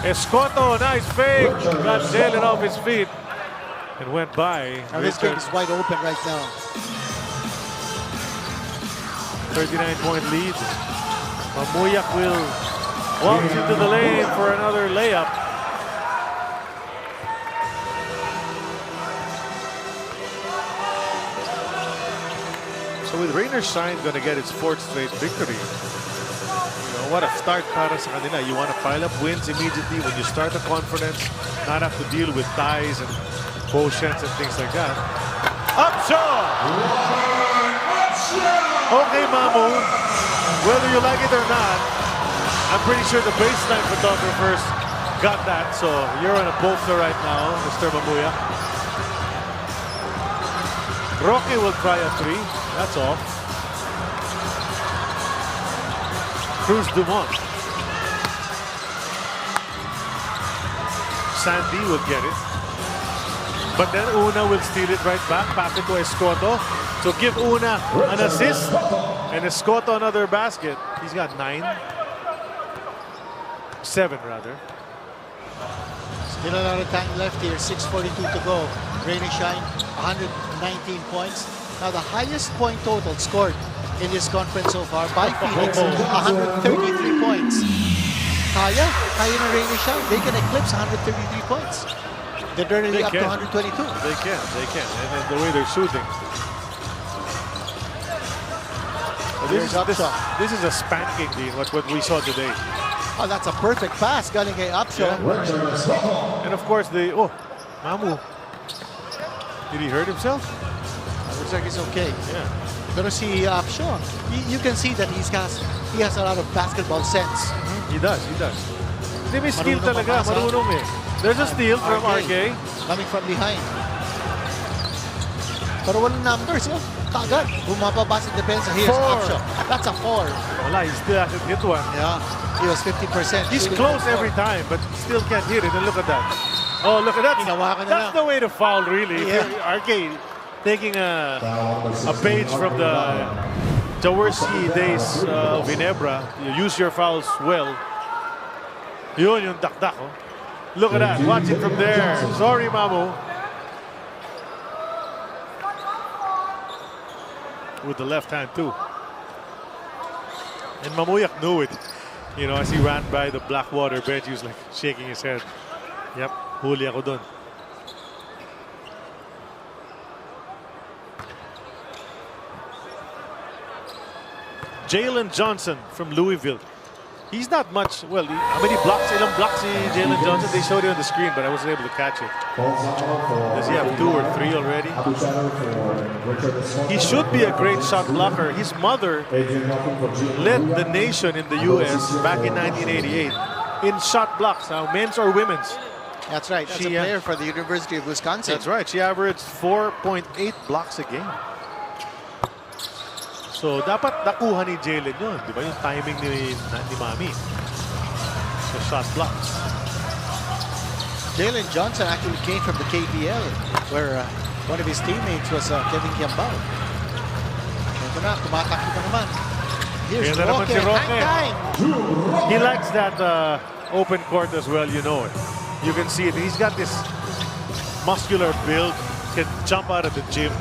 Escoto, nice fake. Got Jalen off his feet and went by. Now this game is wide open right now. 39-point lead. Mamuyak will walk into the lane for another layup. So with Rainer Shine going to get its 4th straight victory. You know, what a start para sa kanila. You want to pile up wins immediately when you start a conference, not have to deal with ties and quotients and things like that. Upshot! Okay, Mamu, whether you like it or not, I'm pretty sure the baseline photographers got that, so you're on a bolster right now, Mr. Mamuya. Roque will try a 3. That's off. Cruz Dumont. Sandy will get it. But then Una will steal it right back. Pass it to Escoto. So give Una an assist. And Escoto another basket. He's got 9. 7 rather. Still a lot of time left here. 6:42 to go. Rainy Shine, 119 points. Now the highest point total scored in this conference so far by Phoenix, 133 points. Kaya na Rainy Shine. They can eclipse 133 points. They're already up to 122. They can. And then the way they're shooting. This is a spanking, Dean, what we saw today. Oh, that's a perfect pass. Galing kay Upshaw. Yeah. And of course, Mamu. Did he hurt himself? Looks like he's okay. Yeah. Pero si Upshaw, you can see that he has a lot of basketball sense. He does. Hindi, may skill talaga. Marunong eh. There's a steal from RK. Coming from behind. Pero walang numbers, oh. Kagad. Bumababa sa depensa. Here's Upshaw. That's a 4. Wala, he still hasn't hit one. Yeah. He was 50%. He's close every time, but still can't hit it. And look at that. Oh, look at that. That's the way to foul, really. Yeah. RK taking a page from the Jaworski days of Ginebra. You use your fouls well. Yun yung dakdak, oh. Look at that. Watch it from there. Sorry, Mamu. With the left hand, too. And Mamuyak knew it. You know, as he ran by the Blackwater bench, he was like shaking his head. Yep, huli ako dun. Jalen Johnson from Louisville. He's not much, well, how many blocks? Ilang blocks si Jalen Johnson? They showed it on the screen, but I wasn't able to catch it. Does he have 2 or 3 already? He should be a great shot blocker. His mother led the nation in the U.S. back in 1988 in shot blocks, now men's or women's. That's right. That's a player for the University of Wisconsin. That's right. She averaged 4.8 blocks a game. So, dapat nakuha ni Jalen yun. Di ba yung timing ni Mami? So, shot blocks. Jalen Johnson actually came from the KBL, where one of his teammates was Kevin Kiambao. Ito na, tumatakbo pa naman. Here's Roque. Hang. He likes that open court as well, you know it. You can see it. He's got this muscular build, can jump out of the gym.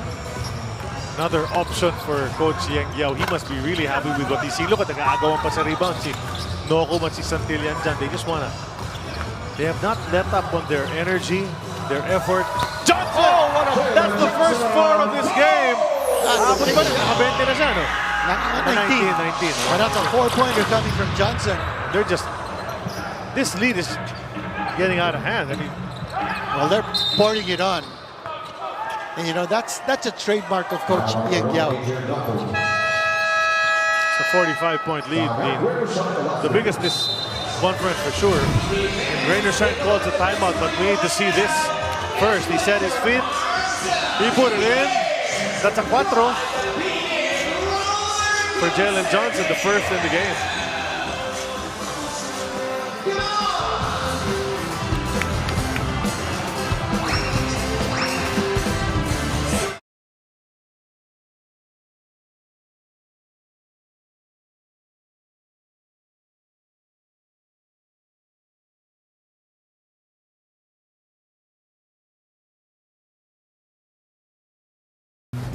Another option for Coach Yang Yao. He must be really happy with what he sees. Look at nag-aagawan pa sa rebound. Si Noko man si Santillan dyan. They they have not let up on their energy, their effort. Johnson! Oh, that's the first 4 of this game. Abot pa na. Naka-20 na siya, no? 19. But that's a 4-pointer coming from Johnson. They're just, this lead is getting out of hand. I mean, well, they're pouring it on. And you know, that's a trademark of Coach Yang Yao. It's a 45-point lead. The biggest this conference for sure. And Rainer Shine calls a timeout, but we need to see this first. He set his feet. He put it in. That's a 4 for Jalen Johnson, the first in the game.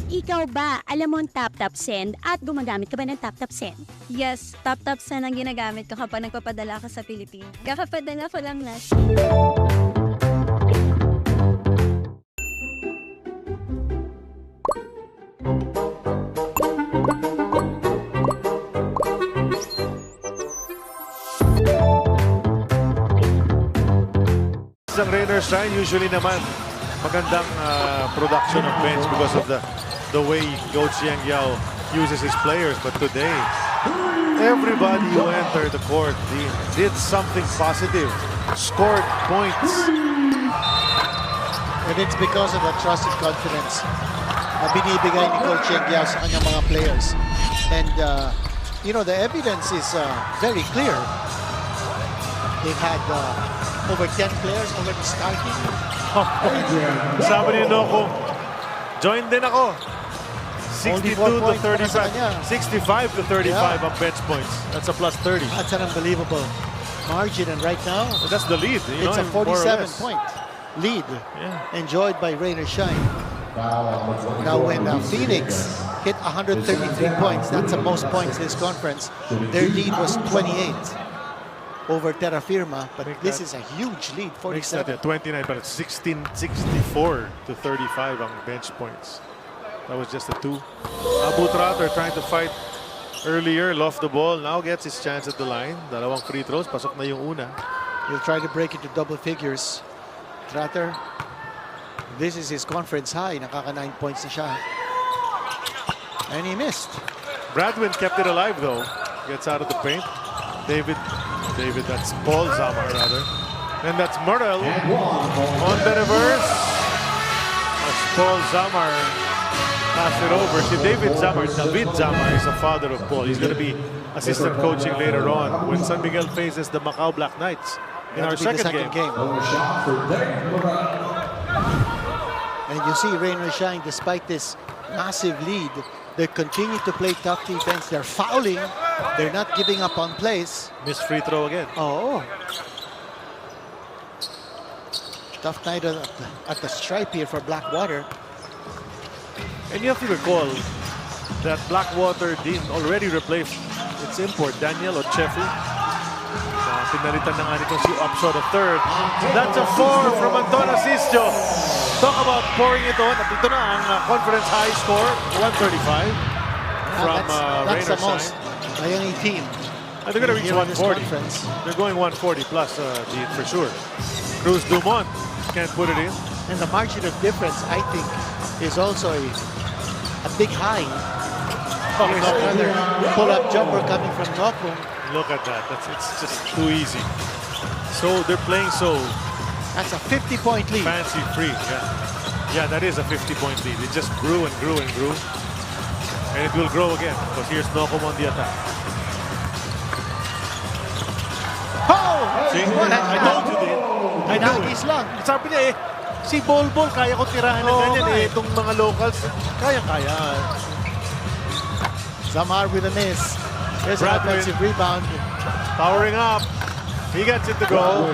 Ikaw ba, alam mo ang tap-tap send at gumagamit ka ba ng tap-tap send? Yes, tap-tap send ang ginagamit ko kapag nagpapadala ka sa Pilipinas. Kakapadala ko lang last. Ang Rainer Shine, usually naman magandang production of bench because of the way Coach Yang Yao uses his players. But today, everybody who entered the court did something positive, scored points. And it's because of the trust and confidence na binibigay ni Coach Yang Yao sa kanyang mga players. And, you know, the evidence is very clear. They've had over 10 players already starting. Sabi ni Noko, join din ako. 62 to 35. 65 to 35 on bench points. That's a plus 30. That's an unbelievable margin. And right now, that's the lead. It's a 47-point lead enjoyed by Rainer Shine. Now when Phoenix hit 133 points, that's the most points in this conference. Their lead was 28. Over Terra Firma, but this is a huge lead, 47. 29, but it's 64 to 35 on bench points. That was just a 2. Abu Tratter trying to fight earlier, lost the ball, now gets his chance at the line. Dalawang free throws, pasok na yung una. He'll try to break into double figures. Tratter, this is his conference high, nakaka 9 points na siya. And he missed. Bradwin kept it alive though. Gets out of the paint. David, that's Paul Zamar rather. And that's Murrell on the reverse. As Paul Zamar passed it over. See, David Zamar is a father of Paul. He's going to be assistant coaching later on when San Miguel faces the Macau Black Knights in our second game. And you see Rainer Shine, despite this massive lead, they continue to play tough defense. They're fouling. They're not giving up on plays. Missed free throw again. Oh. Tough night at the stripe here for Blackwater. And you have to recall that Blackwater did already replace its import, Daniel Ochefu. Pinalitan na nga nitong si Upshaw the third. That's a 4 from Anton Asisio. Talk about pouring it on. At ito na ang conference high score, 135 from that's the Rainer most Shine. by any team. And they're going to reach 140. They're going 140 plus for sure. Cruz Dumont can't put it in. And the margin of difference, I think, is also a big high. Here's another pull-up jumper coming from Nokung. Look at that. It's just too easy. So they're playing so. That's a 50-point lead. Fancy free. Yeah, that is a 50-point lead. It just grew and grew and grew. And it will grow again because here's Nocum on the attack. Oh! See? I told you din. I knew it. Sabi niya si Bol kaya ko tirahan ng ganyan itong mga locals, kaya-kaya. Zamar with a miss. There's an Bradwin. offensive rebound. Powering up. He gets it to go.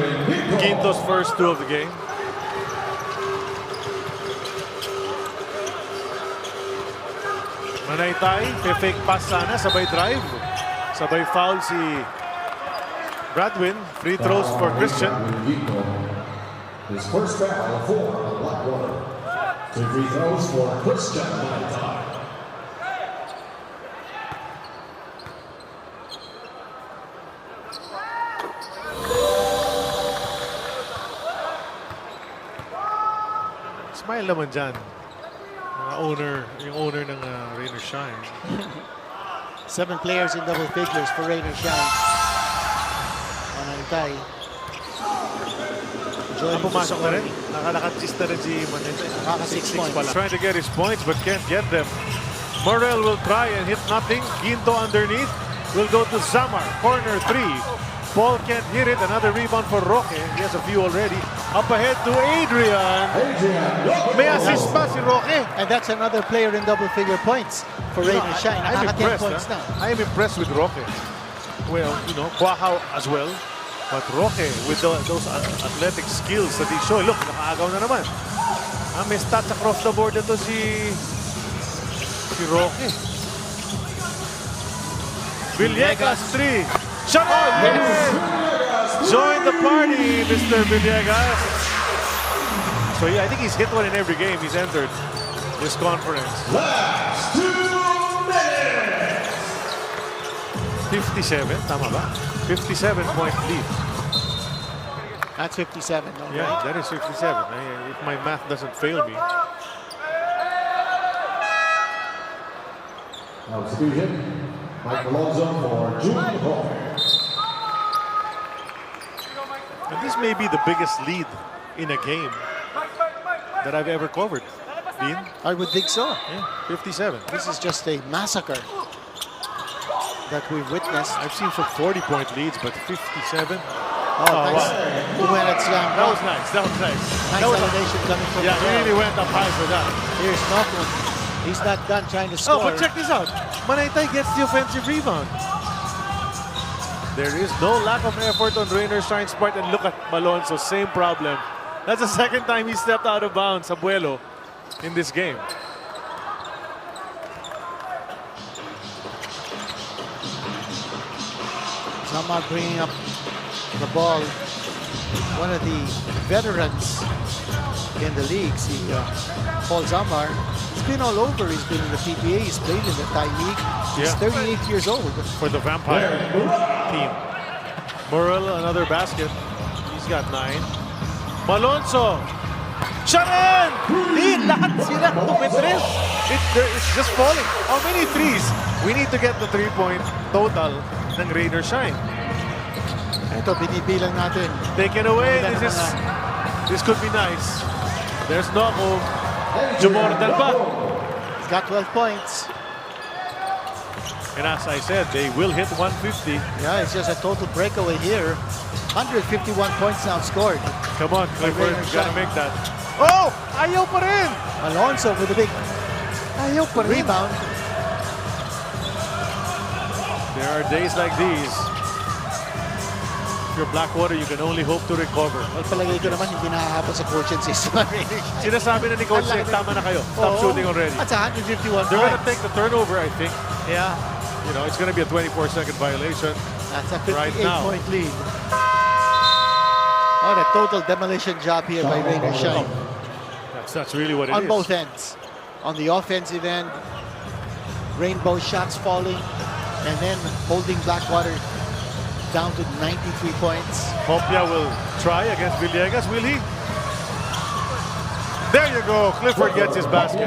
Quinto's first 2 of the game. Manaytay, fake pass sana, sabay drive. Sabay foul si Bradwin. Free throws for Christian. His first foul for Blackwater. 2 free throws for Christian Manaytay. Smile naman dyan. Yung owner ng Rainer Shine. 7 players in double figures for Rainer Shine. Manaytay. Pumasok na rin. Nakalakad-chis na rin si Manaytay. Naka 6 points. Trying to get his points but can't get them. Morel will try and hit nothing. Quinto underneath. Will go to Zamar. Corner 3. Paul can't hit it. Another rebound for Roque. He has a few already. Up ahead to Adrian. May assist pa si Roque. And that's another player in double-figure points for Rainer Shine. I'm Naka 10 impressed. points now. I am impressed with Roque. Well, you know, Quahao as well. But Roque, with those athletic skills that he showed. Look, nakaagaw na naman. May stats across the board ito si Si Roque. Villegas 3. Shot yes! Join the party, Mr. Villegas. So yeah, I think he's hit one in every game he's entered this conference. Last 2 minutes. 57, tama ba? 57-point lead. That's 57. No? Yeah, that is 57. If my math doesn't fail me. Substitution. Mike Alonso for Junior Roque. And this may be the biggest lead in a game that I've ever covered. Dean? I would think so. Yeah, 57. This is just a massacre that we've witnessed. I've seen some 40-point leads, but 57. Oh, nice. Wow. Two-handed slam. That was nice. That was nice. Nice That was elevation coming from yeah, the he ground. really went up high for that. Here's Knockman. He's not done trying to score. Oh, but check this out. Manaytay gets the offensive rebound. There is no lack of effort on Rainer Shine's part. And look at Malonzo, same problem. That's the second time he stepped out of bounds, Abuelo, in this game. Zamar bringing up the ball. One of the veterans in the leagues, Paul Zamar. He's been all over. He's been in the PBA. He's played in the Thai League. He's 38 years old. For the Vampire team. Murrell, another basket. He's got 9. Malonzo. Shot in! Lahat sila tumitres. It's just falling. How many threes? We need to get the 3-point total ng Rainer Shine. Ito, binibilang natin. Taken away. This could be nice. There's Noko. Jumordan pa. He's got 12 points. And as I said, they will hit 150. Yeah, it's just a total breakaway here. 151 points now scored. Come on, Clifford. You gotta make that. Oh! Ayaw pa rin! Alonso with a big ayaw pa rin. Rebound. There are days like these. If you're Blackwater, you can only hope to recover. Well, palagay ko naman hindi nakahapon sa coaching system. Sinasabi na ni Coach Sek, tama na kayo. Stop shooting already. That's 151 They're points. gonna take the turnover, I think. Yeah. You know, it's gonna be a 24-second violation. That's a right now. 58-point lead. What a total demolition job here by Rainer Shine. That's really what it is. On both ends. On the offensive end, rainbow shots falling, and then holding Blackwater down to 93 points. Hopia will try against Villegas, will he? There you go. Clifford gets his basket.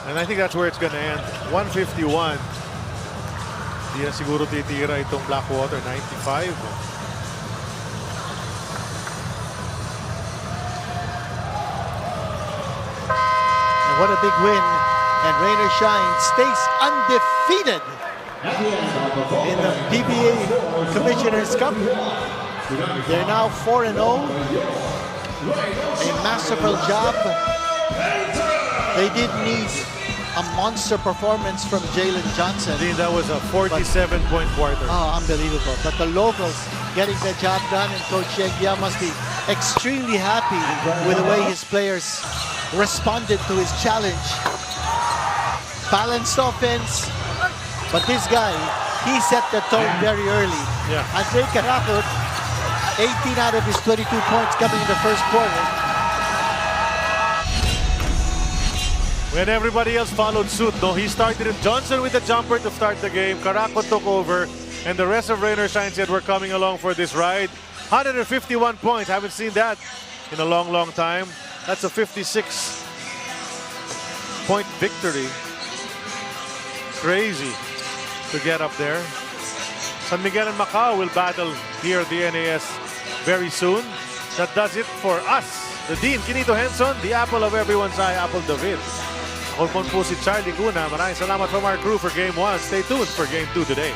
And I think that's where it's going to end. 151. Di na siguro titira itong Blackwater. 95. And what a big win. And Rainer Shine stays undefeated in the PBA Commissioner's Cup. They're now 4-0. A masterful job. They did need a monster performance from Jalen Johnson. I think that was a 47-point quarter. Oh, unbelievable. But the locals getting the job done, and Coach Yengia must be extremely happy with the way his players responded to his challenge. Balanced offense, but this guy, he set the tone very early. Yeah. Andre Carakot, 18 out of his 22 points coming in the first quarter. When everybody else followed suit, no, he started it. Johnson with the jumper to start the game. Carakot took over, and the rest of Rainer Shine said we're coming along for this ride. 151 points. Haven't seen that in a long, long time. That's a 56-point victory. Crazy to get up there. San Miguel and Macau will battle here at the NAS very soon. That does it for us. The Dean, Kinito Henson, the apple of everyone's eye, Apple David. Ako po si Charlie Cuna. Maraming salamat from our crew for Game 1. Stay tuned for Game 2 today.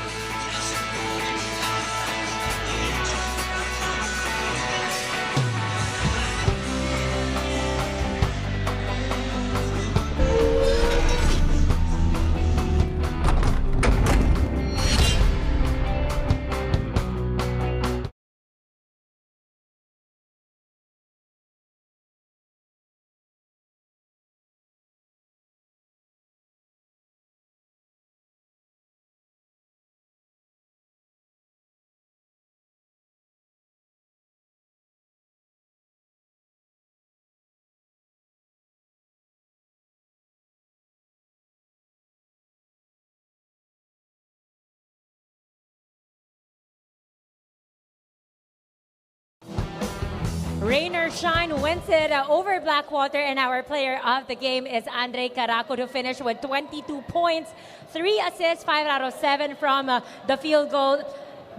Rain or shine wins it over Blackwater, and our player of the game is Andre Caraco, who finished with 22 points, 3 assists, 5 out of 7 from the field goal.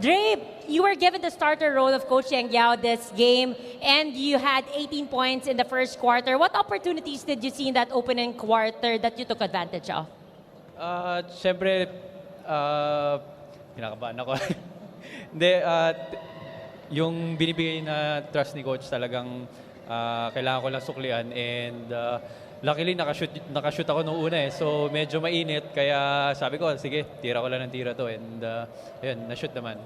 Dre, you were given the starter role of Coach Yang Yao this game, and you had 18 points in the first quarter. What opportunities did you see in that opening quarter that you took advantage of? Siyempre, kinakabahan ako. Hindi, yung binibigay na trust ni Coach talagang kailangan ko lang suklian, and luckily nakashoot ako nung una so medyo mainit, kaya sabi ko sige, tira ko lang ng tira to, and ayun, na-shoot naman.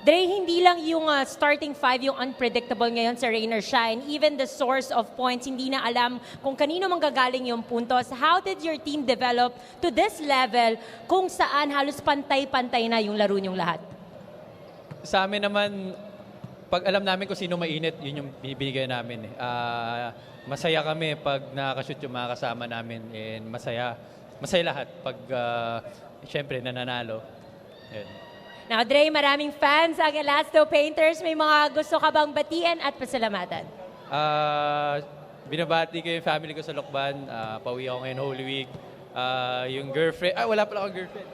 Dre, hindi lang yung starting five yung unpredictable ngayon sa Rain or Shine. Even the source of points, hindi na alam kung kanino manggagaling yung puntos. How did your team develop to this level kung saan halos pantay-pantay na yung laro niyong lahat? Sa amin naman, pag alam namin kung sino mainit, yun yung binibigay namin. Masaya kami pag nakakashoot yung mga kasama namin, and masaya lahat pag syempre nananalo. Ayun. Now, Dre, maraming fans ang Elasto Painters. May mga gusto ka bang batiin at pasalamatan? Binabati ko yung family ko sa Lokban. Pauwi ako ngayon Holy Week. Yung girlfriend, wala pala akong girlfriend.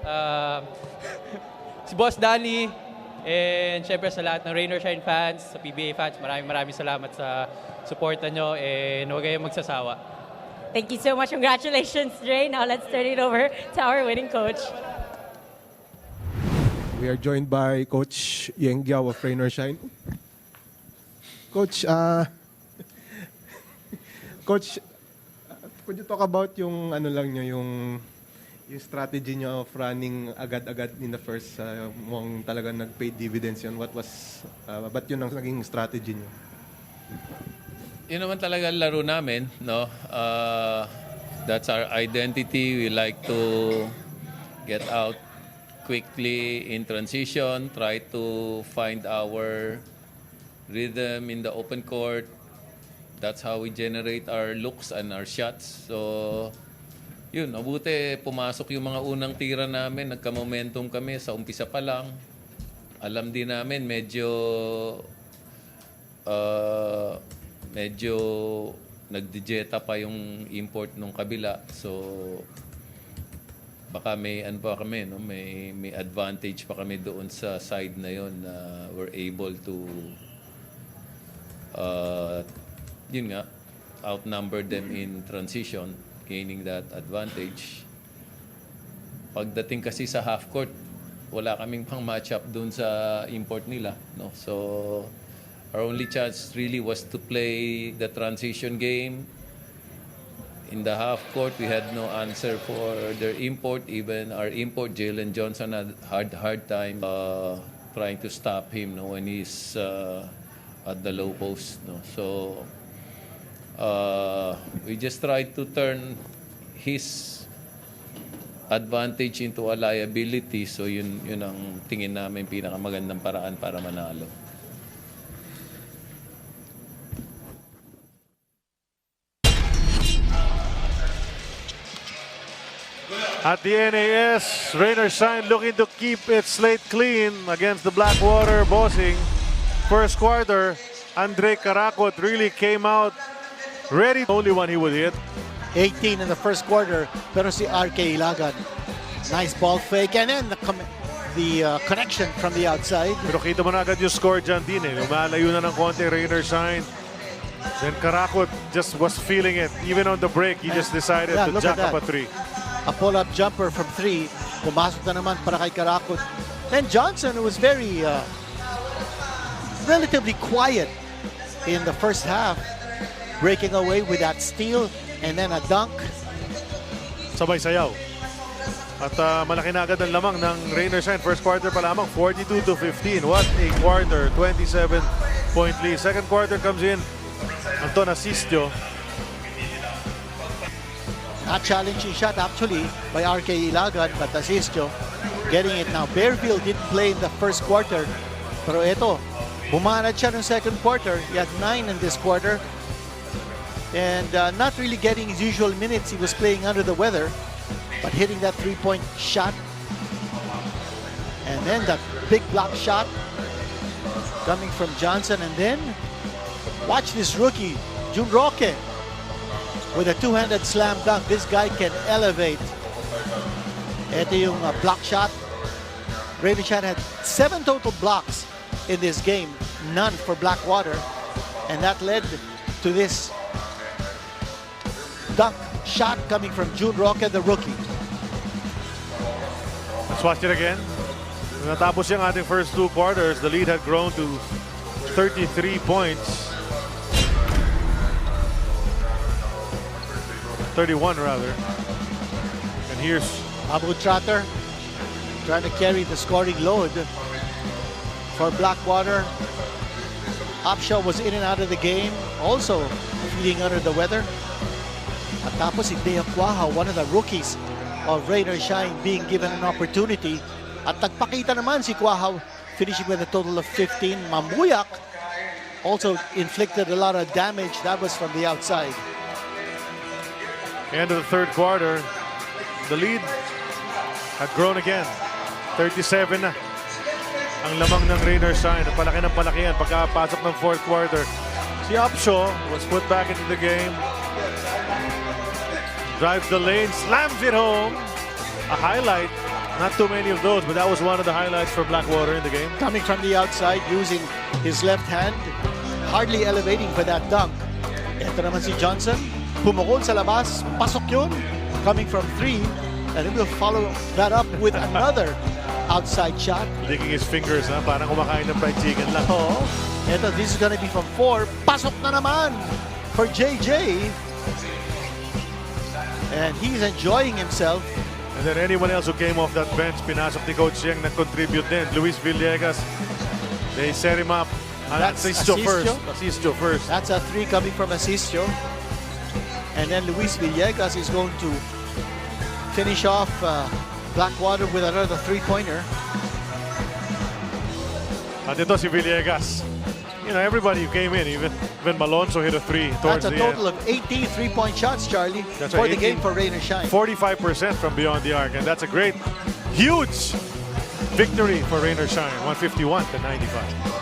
Si Boss Danny, and syempre sa lahat ng Rain or Shine fans, sa PBA fans, maraming salamat sa suporta nyo, and huwag kayong magsasawa. Thank you so much. Congratulations, Dre. Now, let's turn it over to our winning coach. We are joined by Coach Yang Yao of Rain or Shine. Coach, Coach, could you talk about yung yung strategy niyo of running agad-agad in the first, mukhang talaga nag-pay dividends yun. Ba't yun ang naging strategy niyo? Yun naman talaga laro namin, no? That's our identity. We like to get out quickly in transition, try to find our rhythm in the open court. That's how we generate our looks and our shots. So, yun, mabuti pumasok yung mga unang tira namin, nagka-momentum kami sa umpisa pa lang. Alam din namin medyo nagdigeta pa yung import nung kabila. So, baka may kami, no? May advantage pa kami doon sa side na yon na we're able to yun nga, outnumber them in transition, gaining that advantage. Pagdating kasi sa half court, wala kaming pang match-up doon sa import nila, no? So our only chance really was to play the transition game. In the half court, we had no answer for their import. Even our import, Jalen Johnson, had hard time trying to stop him, no, when he's at the low post, no. So we just tried to turn his advantage into a liability. So yun ang tingin namin pinakamagandang paraan para manalo. At the NAS, Rain or Shine looking to keep its slate clean against the Blackwater bossing. First quarter, Andre Caraco really came out ready. Only one he would hit. 18 in the first quarter, pero si RK Ilagan. Nice ball fake, and then the connection from the outside. Pero kita mo na agad yung score dyan din Lumalayo na ng konti, Rain or Shine. Then Caraco just was feeling it. Even on the break, he just decided to jack up a three. A pull-up jumper from 3. Pumasok na naman para kay Caraco. Then Johnson, who was very relatively quiet in the first half, breaking away with that steal and then a dunk. Sabay sayaw. At malaki na agad ang lamang ng Rain or Shine. First quarter pa lamang, 42-15. What a quarter, 27-point lead. Second quarter comes in, Anton Asistio. A challenging shot actually by RK Ilagan, but Asistio getting it now. Bearville didn't play in the first quarter, pero ito, bumanad siya ng second quarter. He had 9 in this quarter, and not really getting his usual minutes. He was playing under the weather, but hitting that three-point shot, and then that big block shot coming from Johnson, and then Watch this rookie, Jun Roque, with a two-handed slam dunk. This guy can elevate. Ito yung block shot. Raven Shine had 7 total blocks in this game, none for Blackwater, and that led to this dunk shot coming from Jun Roque, the rookie. Let's watch it again. Natapos yung ating first 2 quarters. The lead had grown to 33 points. 31 rather. And here's Abu Trotter trying to carry the scoring load for Blackwater. Upshaw was in and out of the game, also feeling under the weather. At tapos si Deo Quaha, one of the rookies of Rain or Shine, being given an opportunity. At nagpakita naman si Quaha, finishing with a total of 15. Mambuyak also inflicted a lot of damage. That was from the outside. end of the third quarter. The lead had grown again. 37 na ang lamang ng Rain or Shine. Palaki ng palaki yan pagkapasok ng fourth quarter. Si Upshaw was put back into the game. Drives the lane, slams it home. A highlight. Not too many of those, but that was one of the highlights for Blackwater in the game. Coming from the outside, using his left hand, hardly elevating for that dunk. Ito naman si Johnson, pumukol sa labas, pasok yun, coming from 3, and he will follow that up with another outside shot. Licking his fingers, ha? Parang kumakain ng fried chicken lang. Oo. Ito, this is gonna be from 4, pasok na naman for JJ. And he's enjoying himself. And then anyone else who came off that bench, pinasok ni Coach Yang, nag-contribute din. Luis Villegas, they set him up. That's Asistio first. Asistio first. That's a 3 coming from Asistio. And then Luis Villegas is going to finish off Blackwater with another 3-pointer. At ito si Villegas. You know, everybody who came in, even Malonzo hit a 3 towards That's a the total end. of 18 3-point shots, Charlie, That's for right, the game for Rain or Shine. 45% from beyond the arc, and that's a great, huge victory for Rain or Shine, 151 to 95.